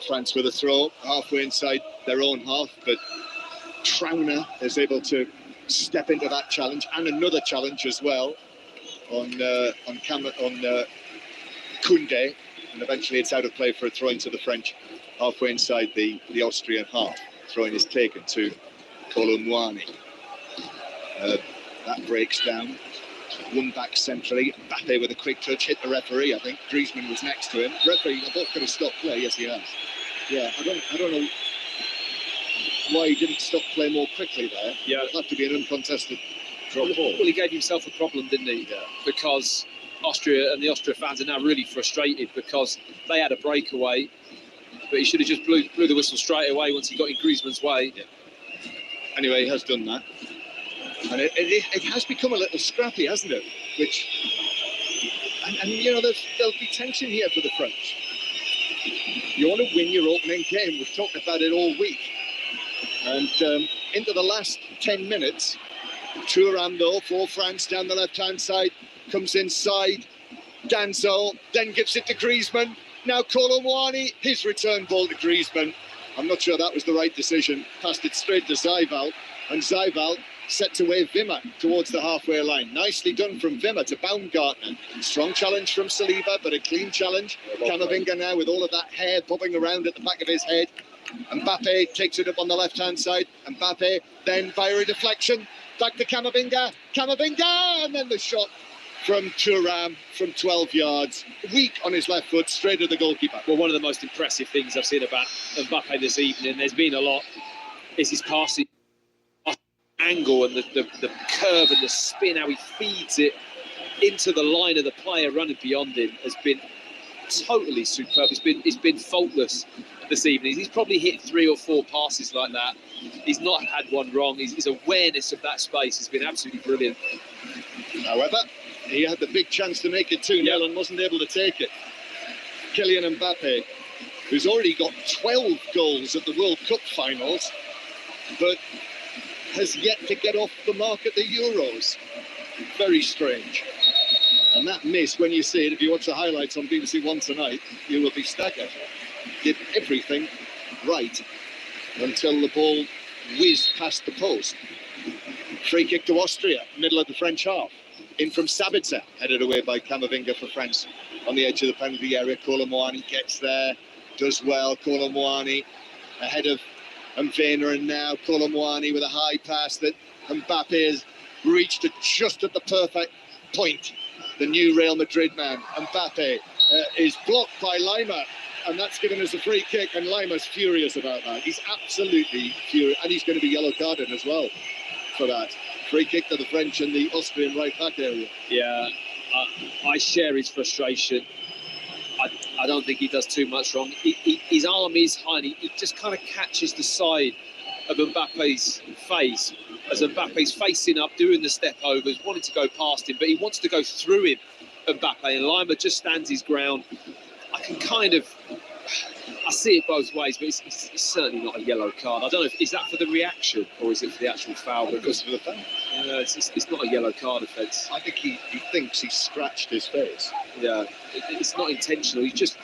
France with a throw halfway inside their own half, but Trauner is able to step into that challenge, and another challenge as well on Koundé, and eventually it's out of play for a throw into the French halfway inside the Austrian half. Throwing is taken to Kolo Muani. That breaks down. One back centrally. Mbappe with a quick touch, hit the referee. I think Griezmann was next to him. Referee, I thought could have stopped play. Yes, he has. Yeah, I don't know why he didn't stop play more quickly there. Yeah, it'll have to be an uncontested drop ball. Well, he gave himself a problem, didn't he? Yeah. Because Austria and the Austria fans are now really frustrated because they had a breakaway, but he should have just blew the whistle straight away once he got in Griezmann's way. Yeah. Anyway, he has done that. And it has become a little scrappy, hasn't it? There'll be tension here for the French. You want to win your opening game. We've talked about it all week. And into the last 10 minutes, Thuram, though, for France down the left-hand side, comes inside. Danzo then gives it to Griezmann. Now Kolo Muani, his return ball to Griezmann. I'm not sure that was the right decision. Passed it straight to Zijval, and Zijval sets away Wimmer towards the halfway line. Nicely done from Wimmer to Baumgartner. Strong challenge from Saliba, but a clean challenge. Camavinga now with all of that hair bobbing around at the back of his head. Mbappe takes it up on the left-hand side. Mbappe then via a deflection. Back to Camavinga. Camavinga! And then the shot from Thuram from 12 yards. Weak on his left foot, straight at the goalkeeper. Well, one of the most impressive things I've seen about Mbappe this evening, there's been a lot, is his passing angle and the curve and the spin, how he feeds it into the line of the player running beyond him has been totally superb. It's been faultless this evening. He's probably hit 3 or 4 passes like that. He's not had one wrong. His awareness of that space has been absolutely brilliant. However, he had the big chance to make it 2-0 and wasn't able to take it. Kylian Mbappe, who's already got 12 goals at the World Cup finals, but has yet to get off the mark at the Euros. Very strange. And that miss, when you see it, if you watch the highlights on BBC One tonight, you will be staggered. Did everything right. until the ball whizzed past the post. Free kick to Austria, middle of the French half. In from Sabitzer, headed away by Camavinga for France on the edge of the penalty area. Kolo Muani gets there, does well. Kolo Muani ahead of Mvena, and now Kolo Muani with a high pass that Mbappe has reached just at the perfect point. The new Real Madrid man, Mbappe, is blocked by Lima, and that's given us a free kick, and Lima's furious about that. He's absolutely furious, and he's going to be yellow carded as well for that. Free kick to the French in the Austrian right back area. Yeah, I share his frustration. I don't think he does too much wrong. His arm is high, and he just kind of catches the side of Mbappe's face as Mbappe's facing up, doing the step overs, wanting to go past him, but he wants to go through him, Mbappe, and Lima just stands his ground. I see it both ways, but it's certainly not a yellow card. I don't know, is that for the reaction or is it for the actual foul? Because for the foul. It's not a yellow card offence. I think he thinks he scratched his face. Yeah, it's not intentional. He's just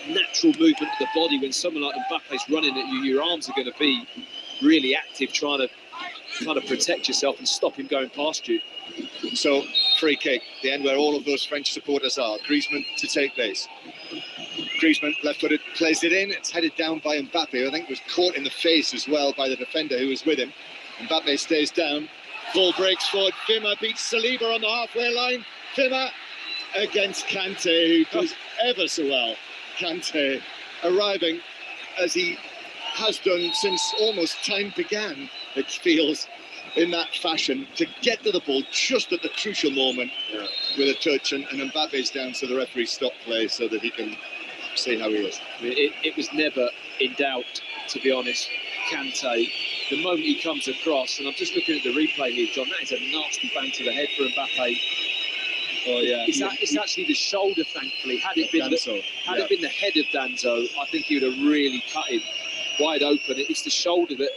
natural movement of the body. When someone like Mbappe's running at you, your arms are going to be really active, trying to kind of protect yourself and stop him going past you. So, free kick, the end where all of those French supporters are. Griezmann to take base. Griezmann, left-footed, plays it in. It's headed down by Mbappe, who I think was caught in the face as well by the defender who was with him. Mbappe stays down. Ball breaks forward. Fima beats Saliba on the halfway line. Fima against Kante, who does ever so well. Kante arriving as he has done since almost time began, it feels, in that fashion, to get to the ball just at the crucial moment with a touch, and Mbappe's down, so the referee stopped play so that he can see how he is. I mean, it was never in doubt, to be honest. Kante, the moment he comes across, and I'm just looking at the replay here, John, that is a nasty bang to the head for Mbappe. Oh yeah, it's actually the shoulder, thankfully. Had it been it been the head of Danso, I think he would have really cut him wide open. It's the shoulder that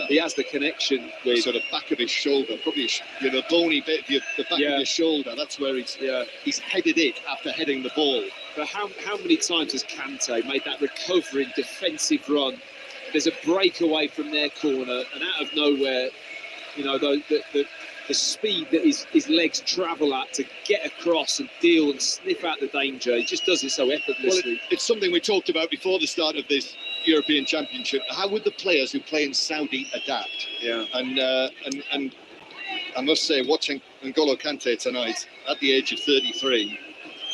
he has the connection with. Sort of back of his shoulder, probably the bony bit of the back of your shoulder. That's where he's headed it after heading the ball. But how many times has Kante made that recovering defensive run? There's a breakaway from their corner, and out of nowhere, you know, the speed that his legs travel at to get across and deal and sniff out the danger, he just does it so effortlessly. Well, it's something we talked about before the start of this European Championship. How would the players who play in Saudi adapt? Yeah. And I must say, watching N'Golo Kante tonight at the age of 33,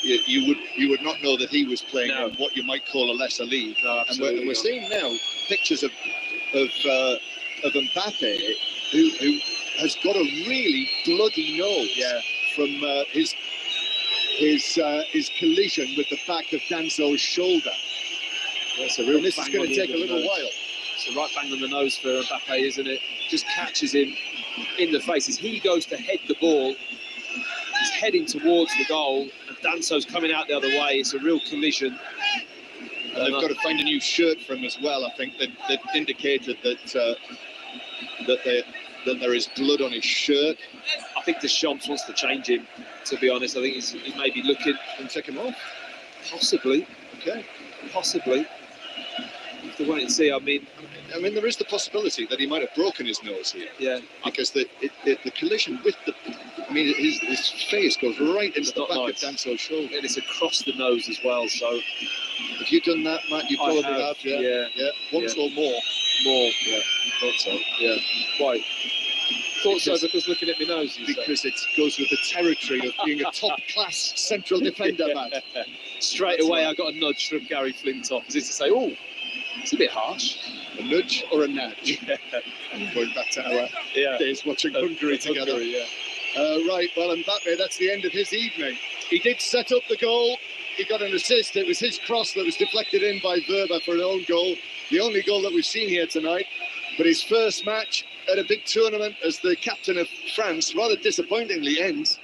you would not know that he was playing in what you might call a lesser league. No, and we're seeing now pictures of Mbappe, who has got a really bloody nose from his collision with the back of Danzo's shoulder. That's a real. This is going to take a little while. It's a right bang on the nose for Mbappe, isn't it? Just catches him in the face as he goes to head the ball. He's heading towards the goal, and Danso's coming out the other way. It's a real collision. And they've got to find a new shirt for him as well. I think they've indicated that there is blood on his shirt. I think Deschamps wants to change him, to be honest. I think he's maybe looking and take him off. Possibly. Okay. Possibly. Have to wait and see. I mean, there is the possibility that he might have broken his nose here. Yeah. Because the collision with his face goes right into the back of Danso's shoulder. And it's across the nose as well. So, have you done that, Matt? You probably have. Yeah. Once or more. More. Yeah. Thought so. Yeah. Why? Thought so because looking at my nose. Because it goes with the territory of being a top-class central defender, man. Straight away, I got a nudge from Gary Flintoff, as if to say, "Oh, it's a bit harsh." A nudge or a nudge? Going back to our days watching Hungary together. Right, well, Mbappe, that's the end of his evening. He did set up the goal. He got an assist. It was his cross that was deflected in by Verba for an own goal. The only goal that we've seen here tonight. But his first match at a big tournament as the captain of France rather disappointingly ends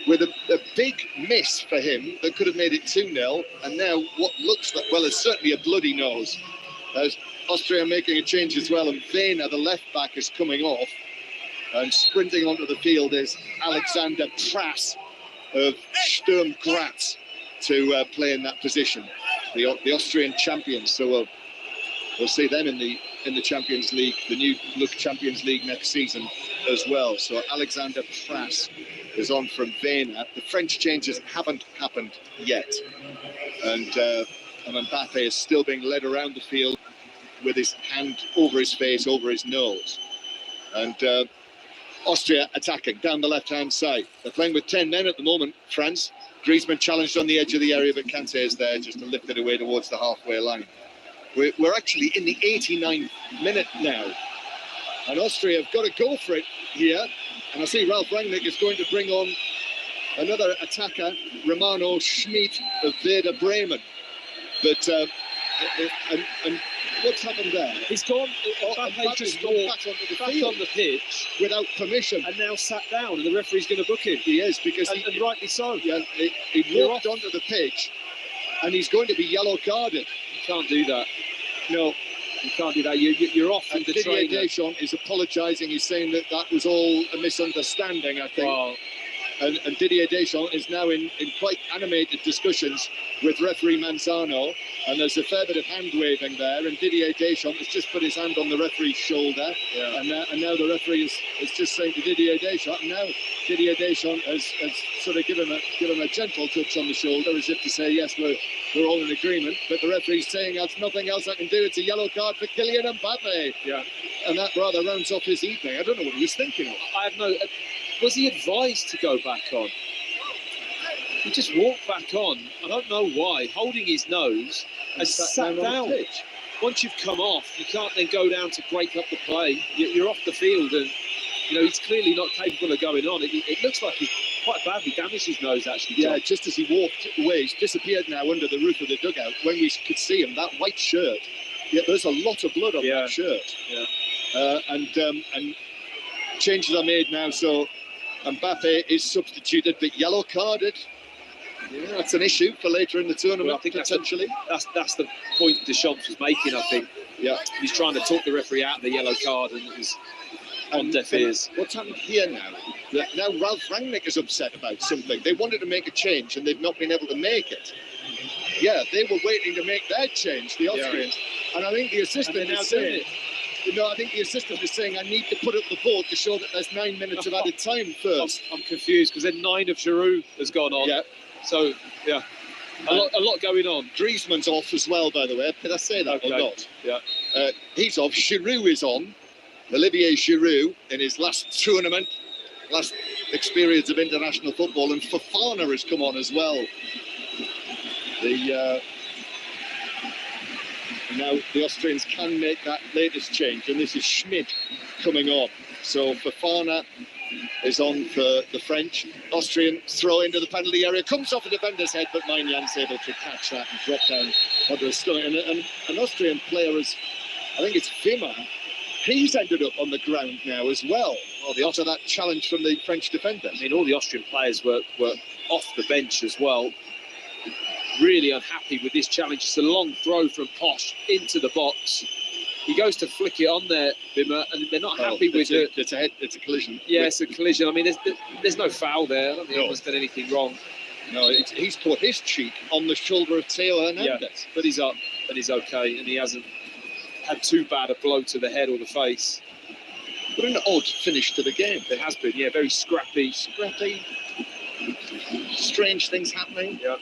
with a big miss for him that could have made it 2-0. And now what looks like, well, it's certainly a bloody nose. As Austria making a change as well, and Vena, the left back, is coming off. And sprinting onto the field is Alexander Prass of Sturm Graz to play in that position. The Austrian champions. So we'll see them in the in the Champions League, the new look Champions League next season as well. So Alexander Pras is on from Vena. The French changes haven't happened yet, and Mbappe is still being led around the field with his hand over his face, over his nose. And Austria attacking down the left-hand side. They're playing with 10 men at the moment, France. Griezmann challenged on the edge of the area, but Kante is there just to lift it away towards the halfway line. We're actually in the 89th minute now. And Austria have got to go for it here. And I see Ralf Rangnick is going to bring on another attacker, Romano Schmid of Werder Bremen. But and what's happened there? He's gone. Mbappe just gone back on the pitch without permission, and now sat down. And the referee's going to book him. He is, because and rightly so. Yeah, he walked onto the pitch, and he's going to be yellow carded. You can't do that. No. You can't do that. You're off. And Didier Deschamps is apologising. He's saying that was all a misunderstanding, I think. Wow. And Didier Deschamps is now in quite animated discussions with referee Manzano, and there's a fair bit of hand waving there, and Didier Deschamps has just put his hand on the referee's shoulder, and now the referee is just saying to Didier Deschamps, and now Didier Deschamps has sort of given him a gentle touch on the shoulder, as if to say, yes, we're all in agreement, but the referee's saying there's nothing else I can do. It's a yellow card for Kylian Mbappe. Yeah. And that rather rounds off his evening. I don't know what he was thinking of. I have no... Was he advised to go back on? He just walked back on. I don't know why. Holding his nose and sat down. Once you've come off, you can't then go down to break up the play. You're off the field, and he's clearly not capable of going on. It looks like he quite badly damaged his nose, actually. John. Yeah, just as he walked away, he's disappeared now under the roof of the dugout. When we could see him, that white shirt. Yeah, there's a lot of blood on that shirt. Yeah. And changes are made now, so Mbappe is substituted, but yellow carded. Yeah, that's an issue for later in the tournament. Well, I think potentially. That's the point Deschamps was making. I think. Yeah. He's trying to talk the referee out of the yellow card, and it was on deaf ears. What's happened here now? Now Ralf Rangnick is upset about something. They wanted to make a change, and they've not been able to make it. Yeah, they were waiting to make their change, the Austrians, and I think the assistant is saying. I think the assistant is saying, I need to put up the board to show that there's 9 minutes of added time first. I'm confused, because then 9 of Giroud has gone on. Yeah. So, yeah, a lot going on. Griezmann's off as well, by the way. Did I say that or not? Yeah. He's off. Giroud is on. Olivier Giroud in his last tournament, last experience of international football, and Fofana has come on as well. Now the Austrians can make that latest change, and this is Schmid coming on. So Fofana is on for the French. Austrian throw into the penalty area, comes off a defender's head, but Maignan able to catch that and drop down onto his stomach. And an Austrian player is, I think it's Wimmer, he's ended up on the ground now as well. After that challenge from the French defender. I mean, all the Austrian players were off the bench as well. Really unhappy with this challenge. It's a long throw from Posh into the box. He goes to flick it on there, Wimmer, and they're not happy with it. It's a collision. Yeah, it's a collision. I mean, there's no foul there. I don't think anyone's done anything wrong. No, he's put his cheek on the shoulder of Theo Hernandez. Yeah, but he's up, and he's okay, and he hasn't had too bad a blow to the head or the face. But an odd finish to the game. It has been, yeah, very scrappy. Strange things happening. Yeah.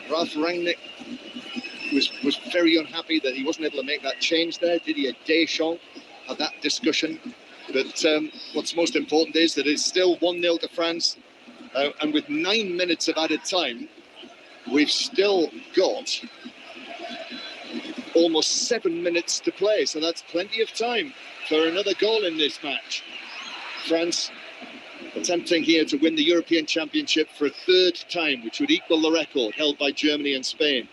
Ralf Rangnick was very unhappy that he wasn't able to make that change there. Didier Deschamps had that discussion. But what's most important is that it's still 1-0 to France. And with 9 minutes of added time, we've still got almost 7 minutes to play. So that's plenty of time for another goal in this match. France attempting here to win the European Championship for a third time, which would equal the record held by Germany and Spain.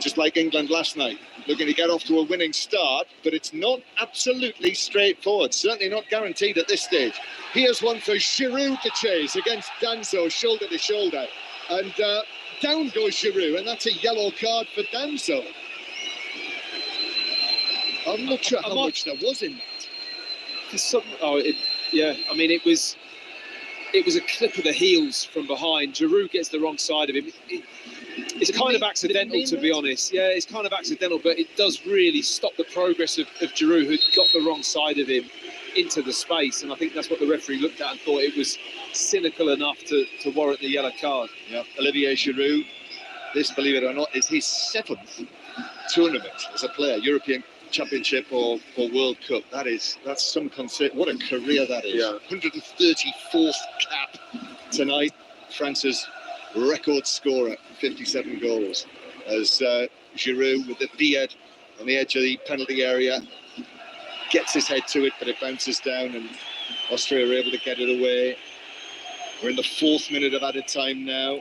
Just like England last night, looking to get off to a winning start, but it's not absolutely straightforward, certainly not guaranteed at this stage. Here's one for Giroud to chase against Danso, shoulder to shoulder, and down goes Giroud, and that's a yellow card for Danso. I'm not sure how much there was in that. Yeah, I mean, it was a clip of the heels from behind. Giroud gets the wrong side of him. It's kind of accidental, to be honest. Yeah, it's kind of accidental, but it does really stop the progress of Giroud, who got the wrong side of him into the space. And I think that's what the referee looked at and thought it was cynical enough to warrant the yellow card. Yeah, Olivier Giroud, this, believe it or not, is his 7th tournament as a player, European Championship or World Cup. That's some concern. What a career that is. Yeah. 134th cap tonight. France's record scorer, 57 goals. As Giroud, with the beard on the edge of the penalty area, gets his head to it, but it bounces down, and Austria are able to get it away. We're in the 4th minute of added time now.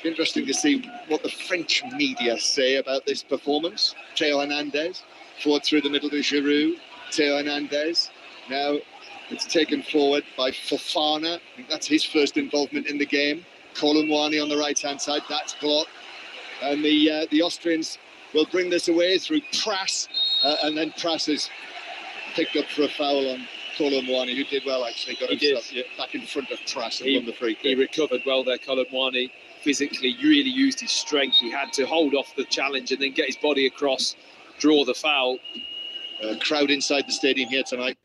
Interesting to see what the French media say about this performance. Theo Hernandez, forward through the middle to Giroud. Theo Hernandez, now it's taken forward by Fofana. I think that's his first involvement in the game. Kolumwani on the right-hand side, that's blocked. And the Austrians will bring this away through Pras, and then Pras is picked up for a foul on Kolumwani, who did well, actually. Got himself back in front of Pras and won the free kick. He recovered well there, Kolumwani. Physically, really used his strength. He had to hold off the challenge and then get his body across, draw the foul. Crowd inside the stadium here tonight.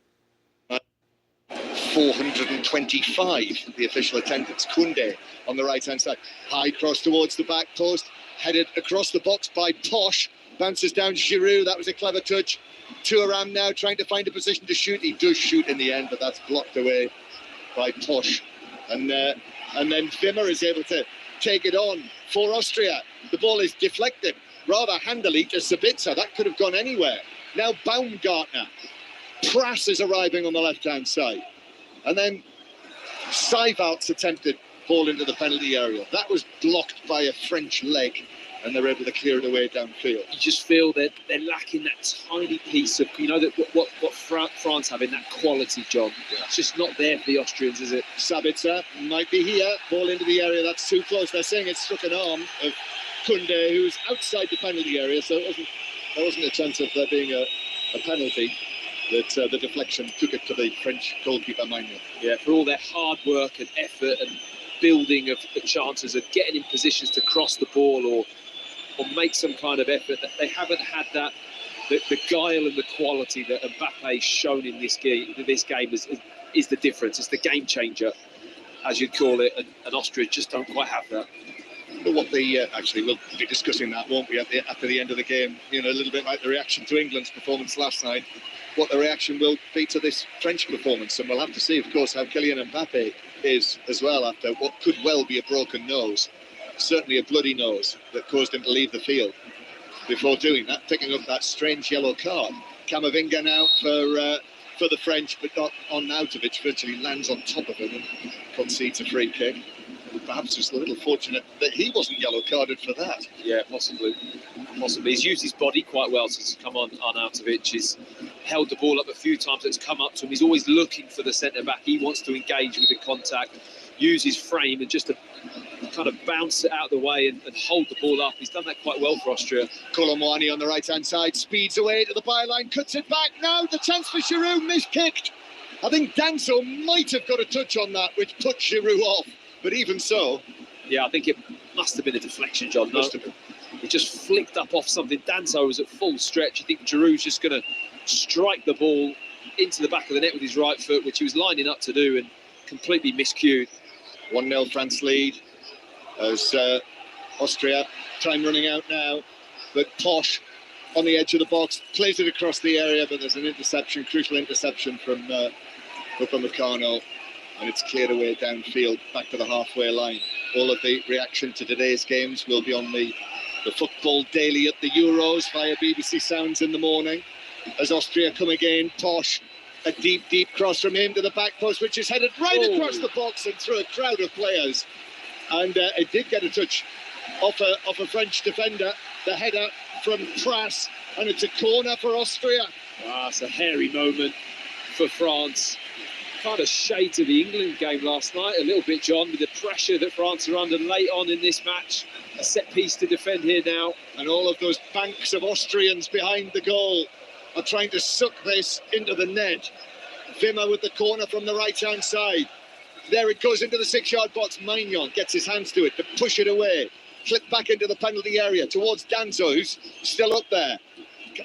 425, the official attendance. Koundé on the right-hand side. High cross towards the back post. Headed across the box by Posh. Bounces down to Giroud. That was a clever touch. Thuram now trying to find a position to shoot. He does shoot in the end, but that's blocked away by Posh. And then Wimmer is able to take it on for Austria. The ball is deflected rather handily to Sabitzer. That could have gone anywhere. Now Baumgartner. Pras is arriving on the left-hand side. And then Seivalt's attempted ball into the penalty area. That was blocked by a French leg, and they're able to clear it away downfield. You just feel that they're lacking that tiny piece of, that what France have in that quality, John. Yeah. It's just not there for the Austrians, is it? Sabitzer might be here. Ball into the area. That's too close. They're saying it struck an arm of Koundé, who's outside the penalty area, so there wasn't a chance of there being a penalty. That the deflection took it to the French goalkeeper, Maignan. Yeah, for all their hard work and effort and building of the chances of getting in positions to cross the ball or make some kind of effort, that they haven't had that. The guile and the quality that Mbappe's shown in this game is the difference. It's the game changer, as you'd call it, and Austria just don't quite have that. What actually, we'll be discussing that, won't we, after the end of the game? A little bit like the reaction to England's performance last night. What the reaction will be to this French performance, and we'll have to see, of course, how Kylian Mbappe is as well after what could well be a broken nose, certainly a bloody nose that caused him to leave the field. Before doing that, picking up that strange yellow card. Camavinga now for the French, but not on Nautovic, virtually lands on top of him and concedes a free kick. Perhaps just a little fortunate that he wasn't yellow carded for that. Yeah, possibly. He's used his body quite well since he's come on Arnautovic. He's held the ball up a few times. It's come up to him. He's always looking for the centre back. He wants to engage with the contact, use his frame, and just to kind of bounce it out of the way and hold the ball up. He's done that quite well for Austria. Kolumwani on the right-hand side speeds away to the byline, cuts it back. Now the chance for Giroud, miskicked. I think Danso might have got a touch on that, which put Giroud off. But even so... Yeah, I think it must have been a deflection, John. Must have been. It just flicked up off something. Danso was at full stretch. I think Giroud's just going to strike the ball into the back of the net with his right foot, which he was lining up to do, and completely miscued. 1-0 France lead as Austria, time running out now, but Posh on the edge of the box, plays it across the area, but there's an interception, crucial interception from Upamecano, and it's cleared away downfield, back to the halfway line. All of the reaction to today's games will be on the Football Daily at the Euros via BBC Sounds in the morning. As Austria come again, Posh, a deep cross from him to the back post, which is headed right across the box and through a crowd of players. And it did get a touch off a French defender, the header from Pras, and it's a corner for Austria. It's a hairy moment for France. Kind of shade to the England game last night, a little bit, John, with the pressure that France are under late on in this match. A set piece to defend here now. And all of those banks of Austrians behind the goal are trying to suck this into the net. Wimmer with the corner from the right-hand side. There it goes into the 6-yard box. Maignan gets his hands to it to push it away. clipped back into the penalty area towards Danzo, who's still up there.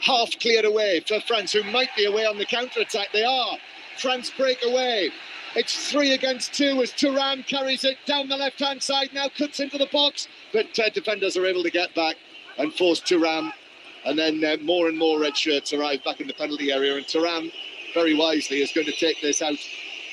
Half cleared away for France, who might be away on the counter-attack. They are. France break away. It's 3 against 2 as Thuram carries it down the left-hand side, now cuts into the box, but defenders are able to get back and force Thuram. And then more and more red shirts arrive back in the penalty area, and Thuram, very wisely, is going to take this out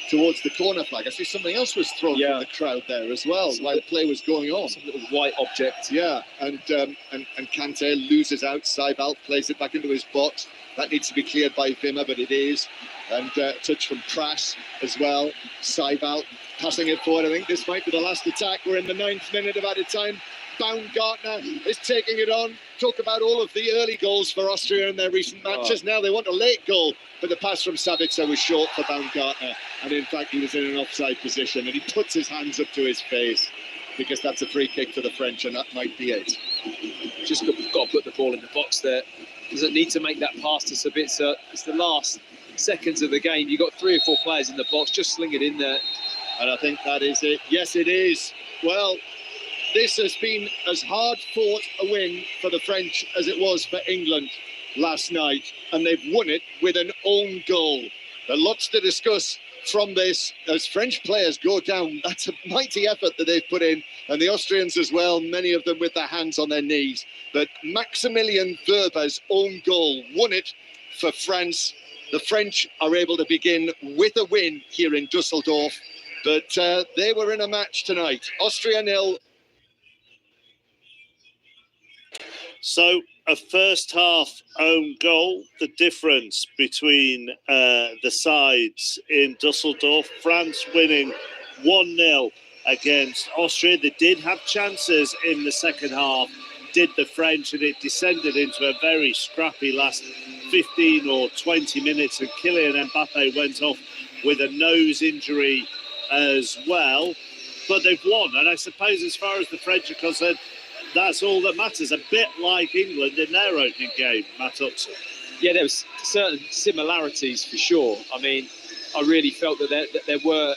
towards the corner flag. I see something else was thrown from the crowd there as well while play was going on. Some little white object. Yeah, and Kante loses out. Saibal plays it back into his box. That needs to be cleared by Wimmer, but it is. And touch from Pras as well. Saibal passing it forward. I think this might be the last attack. We're in the 9th minute of added time. Baumgartner is taking it on. Talk about all of the early goals for Austria in their recent matches. Now they want a late goal, but the pass from Sabitzer was short for Baumgartner, and in fact he was in an offside position, and he puts his hands up to his face because that's a free kick for the French, and that might be it. Just got to put the ball in the box there. Doesn't need to make that pass to Sabitzer. It's the last seconds of the game. You've got 3 or 4 players in the box. Just sling it in there. And I think that is it. Yes, it is. Well, this has been as hard fought a win for the French as it was for England last night, and they've won it with an own goal. There are lots to discuss from this as French players go down. That's a mighty effort that they've put in, and the Austrians as well, many of them with their hands on their knees. But Maximilian Wöber's own goal won it for France. The French are able to begin with a win here in Dusseldorf, but they were in a match tonight. Austria 0. So a first half own goal, the difference between the sides in Dusseldorf. France winning 1-0 against Austria. They did have chances in the second half, did the French, and it descended into a very scrappy last 15 or 20 minutes, and Kylian Mbappe went off with a nose injury as well. But they've won, and I suppose as far as the French are concerned, that's all that matters. A bit like England in their opening game, Matt Upson. Yeah, there was certain similarities for sure. I mean, I really felt that there were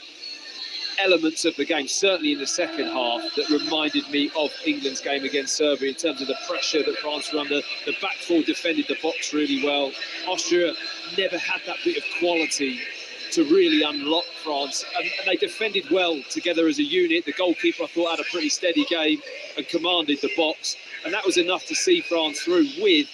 elements of the game, certainly in the second half, that reminded me of England's game against Serbia in terms of the pressure that France were under. The back four defended the box really well. Austria never had that bit of quality to really unlock France, and they defended well together as a unit. The goalkeeper, I thought, had a pretty steady game and commanded the box, and that was enough to see France through with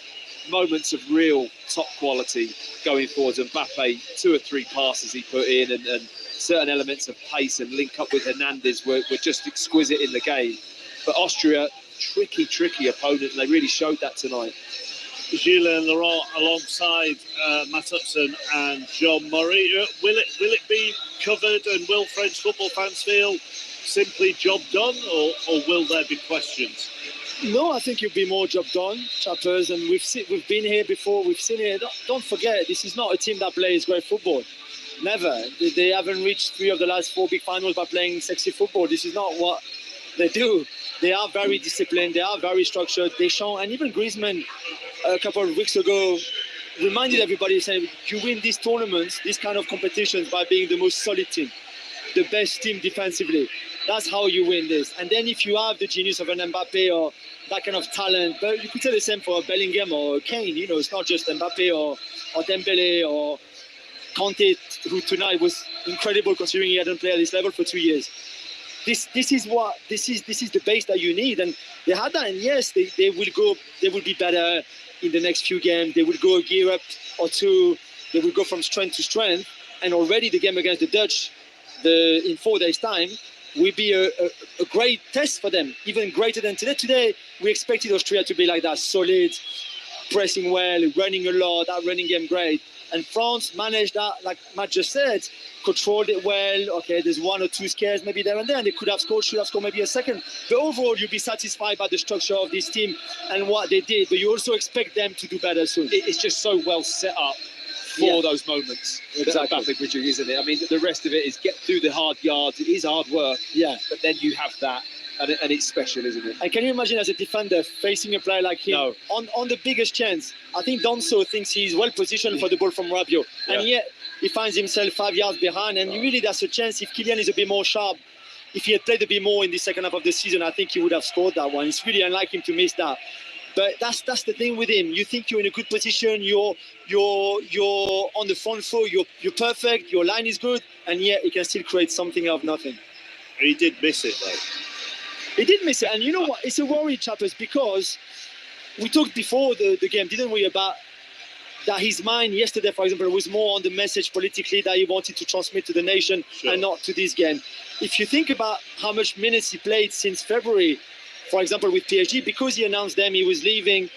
moments of real top quality going forwards. And Mbappe, 2 or 3 passes he put in, and certain elements of pace and link up with Hernandez were just exquisite in the game. But Austria, tricky opponent, and they really showed that tonight. Julien Laurent alongside Matt Upson and John Murray. Will it be covered, and will French football fans feel simply job done, or will there be questions? No, I think it'll be more job done, chappers, and we've been here before, we've seen it. Don't forget, this is not a team that plays great football. Never. They haven't reached 3 of the last 4 big finals by playing sexy football. This is not what they do. They are very disciplined, they are very structured. Deschamps and even Griezmann a couple of weeks ago reminded everybody, saying, you win these tournaments, these kind of competitions, by being the most solid team, the best team defensively. That's how you win this. And then if you have the genius of an Mbappe or that kind of talent, but you could say the same for Bellingham or Kane, you know, it's not just Mbappe or Dembele or Kanté, who tonight was incredible considering he hadn't played at this level for 2 years. This is the base that you need, and they had that. And yes, they will be better in the next few games. They will go a gear up or 2. They will go from strength to strength. And already the game against the Dutch, in 4 days' time, will be a great test for them, even greater than today. Today, we expected Austria to be like that, solid, pressing well, running a lot, that running game great. And France managed that, like Matt just said, controlled it well. Okay, there's 1 or 2 scares maybe there and there, and they could have scored, should have scored maybe a second. But overall, you'll be satisfied by the structure of this team and what they did. But you also expect them to do better soon. It's just so well set up for those moments. Exactly. Mbappe bridging, isn't it? I mean, the rest of it is get through the hard yards. It is hard work. Yeah. But then you have that. And it's special, isn't it? And can you imagine as a defender facing a player like him on the biggest chance? I think Danso thinks he's well positioned for the ball from Rabiot. And yet he finds himself 5 yards behind. And really, that's a chance if Kylian is a bit more sharp if he had played a bit more in the second half of the season, I think he would have scored that one. It's really unlike him to miss that. But that's the thing with him. You think you're in a good position, you're on the front foot, you're perfect, your line is good, and yet he can still create something out of nothing. He did miss it though. He did miss it, and you know what? It's a worry, chappers, because we talked before the game, didn't we, about that his mind yesterday, for example, was more on the message politically that he wanted to transmit to the nation and not to this game. If you think about how much minutes he played since February, for example, with PSG, because he announced them he was leaving,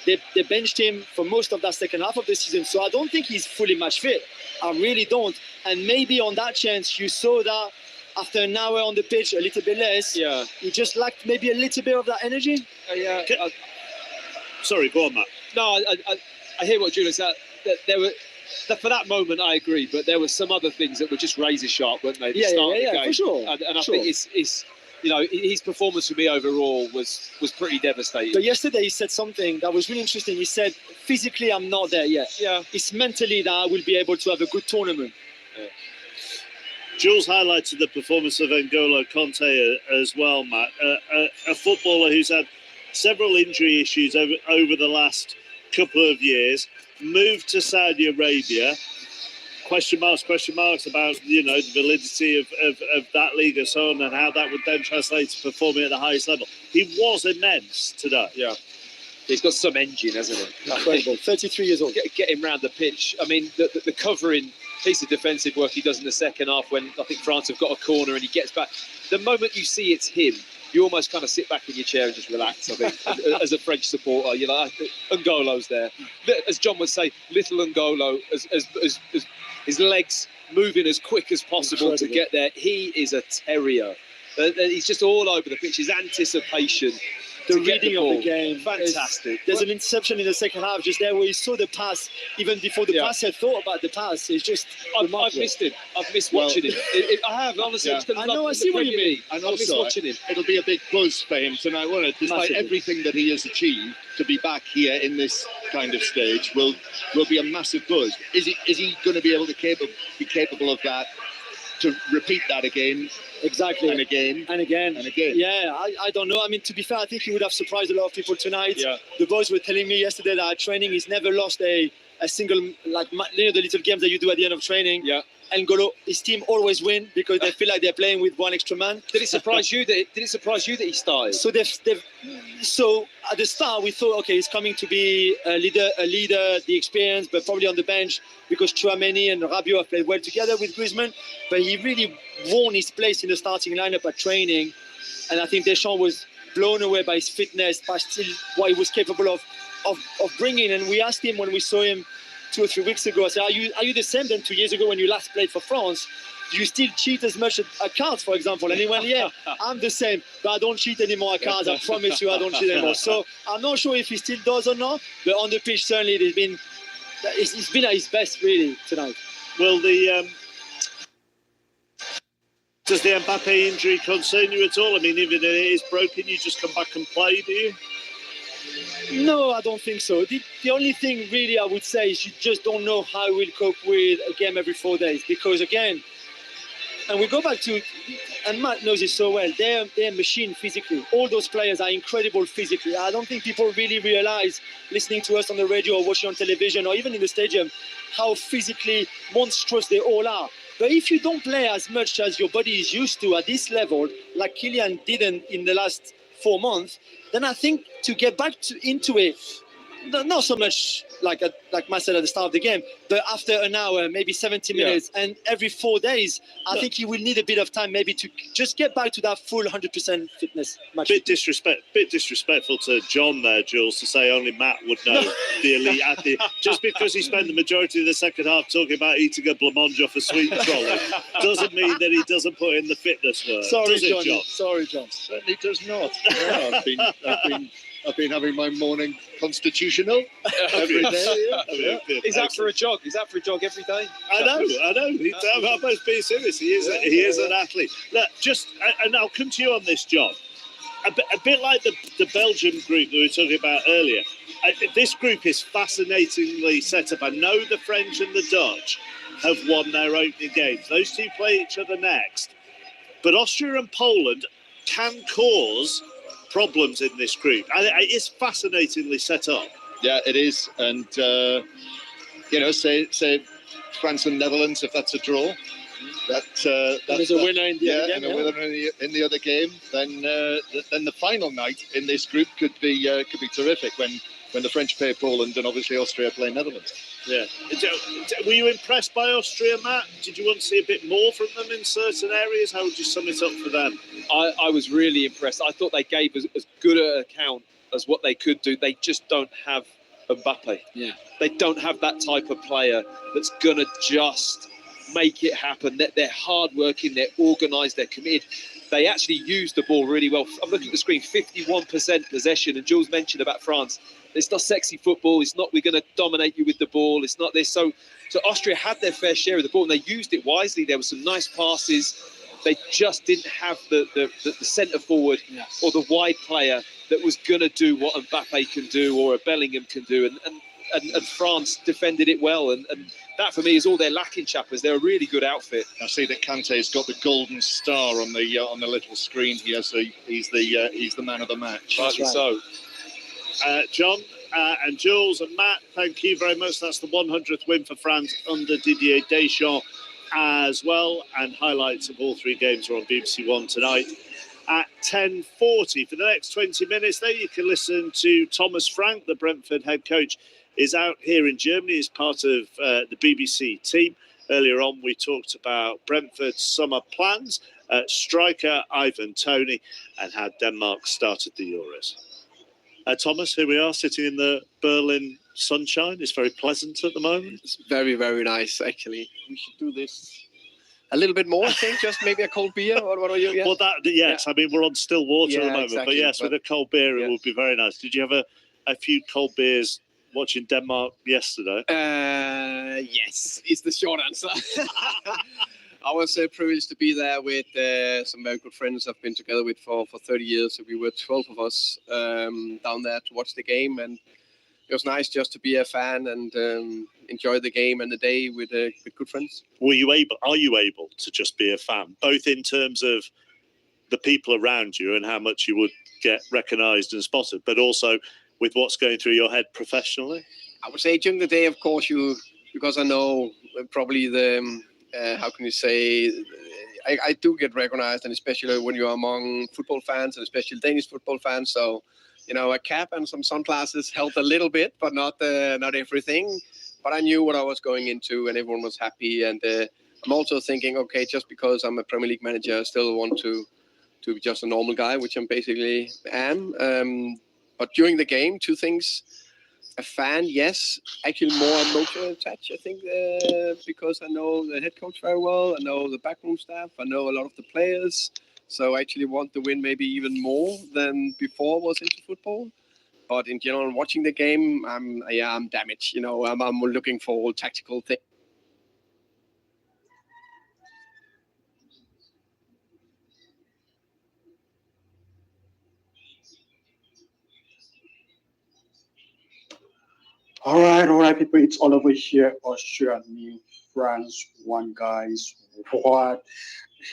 they benched him for most of that second half of the season. So I don't think he's fully match fit. I really don't. And maybe on that chance, you saw that after an hour on the pitch, a little bit less. Yeah. He just lacked maybe a little bit of that energy. Yeah. Sorry, go on, Matt. No, I hear what Julian said. For that moment, I agree. But there were some other things that were just razor sharp, weren't they? At the start of the game. For sure. And I think it's his performance for me overall was pretty devastating. But yesterday he said something that was really interesting. He said, physically, I'm not there yet. Yeah. It's mentally that I will be able to have a good tournament. Yeah. Jules highlighted the performance of N'Golo Kanté as well, Matt. A footballer who's had several injury issues over the last couple of years, moved to Saudi Arabia. Question marks about the validity of that league and so on, and how that would then translate to performing at the highest level. He was immense today. Yeah, he's got some engine, hasn't he? Incredible. 33 years old. Get him round the pitch. I mean, the covering piece of defensive work he does in the second half when I think France have got a corner and he gets back. The moment you see it's him, you almost kind of sit back in your chair and just relax, I think, as a French supporter. You're like, N'Golo's there. As John would say, little N'Golo, as his legs moving as quick as possible to get there. He is a terrier. He's just all over the pitch. His anticipation. The reading of the game. Fantastic. There's an interception in the second half just there where he saw the pass even before the pass had thought about the pass. It's just I've missed him. I've missed watching him. I have, honestly. Yeah. I know, I see what you mean. And I've missed also, watching him. It'll be a big buzz for him tonight, won't it? Despite everything that he has achieved, to be back here in this kind of stage will be a massive buzz. Is he going to be able to be capable of that, to repeat that again? Exactly. And again. And again. And again. Yeah, I don't know. I mean, to be fair, I think he would have surprised a lot of people tonight. Yeah. The boys were telling me yesterday that at training he's never lost a single, like, the little games that you do at the end of training. Yeah. N'Golo, his team always win because they feel like they're playing with one extra man. Did it surprise you that he started? So at the start we thought, okay, he's coming to be a leader, the experience, but probably on the bench because Tchouaméni and Rabiot have played well together with Griezmann. But he really won his place in the starting lineup at training, and I think Deschamps was blown away by his fitness, by still what he was capable of bringing. And we asked him when we saw him 2 or 3 weeks ago, I said, are you the same than 2 years ago when you last played for France? Do you still cheat as much at cards, for example? And he went, yeah, I'm the same, but I don't cheat anymore at cards. I promise you I don't cheat anymore. So I'm not sure if he still does or not, but on the pitch, certainly he's been at his best, really, tonight. Well, does the Mbappe injury concern you at all? I mean, even if it is broken, you just come back and play, do you? No, I don't think so. The only thing really I would say is you just don't know how we'll cope with a game every 4 days. Because again, and we go back to, and Matt knows it so well, they're a machine physically. All those players are incredible physically. I don't think people really realize, listening to us on the radio or watching on television or even in the stadium, how physically monstrous they all are. But if you don't play as much as your body is used to at this level, like Kylian didn't in the last 4 months, then I think to get back into it, not so much like Matt said at the start of the game, but after an hour, maybe 70 minutes, and every 4 days, I think he will need a bit of time maybe to just get back to that full 100% fitness match. Bit disrespectful to John there, Jules, to say only Matt would know the elite athlete. Just because he spent the majority of the second half talking about eating a blancmange off a sweet trolley doesn't mean that he doesn't put in the fitness work. Sorry, does it, John? Sorry, John. Certainly does not. Yeah, I've been having my morning constitutional every day. Yeah. Is that for a jog? Is that for a jog every day? I know. I'm both being serious. He is an athlete. Look, and I'll come to you on this, John. A bit like the Belgium group that we were talking about earlier. This group is fascinatingly set up. I know the French and the Dutch have won their opening games. Those two play each other next. But Austria and Poland can cause problems in this group. And it is fascinatingly set up. Yeah, it is. And, say France and Netherlands, if that's a draw, that's a winner in the other game. And a winner in the other game, then the final night in this group could be terrific when the French play Poland and obviously Austria play Netherlands. Yeah. Were you impressed by Austria, Matt? Did you want to see a bit more from them in certain areas? How would you sum it up for them? I was really impressed. I thought they gave as good an account as what they could do. They just don't have Mbappe. Yeah. They don't have that type of player that's going to just make it happen. They're hard-working, they're organised, they're committed. They actually use the ball really well. I'm looking at the screen, 51% possession. And Jules mentioned about France. It's not sexy football. It's not we're going to dominate you with the ball. It's not this. So Austria had their fair share of the ball and they used it wisely. There were some nice passes. They just didn't have the centre forward or the wide player that was going to do what Mbappe can do or a Bellingham can do. And France defended it well. And that, for me, is all they're lacking, chappers. They're a really good outfit. I see that Kante's got the golden star on the little screen here, so he's the man of the match. Rightly so. John and Jules and Matt, thank you very much. That's the 100th win for France under Didier Deschamps as well. And highlights of all three games are on BBC One tonight at 10:40. For the next 20 minutes there, you can listen to Thomas Frank, the Brentford head coach, is out here in Germany as part of the BBC team. Earlier on, we talked about Brentford's summer plans, striker Ivan Toney, and how Denmark started the Euros. Thomas, here we are sitting in the Berlin sunshine. It's very pleasant at the moment. It's very, very nice, actually. We should do this a little bit more, I think. Just maybe a cold beer. What are you? Yeah. Well, yes. Yeah. I mean, we're on still water at the moment. Exactly. But yes, with a cold beer, it would be very nice. Did you have a few cold beers watching Denmark yesterday? Yes, is the short answer. I was privileged to be there with some very good friends I've been together with for 30 years. So we were 12 of us down there to watch the game. And it was nice just to be a fan and enjoy the game and the day with good friends. Are you able to just be a fan, both in terms of the people around you and how much you would get recognised and spotted, but also with what's going through your head professionally? I would say during the day, of course, because I know probably the... how can you say, I do get recognized, and especially when you're among football fans, and especially Danish football fans. So, a cap and some sunglasses helped a little bit, but not everything. But I knew what I was going into, and everyone was happy. And I'm also thinking, okay, just because I'm a Premier League manager, I still want to be just a normal guy, which I'm basically am. But during the game, two things. A fan, yes, actually more emotional attached, I think, because I know the head coach very well, I know the backroom staff, I know a lot of the players, so I actually want to win maybe even more than before was into football. But in general, watching the game, I'm damaged, I'm looking for all tactical things. All right, people. It's all over here. Austria, me, France, one guys. What?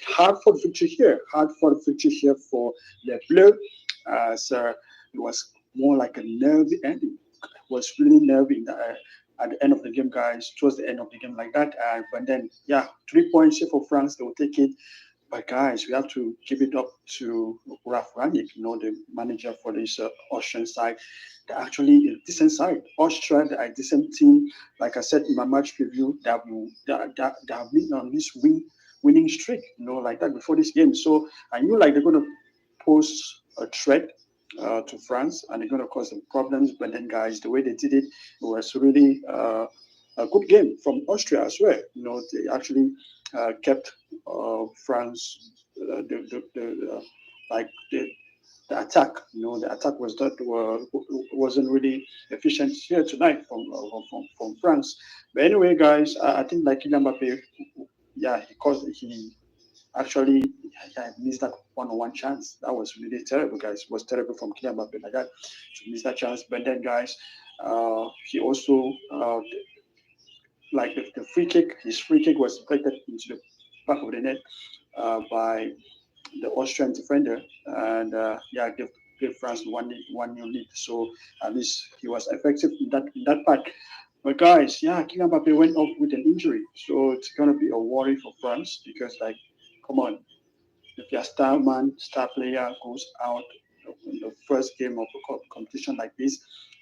Hard for the future here. Hard for the future here for the Bleu. So it was more like a nervy ending. It was really nervy at the end of the game, guys. Towards the end of the game, like that. But then, 3 points here for France. They will take it. But guys, we have to give it up to Ralf Rangnick, the manager for this Austrian side. They're actually a decent side. Austria, they are a decent team. Like I said in my match preview, they have been on this winning streak, like that before this game. So I knew they're going to pose a threat to France and they're going to cause them problems. But then, guys, the way they did it was really a good game from Austria as well. They actually kept France, the attack. The attack wasn't really efficient here tonight from France. But anyway, guys, I think Kylian Mbappe, he actually missed that one-on-one chance. That was really terrible, guys. It was terrible from Kylian Mbappe like that to miss that chance. But then, guys, he also the free kick. His free kick was deflected into the back of the net by the Austrian defender, and give France 1-0 lead. So at least he was effective in that part. But guys, Kylian Mbappe went off with an injury, so it's gonna be a worry for France because, like, come on, if your star player goes out in the first game of a competition like this,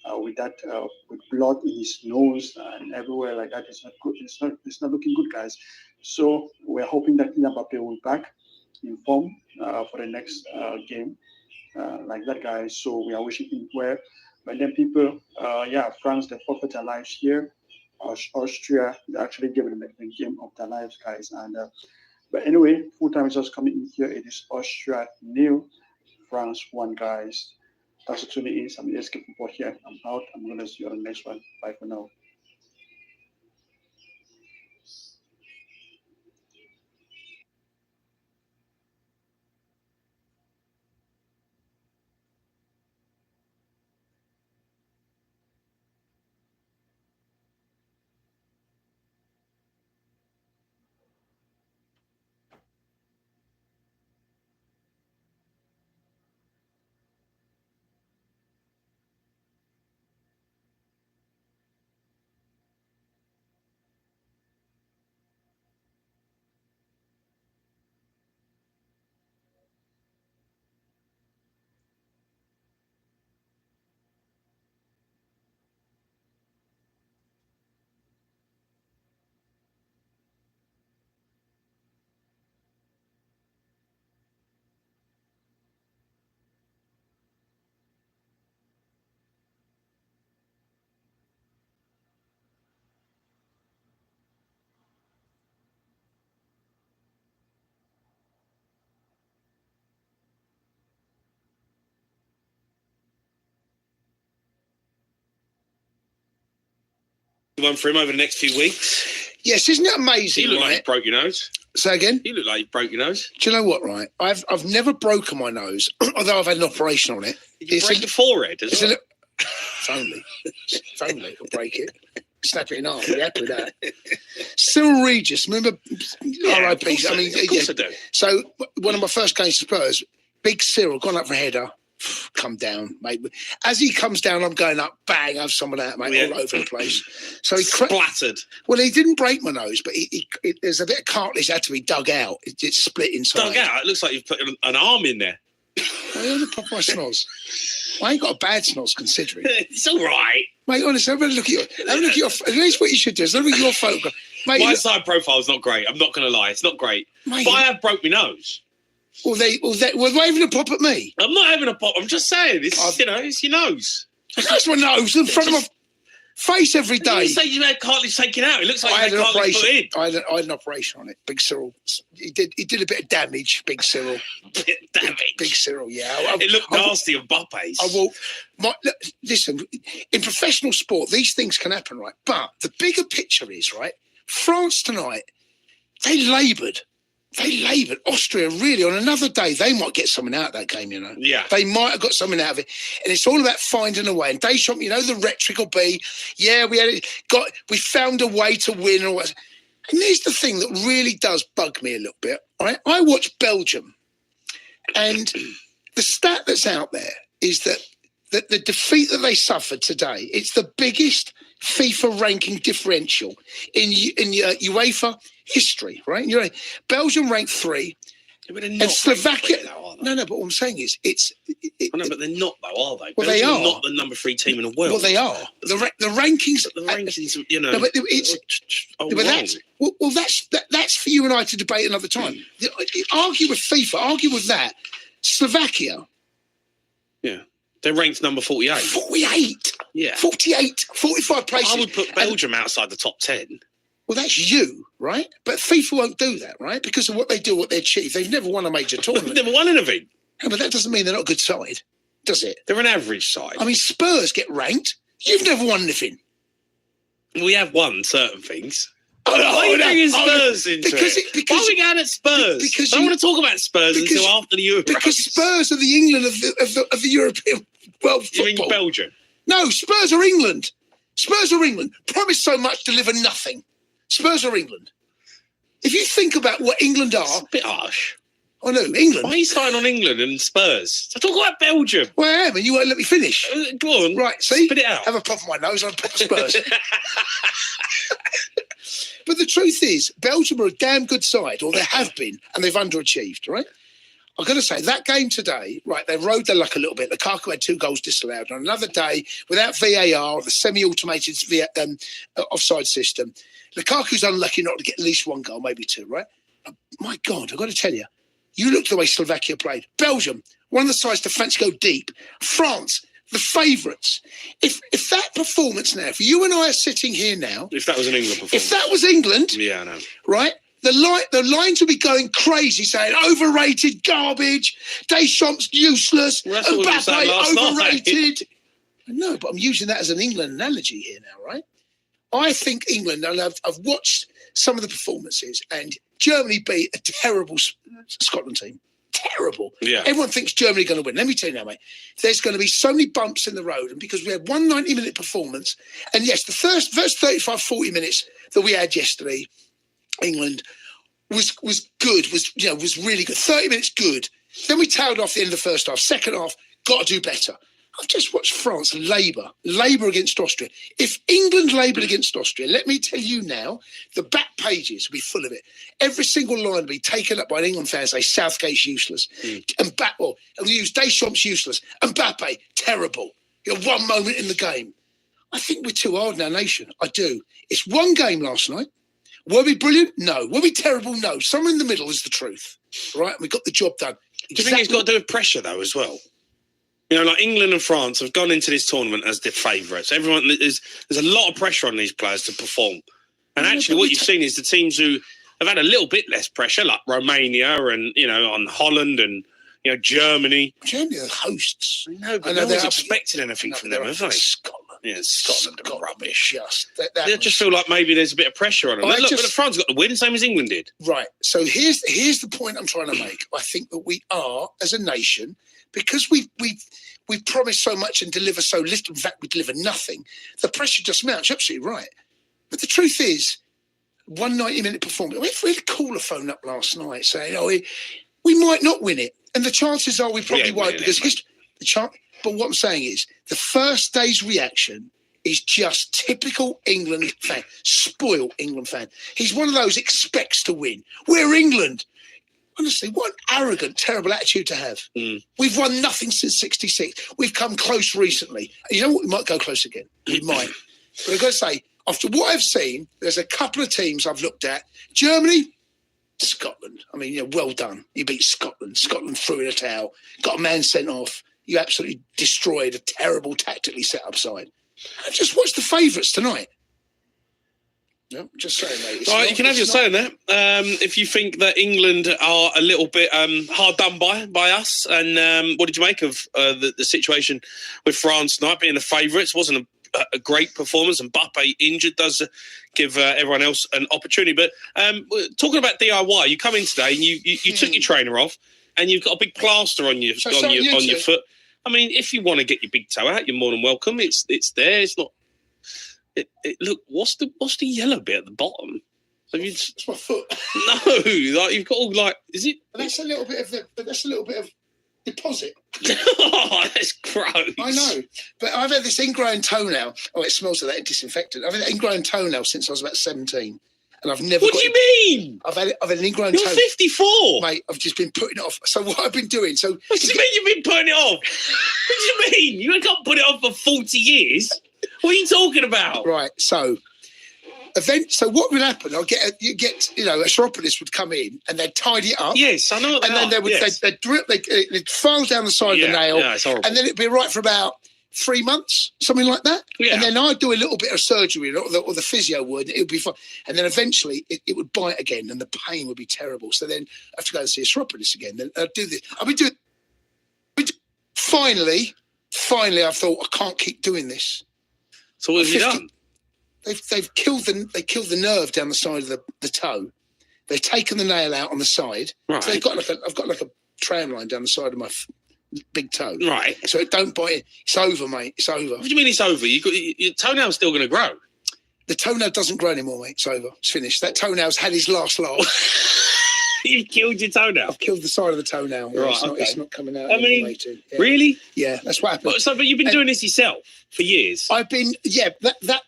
with blood in his nose and everywhere like that, it's not good. It's not looking good, guys. So we're hoping that Kylian Mbappe will be back in form for the next game, like that, guys. So we are wishing him well. But then people, France, they forfeit their lives here. Austria, they actually gave them the game of their lives, guys. And but anyway, full time is just coming in here. It is Austria 0, France 1, guys. That's the tuning in. I'm Escape Report here. I'm out. I'm gonna see you on the next one. Bye for now. One for him over the next few weeks. Yes, isn't it amazing? You look right? like you broke your nose. Say again? You look like you broke your nose. Do you know what, right? I've never broken my nose, although I've had an operation on it. Did you break the forehead as well? If only I could break it. Snap it in half. Be happy with that. Cyril Regis, remember? R.I.P. I mean, of course I do. So one of my first games to Spurs, big Cyril, gone up for a header. Come down, mate. As he comes down, I'm going up, bang, I have someone out, mate, all over the place. So he splattered. Well, he didn't break my nose, but there's a bit of cartilage had to be dug out. It's split inside. Dug out? It looks like you've put an arm in there. I only pop my snoz. I ain't got a bad snoz considering. It's all right. Mate, honestly, have a look at your. At least what you should do is look at your photograph. Mate, my side profile is not great. I'm not going to lie. It's not great. Mate, but I have broke my nose. Well, they having a pop at me. I'm not having a pop. I'm just saying, it's your nose. That's my nose in front of my face every day. You say you had cartilage taken out. It looks like you had cartilage put in. I had an operation on it. Big Cyril. He did a bit of damage. Big Cyril. Big Cyril. Yeah. It looked nasty on Mbappe's. Listen. In professional sport, these things can happen, right? But the bigger picture is, right? France tonight, they laboured. Austria, really, on another day, they might get something out of that game, you know. Yeah. They might have got something out of it. And it's all about finding a way. And Deschamps, you know, the rhetoric will be, we found a way to win. Or what. And here's the thing that really does bug me a little bit. Right? I watch Belgium. And the stat that's out there is that the defeat that they suffered today, it's the biggest FIFA ranking differential in UEFA history, right? Belgium ranked 3, and Slovakia. No, but what I'm saying is, no, but they're not though, are they? Well, Belgium they are not the number 3 team in the world. Well, they are. The rankings. The rankings, you know. No, but it's. That's for you and I to debate another time. Argue with FIFA. Argue with that. Slovakia. Yeah. They're ranked number 48. 48? Yeah. 48, 45 places. I would put Belgium outside the top 10. Well, that's you, right? But FIFA won't do that, right? Because of what they do, what they achieve. They've never won a major tournament. They've never won anything. No, but that doesn't mean they're not a good side, does it? They're an average side. I mean, Spurs get ranked. You've never won anything. We have won certain things. Why are you bringing Spurs into it? Why are we going at Spurs? Because I don't want to talk about Spurs until after the Euros. Because Spurs are the England of the European world football. You mean Belgium? No, Spurs are England. Spurs are England. Promise so much, deliver nothing. Spurs are England. If you think about what England are... It's a bit harsh. Oh no, England. Why are you starting on England and Spurs? I talk about Belgium. Well, I am, and you won't let me finish. Go on. Right, see? Spit it out. Have a puff on my nose, I'll pop the Spurs. But the truth is, Belgium are a damn good side, or they have been, and they've underachieved, right? I've got to say, that game today, right, they rode their luck a little bit. Lukaku had 2 goals disallowed. On another day, without VAR, the semi-automated offside system, Lukaku's unlucky not to get at least 1 goal, maybe 2, right? My God, I've got to tell you, you look at the way Slovakia played. Belgium, one of the sides to fancy go deep. France, the favourites. If that performance now, if you and I are sitting here now... If that was an England performance. If that was England... Yeah, I know. Right? The lines would be going crazy, saying overrated, garbage, Deschamps useless, Mbappe overrated. No, but I'm using that as an England analogy here now, right? I think England, and I've watched some of the performances, and Germany beat a terrible Scotland team. Terrible. Yeah. Everyone thinks Germany are going to win. Let me tell you now, mate. There's going to be so many bumps in the road, and because we had one 90-minute performance, and yes, the first 35, 40 minutes that we had yesterday, England was good, was really good. 30 minutes good. Then we tailed off the end of the first half. Second half, got to do better. I've just watched France labour against Austria. If England laboured against Austria, let me tell you now, the back pages will be full of it. Every single line will be taken up by an England fan, say Southgate's useless, and we use Deschamps useless, Mbappe terrible. One moment in the game. I think we're too hard in our nation. I do. It's one game last night. Were we brilliant? No. Were we terrible? No. Somewhere in the middle is the truth, right? We got the job done. Do you think it's got to do with pressure though as well? You know, like England and France have gone into this tournament as the favourites. There's a lot of pressure on these players to perform. And actually what you've seen is the teams who have had a little bit less pressure, like Romania and, on Holland and, Germany. Germany are hosts. No, but no one's expecting anything from them, have they? Scotland. Yeah, Scotland are rubbish. They just feel like maybe there's a bit of pressure on them. Look, France got the win, same as England did. Right. So here's the point I'm trying to make. I think that we are, as a nation, because we promise so much and deliver so little, in fact, we deliver nothing, the pressure just mounts. You're absolutely right. But the truth is, one 90-minute performance, we had a caller phone up last night saying, we might not win it. And the chances are we probably won't, because but what I'm saying is, the first day's reaction is just typical England fan, spoiled England fan. He's one of those expects to win. We're England. Honestly, what an arrogant, terrible attitude to have. We've won nothing since 66. We've come close recently. You know what? We might go close again. We might. But I've got to say, after what I've seen, there's a couple of teams I've looked at. Germany, Scotland. I mean, well done. You beat Scotland. Scotland threw in a towel, got a man sent off. You absolutely destroyed a terrible tactically set up side. I just watched the favourites tonight. No, just saying, mate. All right, you can have your say on that. If you think that England are a little bit hard done by us, and what did you make of the situation with France tonight being the favourites? Wasn't a great performance, and Mbappe injured does give everyone else an opportunity. But talking about DIY, you come in today and you took your trainer off, and you've got a big plaster on your foot. I mean, if you want to get your big toe out, you're more than welcome. It's there. It's not. Look, what's the yellow bit at the bottom? It's my foot. No, like you've got all like. Is it? But that's a little bit of deposit. Oh, that's gross. I know, but I've had this ingrown toenail. Oh, it smells of that disinfectant. I've had an ingrown toenail since I was about 17. And I've never. What do you mean? I've had an ingrown You're toenail. 54, mate. I've just been putting it off. So what I've been doing? So what do you mean you've been putting it off? What do you mean? You can't put it off for 40 years. What are you talking about? Right. So what would happen? A chiropodist would come in and they'd tidy it up. Yes, I know what they and then they'd file down the side of the nail. Yeah, it's horrible. And then it'd be right for about 3 months, something like that. Yeah. And then I'd do a little bit of surgery, or the physio would, it would be fine. And then eventually it would bite again and the pain would be terrible. So then I have to go and see a chiropodist again. Then I'd do this. Finally, I thought, I can't keep doing this. So what have you done? They've killed the nerve down the side of the toe. They've taken the nail out on the side. Right. So I've got like a tram line down the side of my big toe. Right. So it don't bite it. It's over, mate. It's over. What do you mean it's over? Your toenail's still going to grow. The toenail doesn't grow anymore, mate. It's over. It's finished. That toenail's had his last laugh. You've killed your toenail. I've killed the side of the toenail. Yeah, Right, it's not coming out. I mean, yeah. really? Yeah, that's what happened. But you've been doing this yourself for years. I've been,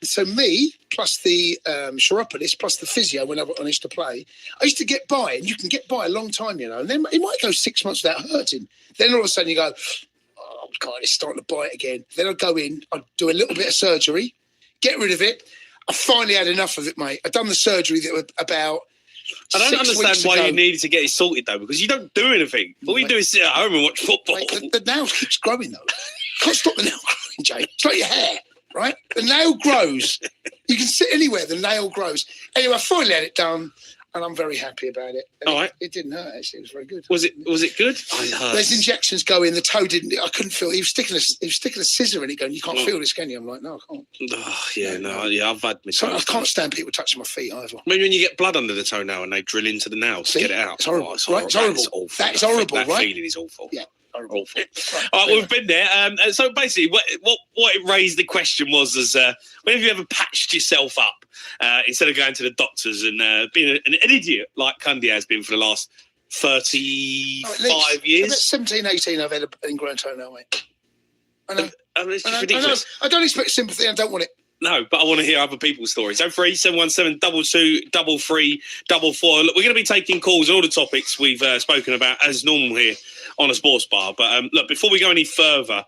so me, plus the chiropodist, plus the physio when I used to play, I used to get by, and you can get by a long time, and then it might go 6 months without hurting. Then all of a sudden you go, oh, God, it's starting to bite again. Then I'd go in, I'd do a little bit of surgery, get rid of it. I finally had enough of it, mate. I'd done the surgery that was about I don't 6 understand weeks why ago. you needed to get it sorted, though, because you don't do anything. All you do is sit at home and watch football. Mate, the nail keeps growing, though. Can't stop the nail growing, Jay. It's like your hair, right? The nail grows. You can sit anywhere, the nail grows. Anyway, I finally had it done, and I'm very happy about it. And all right. It didn't hurt, actually. It was very good. Was it good? There's injections go in. The toe didn't. I couldn't feel. He was sticking a scissor in it, going, "You can't feel this, can you?" I'm like, "No, I can't." Oh, yeah, I've had my So I toes. can't stand people touching my feet either. Maybe when you get blood under the toenail and they drill into the nail to get it out. It's horrible. It's right? It's horrible. awful. That is horrible, that right? feeling is awful. Yeah. Awful. All right, we've been there. So basically, what it raised the question was, when have you ever patched yourself up instead of going to the doctors and being an idiot like Cundy has been for the last 35 years? About 17, 18, I've had an ingrown toenail, mate. I know. It's just ridiculous. I don't expect sympathy. I don't want it. No, but I want to hear other people's stories. 03717 22 33 44. Look, we're going to be taking calls on all the topics we've spoken about as normal here on a sports bar. But look, before we go any further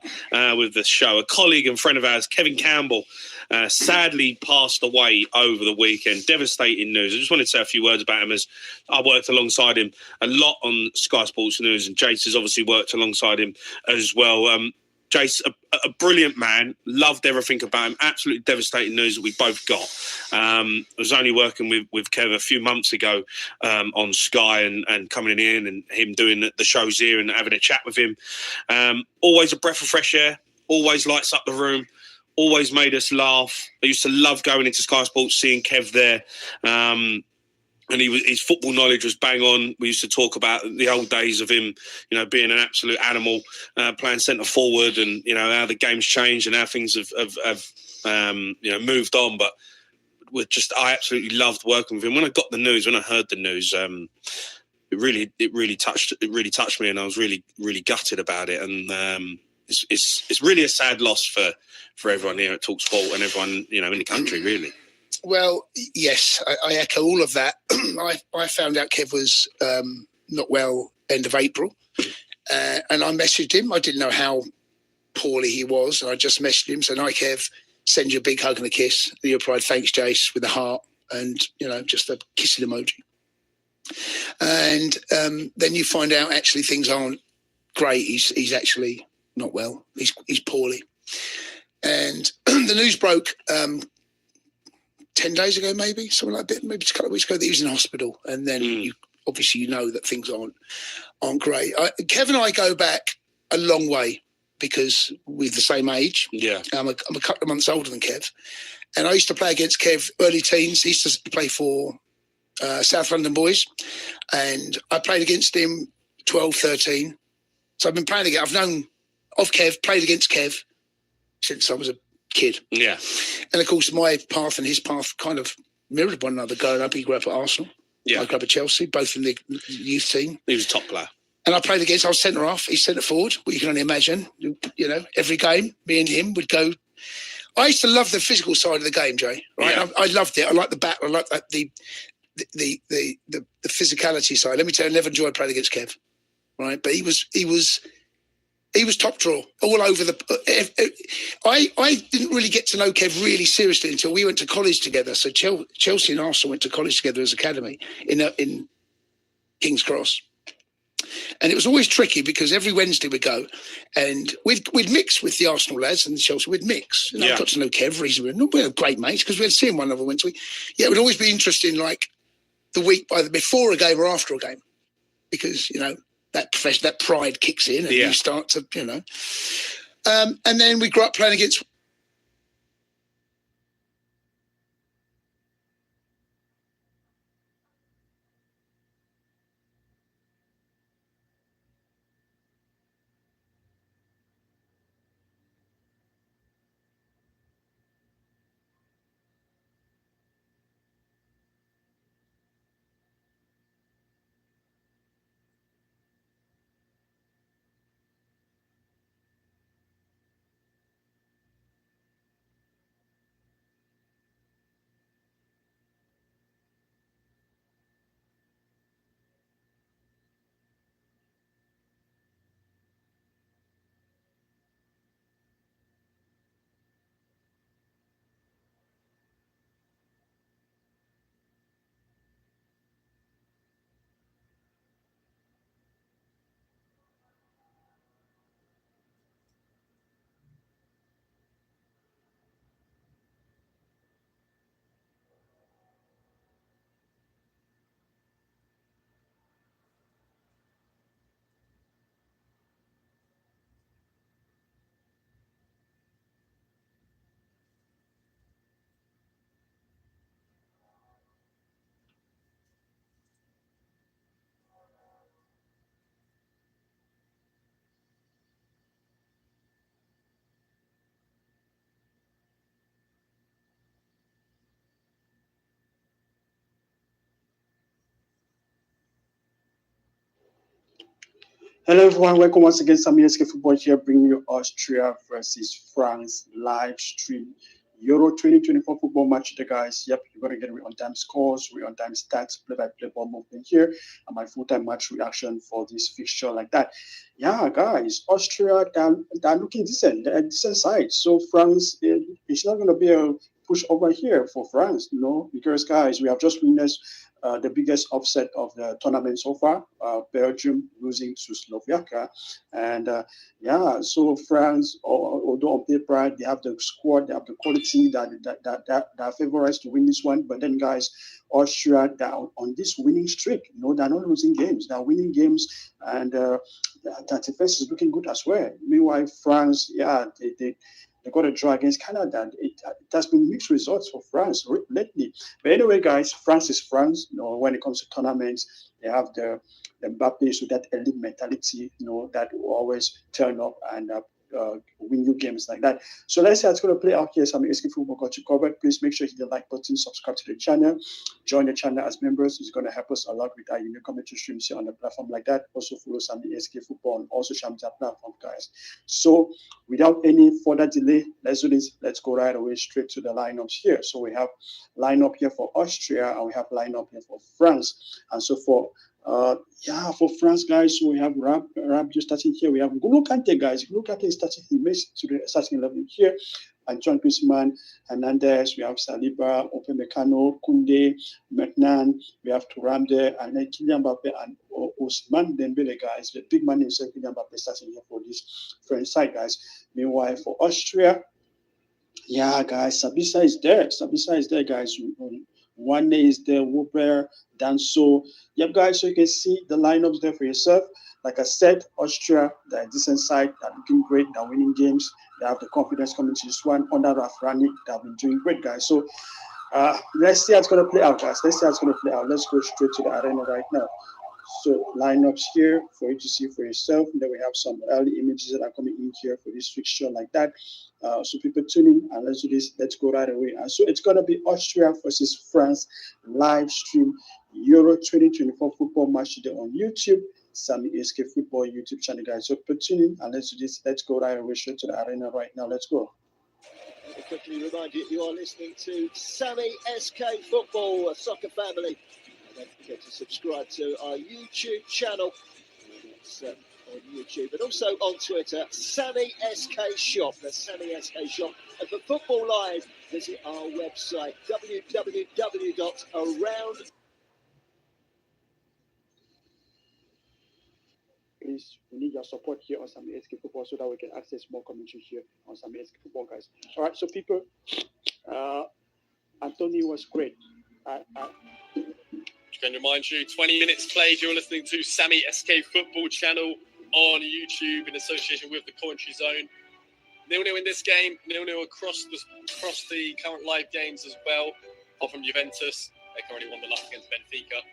with the show, a colleague and friend of ours, Kevin Campbell, sadly passed away over the weekend. Devastating news. I just wanted to say a few words about him, as I worked alongside him a lot on Sky Sports News, and Jace has obviously worked alongside him as well. Jace, a brilliant man, loved everything about him. Absolutely devastating news that we both got. I was only working with Kev a few months ago on Sky and coming in and him doing the shows here and having a chat with him. Always a breath of fresh air, always lights up the room, always made us laugh. I used to love going into Sky Sports, seeing Kev there. And his football knowledge was bang on. We used to talk about the old days of him, being an absolute animal, playing centre forward, and how the game's changed and how things have moved on. But I absolutely loved working with him. When I got the news, when I heard the news, it really touched me, and I was really, really gutted about it. And it's really a sad loss for everyone here at TalkSport and everyone in the country, really. Well, yes, I echo all of that. I found out Kev was not well end of April, and I messaged him. I didn't know how poorly he was. I just messaged him, said, "Hi, Kev, send you a big hug and a kiss." He replied, "Thanks, Jace," with a heart and, just a kissing emoji. And then you find out actually things aren't great. He's actually not well. He's poorly. And the news broke 10 days ago, maybe, something like that, maybe just a couple of weeks ago, that he was in hospital. And then you know that things aren't great. Kev and I go back a long way because we're the same age. Yeah. I'm a couple of months older than Kev. And I used to play against Kev early teens. He used to play for South London Boys. And I played against him 12, 13. So I've been playing against, I've known of Kev, played against Kev since I was a kid. Yeah. And of course, my path and his path kind of mirrored one another growing up. He grew up at Arsenal. Yeah. I grew up at Chelsea, both in the youth team. He was a top player. And I played against, I was centre half, he's centre forward. Well, you can only imagine, every game, me and him would go. I used to love the physical side of the game, Jay. Right? Yeah. I loved it. I liked the battle. I liked the physicality side. Let me tell you, I never enjoyed playing against Kev. Right. But he was top draw all over the. I didn't really get to know Kev really seriously until we went to college together. So Chelsea and Arsenal went to college together as academy in King's Cross, and it was always tricky because every Wednesday we'd go and we'd mix with the Arsenal lads and the Chelsea. We'd mix. I got to know Kev reasonably. We were great mates because we had seen one another Wednesday. Yeah, it would always be interesting, like the week before a game or after a game, because that pride kicks in and you start to, and then we grew up playing against. Hello everyone, welcome once again. Sammy SK Football here, bringing you Austria versus France live stream Euro 2024 football match today, guys. Yep, you're gonna get on-time scores, on-time stats, play-by-play ball movement here, and my full-time match reaction for this fixture like that. Yeah, guys, Austria, they're looking decent. They're a decent side. So France, it's not gonna be a push over here for France, because guys, we have just witnessed the biggest upset of the tournament so far, Belgium losing to Slovakia. And so France, although on paper they have the squad, they have the quality that favors to win this one. But then, guys, Austria, they're on this winning streak. They're not losing games. They're winning games, and that defense is looking good as well. Meanwhile, France, they got a draw against Canada. It has been mixed results for France lately. But anyway, guys, France is France. When it comes to tournaments, they have the Mbappe, so that elite mentality, that will always turn up and win you games like that. So let's see how it's going to play out here. Some SK Football got you covered. Please make sure you hit the like button, subscribe to the channel, join the channel as members. It's going to help us a lot with our unique commentary streams here on the platform like that. Also follow some SK Football on all social media platform, guys. So without any further delay, let's do this. Let's go right away straight to the lineups here. So we have lineup here for Austria, and we have lineup here for France. And so for France, guys, so we have Rabiot starting here. We have N'Golo Kante, guys. N'Golo Kante is starting. He makes to the starting 11 here. And John Griezmann, Hernandez. We have Saliba, Upamecano, Koundé, Metnan. We have Thuram there, and then Kylian Mbappe and Ousmane Dembele, guys. The big man himself, Kylian Mbappe, starting here for this French side, guys. Meanwhile, for Austria, guys, Sabitzer is there. Sabitzer is there, guys. One is there, Whooper, Danso. Yep, guys, so you can see the lineups there for yourself. Like I said, Austria, they're a decent side. They're looking great. They're winning games. They have the confidence coming to this one. Under Rafrani, they've been doing great, guys. So let's see how it's going to play out, guys. Let's see how it's going to play out. Let's go straight to the arena right now. So lineups here for you to see for yourself. And then we have some early images that are coming in here for this fixture like that. So people tune in and let's do this. Let's go right away. And so it's going to be Austria versus France live stream Euro 2024 football match today on YouTube. Sammy SK Football YouTube channel, guys. So people tune in and let's do this. Let's go right away straight to the arena right now. Let's go. I'll quickly remind you, you are listening to Sammy SK Football, a soccer family. Don't forget to subscribe to our YouTube channel. It's on YouTube, but also on Twitter, Sammy SK Shop. That's Sammy SK Shop. And for Football Live, visit our website, www.around. Please, we need your support here on Sammy SK Football so that we can access more commentary here on Sammy SK Football, guys. All right, so people, Anthony was great. Can remind you, 20 minutes played. You're listening to Sammy SK Football channel on YouTube in association with the Commentary Zone. 0-0 in this game, 0-0 across the current live games as well. Apart from Juventus, they currently won the last against Benfica.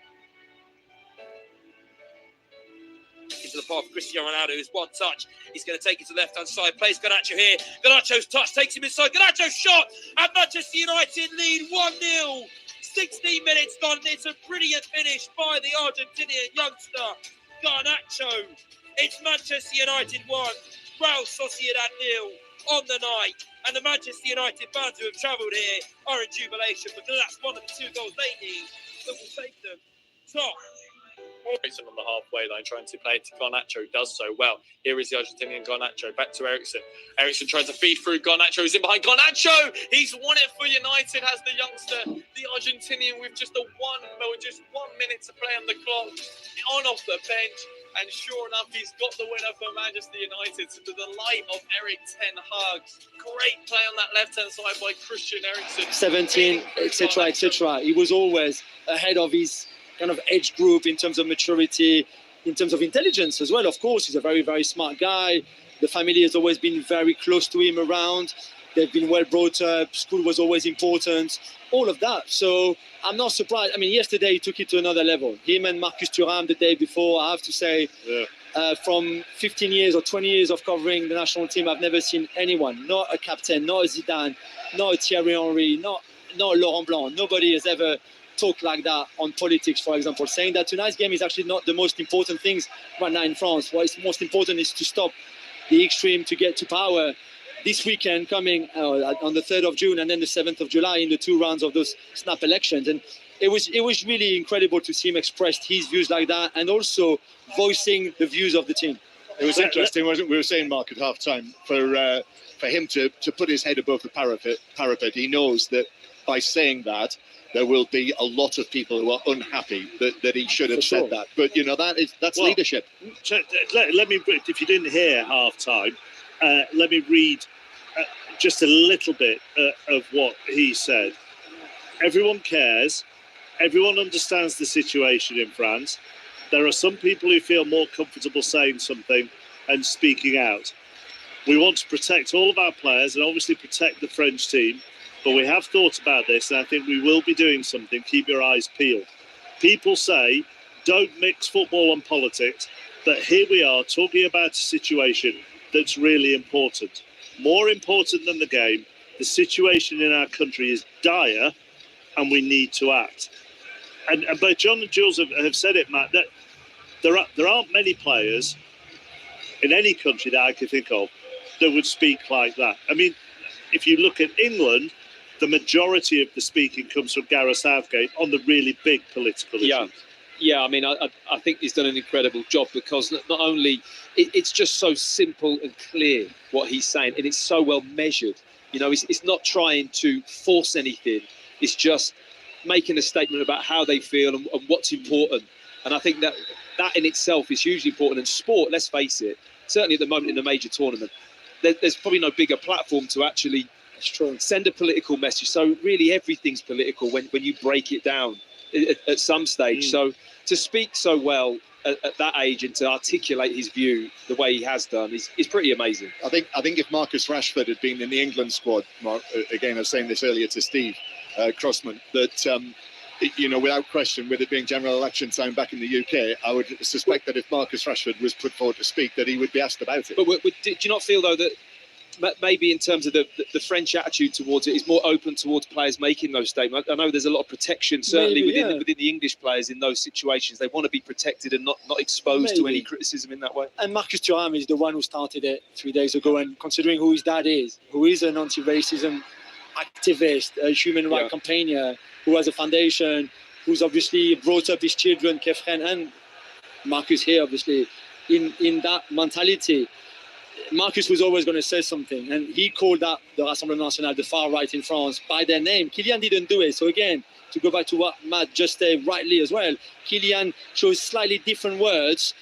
Into the path of Cristiano Ronaldo, who's one touch. He's going to take it to the left-hand side. Plays Garnacho here. Garnacho's touch takes him inside. Garnacho's shot, and Manchester United lead 1-0. 16 minutes gone. It's a brilliant finish by the Argentinian youngster, Garnacho. It's Manchester United 1, Real Sociedad 0 on the night. And the Manchester United fans who have travelled here are in jubilation because that's one of the 2 goals they need that will take them top. On the halfway line, trying to play it to Garnacho, does so well. Here is the Argentinian Garnacho, back to Eriksen. Eriksen tries to feed through. Garnacho is in behind. Garnacho, he's won it for United, has the youngster, the Argentinian, with just 1 minute to play on the clock, on off the bench, and sure enough, he's got the winner for Manchester United to the delight of Erik ten Hag. Great play on that left-hand side by Christian Eriksen. 17, etc., etc. He was always ahead of his kind of age group in terms of maturity, in terms of intelligence as well. Of course, he's a very, very smart guy. The family has always been very close to him around. They've been well brought up. School was always important. All of that. So I'm not surprised. I mean, yesterday he took it to another level. Him and Marcus Thuram the day before, I have to say, from 15 years or 20 years of covering the national team, I've never seen anyone, not a captain, not a Zidane, not a Thierry Henry, not Laurent Blanc. Nobody has ever talk like that on politics, for example, saying that tonight's game is actually not the most important things right now in France. What is most important is to stop the extreme, to get to power this weekend coming on the 3rd of June and then the 7th of July in the 2 rounds of those snap elections. And it was really incredible to see him express his views like that and also voicing the views of the team. It was interesting, wasn't it? We were saying, Mark, at half-time, for him to put his head above the parapet. He knows that by saying that, there will be a lot of people who are unhappy that he should have said that. But, you know, that's leadership. Let me, if you didn't hear half-time, let me read just a little bit of what he said. Everyone cares. Everyone understands the situation in France. There are some people who feel more comfortable saying something and speaking out. We want to protect all of our players and obviously protect the French team, but we have thought about this and I think we will be doing something. Keep your eyes peeled. People say, don't mix football and politics, but here we are talking about a situation that's really important. More important than the game, the situation in our country is dire and we need to act. And both John and Jules have said it, Matt, that there aren't many players in any country that I can think of that would speak like that. I mean, if you look at England, the majority of the speaking comes from Gareth Southgate on the really big political issues. Yeah, I mean, I think he's done an incredible job because not only it's just so simple and clear what he's saying, and it's so well measured. You know, it's not trying to force anything. It's just making a statement about how they feel and what's important. And I think that in itself is hugely important. And sport, let's face it, certainly at the moment in a major tournament, there's probably no bigger platform to actually send a political message. So really everything's political when you break it down at some stage. So to speak so well at that age and to articulate his view the way he has done is pretty amazing. I think if Marcus Rashford had been in the England squad, Mark, again, I was saying this earlier to Steve Crossman, that you know, without question, with it being general election time back in the UK, I would suspect that if Marcus Rashford was put forward to speak, that he would be asked about it. But did you not feel, though, that maybe in terms of the French attitude towards it is more open towards players making those statements? I know there's a lot of protection, certainly within the English players in those situations. They want to be practiced and not exposed to any criticism in that way. And Marcus Thuram is the one who started it 3 days ago. And considering who his dad is, who is an anti-racism activist, a human rights campaigner, who has a foundation, who's obviously brought up his children, Kefren and Marcus here, obviously, in that mentality. Marcus was always going to say something, and he called that the Rassemblement National, the far right in France, by their name. Kylian didn't do it. So again, to go back to what Matt just said rightly as well, Kylian chose slightly different words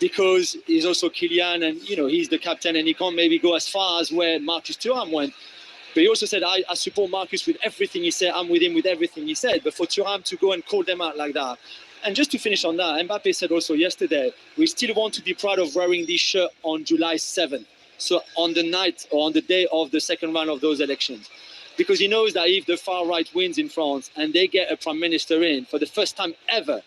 because he's also Kylian, and you know he's the captain, and he can't maybe go as far as where Marcus Thuram went. But he also said, I support Marcus with everything he said. I'm with him with everything he said. But for Thuram to go and call them out like that. And just to finish on that, Mbappe said also yesterday, we still want to be proud of wearing this shirt on July 7th. So on the night or on the day of the second round of those elections. Because he knows that if the far right wins in France and they get a prime minister in for the first time ever,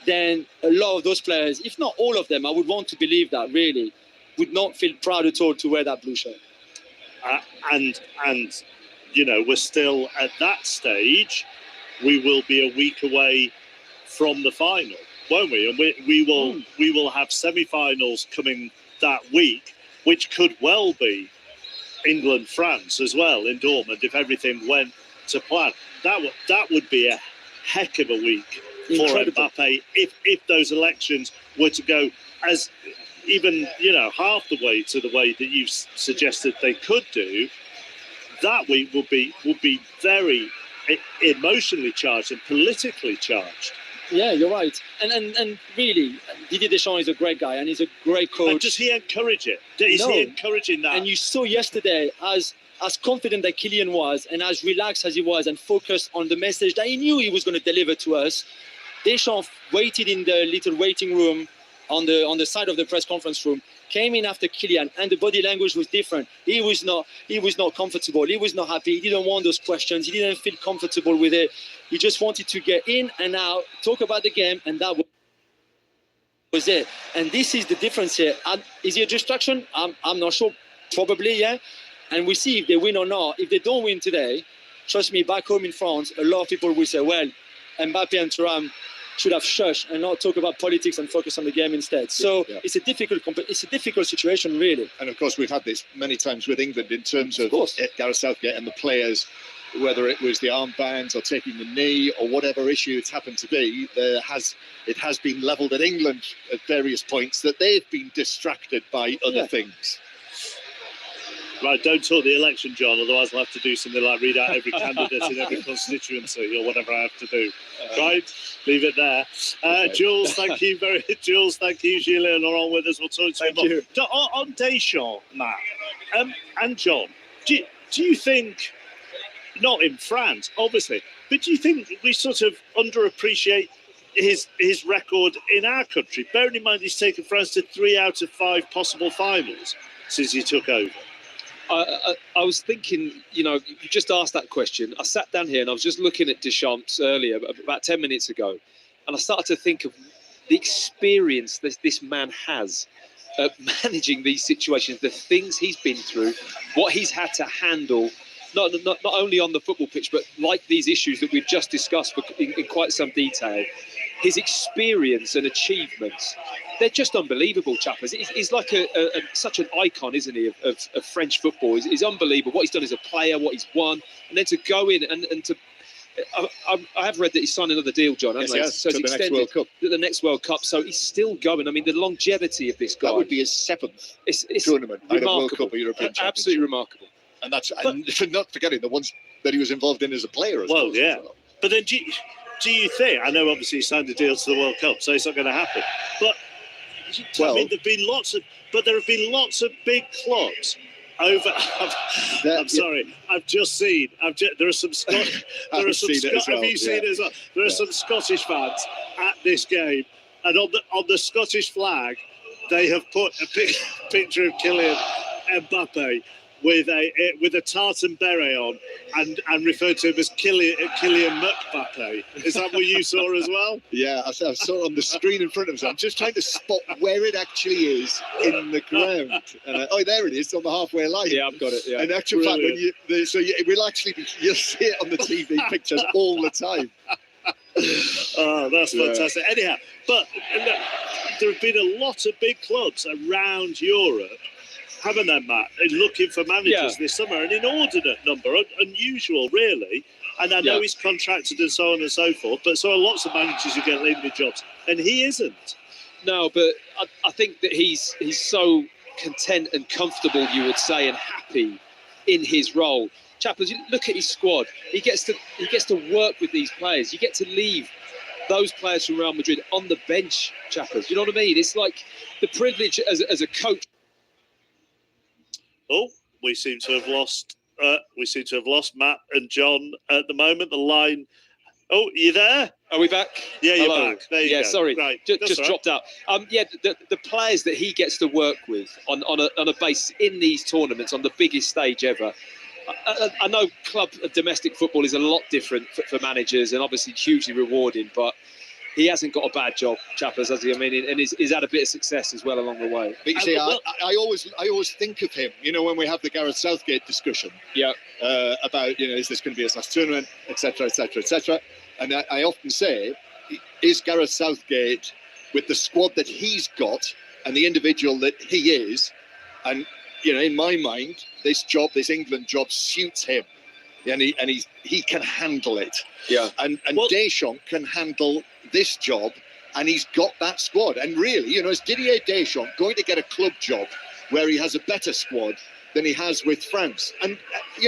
then a lot of those players, if not all of them, I would want to believe that really, would not feel proud at all to wear that blue shirt. And you know, we're still at that stage. We will be a week away from the final, won't we? And we will have semi-finals coming that week, which could well be England-France as well in Dortmund if everything went to plan. That would be a heck of a week for Mbappe if those elections were to go as even, you know, half the way to the way that you've suggested they could do. That week will be very emotionally charged and politically charged. Yeah, you're right. And really, Didier Deschamps is a great guy and he's a great coach. And does he encourage it? Is he encouraging that? And you saw yesterday, as confident that Kylian was and as relaxed as he was and focused on the message that he knew he was going to deliver to us, Deschamps waited in the little waiting room on the side of the press conference room, came in after Kylian, and the body language was different. He was not comfortable. He was not happy. He didn't want those questions. He didn't feel comfortable with it. He just wanted to get in and out, talk about the game, and that was it. And this is the difference here. Is he a distraction? I'm not sure. Probably, yeah. And we see if they win or not. If they don't win today, trust me, back home in France, a lot of people will say, well, Mbappe and Thuram should have shushed and not talk about politics and focus on the game instead. So it's a difficult situation, really. And of course, we've had this many times with England in terms of Gareth Southgate and the players, whether it was the armbands or taking the knee or whatever issue it's happened to be. It has been levelled at England at various points that they've been distracted by other things. Right, don't talk the election, John, otherwise I'll have to do something like read out every candidate in every constituency or whatever I have to do. Right? Leave it there. Jules, thank you Jules, thank you. Gillian are on with us. We'll talk to you more. On Deschamps, Matt, and John, do you think, not in France, obviously, but do you think we sort of underappreciate his record in our country? Bearing in mind he's taken France to 3 out of 5 possible finals since he took over. I was thinking, you just asked that question. I sat down here and I was just looking at Deschamps earlier, about 10 minutes ago, and I started to think of the experience this man has managing these situations, the things he's been through, what he's had to handle, not only on the football pitch, but like these issues that we've just discussed in quite some detail. His experience and achievements, they're just unbelievable, chappers. He's like such an icon, isn't he, of French football. He's unbelievable. What he's done as a player, what he's won, and then to go in and to... I have read that he's signed another deal, John. Yes, he has, so to the next World Cup. The next World Cup, so he's still going. I mean, the longevity of this guy... That would be his 7th tournament, either World Cup or European Championship. Absolutely remarkable. And and not forgetting the ones that he was involved in as a player as well. Yeah. But then do you think, I know obviously he signed a deal to the World Cup, so it's not going to happen, but I mean, there have been lots of big clubs over. I'm sorry, I've just seen. There are some Scottish. Have you seen it as well? There are some Scottish fans at this game, and on the Scottish flag, they have put a picture of Kylian Mbappe with a tartan beret on and referred to him as Kylian Mbappe. Is that what you saw as well? Yeah, I saw it on the screen in front of us. I'm just trying to spot where it actually is in the ground. And there it is on the halfway line. Yeah, I've got it. Yeah. In actual fact, you'll see it on the TV pictures all the time. Oh, that's fantastic. Anyhow, but look, there have been a lot of big clubs around Europe, haven't they, Matt, looking for managers this summer, an inordinate number, unusual, really. And I know he's contracted and so on and so forth, but so are lots of managers who get limited jobs, and he isn't. No, but I think that he's so content and comfortable, you would say, and happy in his role. Chappers, look at his squad. He gets to work with these players. You get to leave those players from Real Madrid on the bench, Chappers. You know what I mean? It's like the privilege as a coach. Oh, we seem to have lost Matt and John at the moment. The line. Oh, are you there? Are we back? Yeah, you're Hello. back. There you go. Sorry, right. just dropped out. The players that he gets to work with on a base in these tournaments on the biggest stage ever. I know domestic football is a lot different for managers and obviously hugely rewarding, but he hasn't got a bad job, Chappers, has he? I mean, and he's had a bit of success as well along the way. But you see, I always think of him, when we have the Gareth Southgate discussion about, is this going to be his last tournament, etc., etc., etc. And I often say, is Gareth Southgate, with the squad that he's got and the individual that he is, and, in my mind, this England job suits him. And he can handle it. Yeah. And Deschamps can handle this job, and he's got that squad. And really, is Didier Deschamps going to get a club job where he has a better squad than he has with France? And,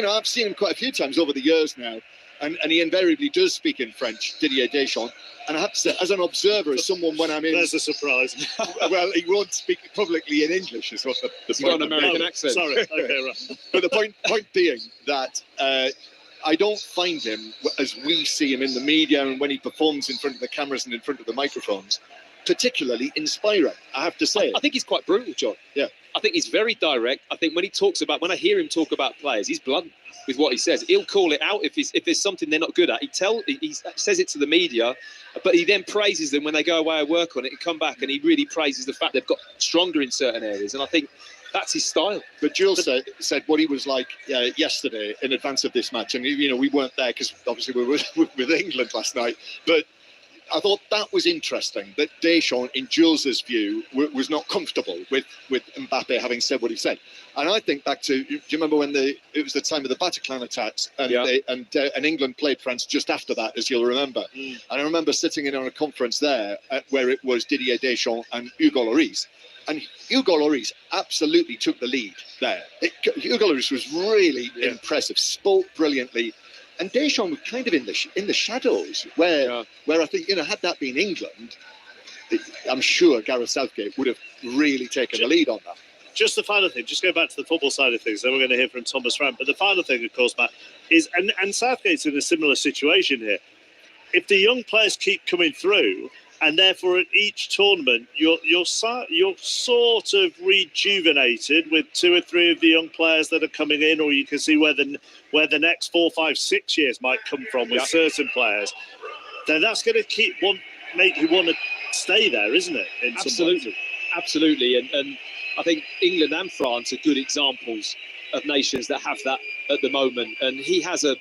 I've seen him quite a few times over the years now, and he invariably does speak in French, Didier Deschamps. And I have to say, as an observer, as someone when I'm in... There's a surprise. Well, he won't speak publicly in English, is what the He's got an American accent. Sorry, okay, right. But the point being that... I don't find him, as we see him in the media and when he performs in front of the cameras and in front of the microphones, particularly inspiring, I have to say. I think he's quite brutal, John. Yeah. I think he's very direct. I think when I hear him talk about players, he's blunt with what he says. He'll call it out if there's something they're not good at. He says it to the media, but he then praises them when they go away and work on it and come back, and he really praises the fact they've got stronger in certain areas. And I think That's his style. But Jules said what he was like yesterday in advance of this match, and we weren't there because obviously we were with England last night. But I thought that was interesting that Deschamps, in Jules's view, was not comfortable with Mbappe having said what he said. And I think back to, do you remember when it was the time of the Bataclan attacks, and England played France just after that, as you'll remember. And I remember sitting in on a conference there where it was Didier Deschamps and Hugo Lloris. And Hugo Lloris absolutely took the lead there. Hugo Lloris was really impressive, spoke brilliantly. And Deschamps was kind of in the shadows, where I think, had that been England, I'm sure Gareth Southgate would have really taken the lead on that. Just the final thing, just go back to the football side of things, then we're going to hear from Thomas Frank. But the final thing, of course, Matt, is, and Southgate's in a similar situation here. If the young players keep coming through, and therefore at each tournament you're sort of rejuvenated with 2 or 3 of the young players that are coming in, or you can see where the next 4, 5, 6 years might come from with certain players, then that's going to make you want to stay there, isn't it? Absolutely. And I think England and France are good examples of nations that have that at the moment. And he has a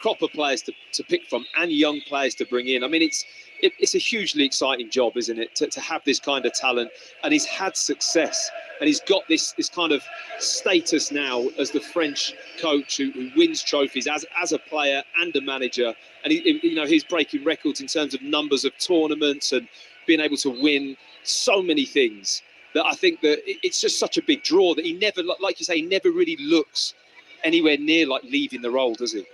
crop of players to pick from and young players to bring in. I mean, it's a hugely exciting job, isn't it, to have this kind of talent. And he's had success, and he's got this kind of status now as the French coach who wins trophies as a player and a manager. And he's breaking records in terms of numbers of tournaments and being able to win so many things, that I think that it's just such a big draw that he never, like you say, he never really looks anywhere near like leaving the role, does he?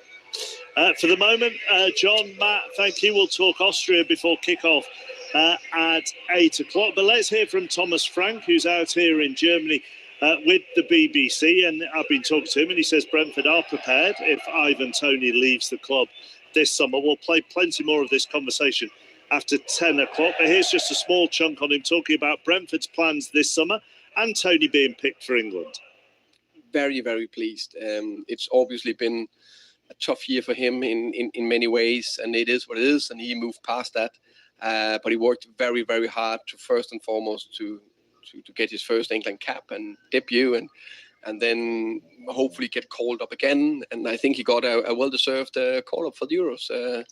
For the moment, John, Matt, thank you. We'll talk Austria before kick-off at 8 o'clock. But let's hear from Thomas Frank, who's out here in Germany with the BBC. And I've been talking to him, and he says Brentford are prepared if Ivan Toney leaves the club this summer. We'll play plenty more of this conversation after 10 o'clock. But here's just a small chunk on him talking about Brentford's plans this summer and Toney being picked for England. Very, very pleased. It's obviously been a tough year for him in many ways, and it is what it is, and he moved past that. But he worked very, very hard to first and foremost to get his first England cap and debut, and then hopefully get called up again. And I think he got a well-deserved call-up for the Euros.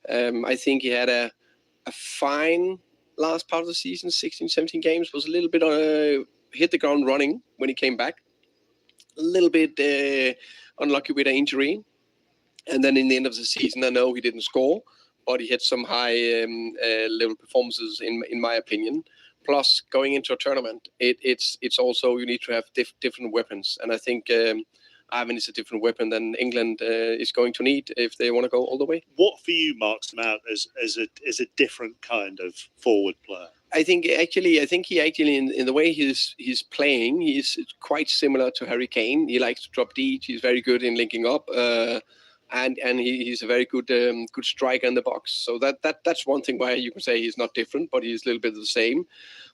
I think he had a fine last part of the season, 16, 17 games, was a little bit hit the ground running when he came back. A little bit unlucky with an injury. And then in the end of the season, I know he didn't score, but he had some high level performances, in my opinion. Plus, going into a tournament, it's also, you need to have different weapons. And I think Ivan is a different weapon than England is going to need if they want to go all the way. What for you marks him out as a different kind of forward player? I think he actually in the way he's playing, he's quite similar to Harry Kane. He likes to drop deep. He's very good in linking up. And he's a very good striker in the box. So that's one thing why you can say he's not different, but he's a little bit the same.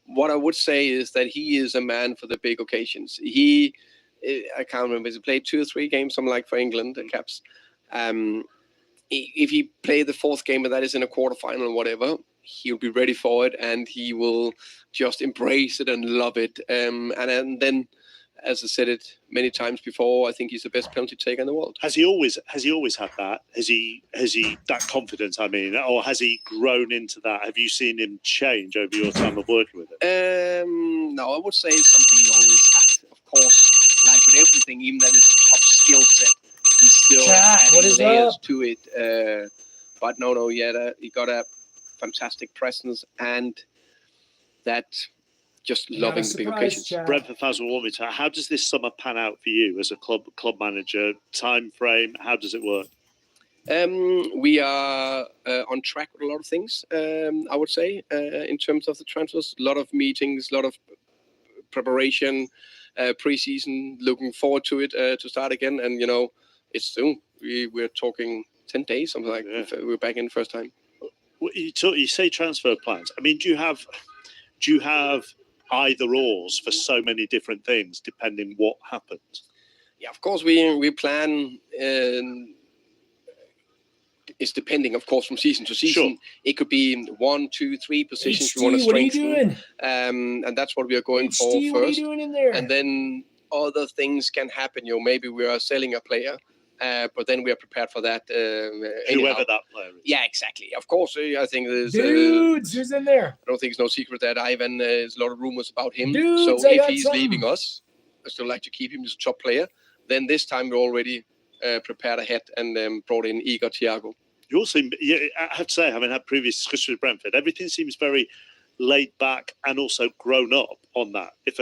What I would say is that he is a man for the big occasions. I can't remember, he played 2 or 3 games, something like for England, the caps. If he played the 4th game, and that is in a quarterfinal or whatever, he'll be ready for it, and he will just embrace it and love it. And then, as I said it many times before, I think he's the best penalty taker in the world. Has he always had that? Has he that confidence? I mean, or has he grown into that? Have you seen him change over your time of working with him? No, I would say it's something he always had. Of course, like with everything, even that is a top skill set, he's still adding layers to it. But no, he got a fantastic presence, and that. Just loving the big occasions. Brentford fans will want me to. How does this summer pan out for you as a club manager? Time frame? How does it work? We are on track with a lot of things. I would say in terms of the transfers, a lot of meetings, a lot of preparation, pre-season. Looking forward to it to start again. And it's soon. We're talking 10 days, something like that. We're back in the first time. You say transfer plans. I mean, do you have either ors for so many different things depending what happens? Yeah, of course we plan in it's depending, of course, from season to season. Sure. It could be 1, 2, 3 positions HD, we want to what are you strengthen. doing? And that's what we are going for HD, what are you first. doing in there? And then other things can happen. Maybe we are selling a player, but then we are prepared for that. Whoever that player is. Yeah, exactly. Of course, I think there's... Dudes, who's in there? I don't think it's no secret that Ivan, there's a lot of rumors about him. Dudes, so I if got he's something. leaving us, I still like to keep him as a top player. Then this time we're already prepared ahead and brought in Igor Thiago. You also, I have to say, having had previous discussions with Brentford, everything seems very laid back and also grown up on that. If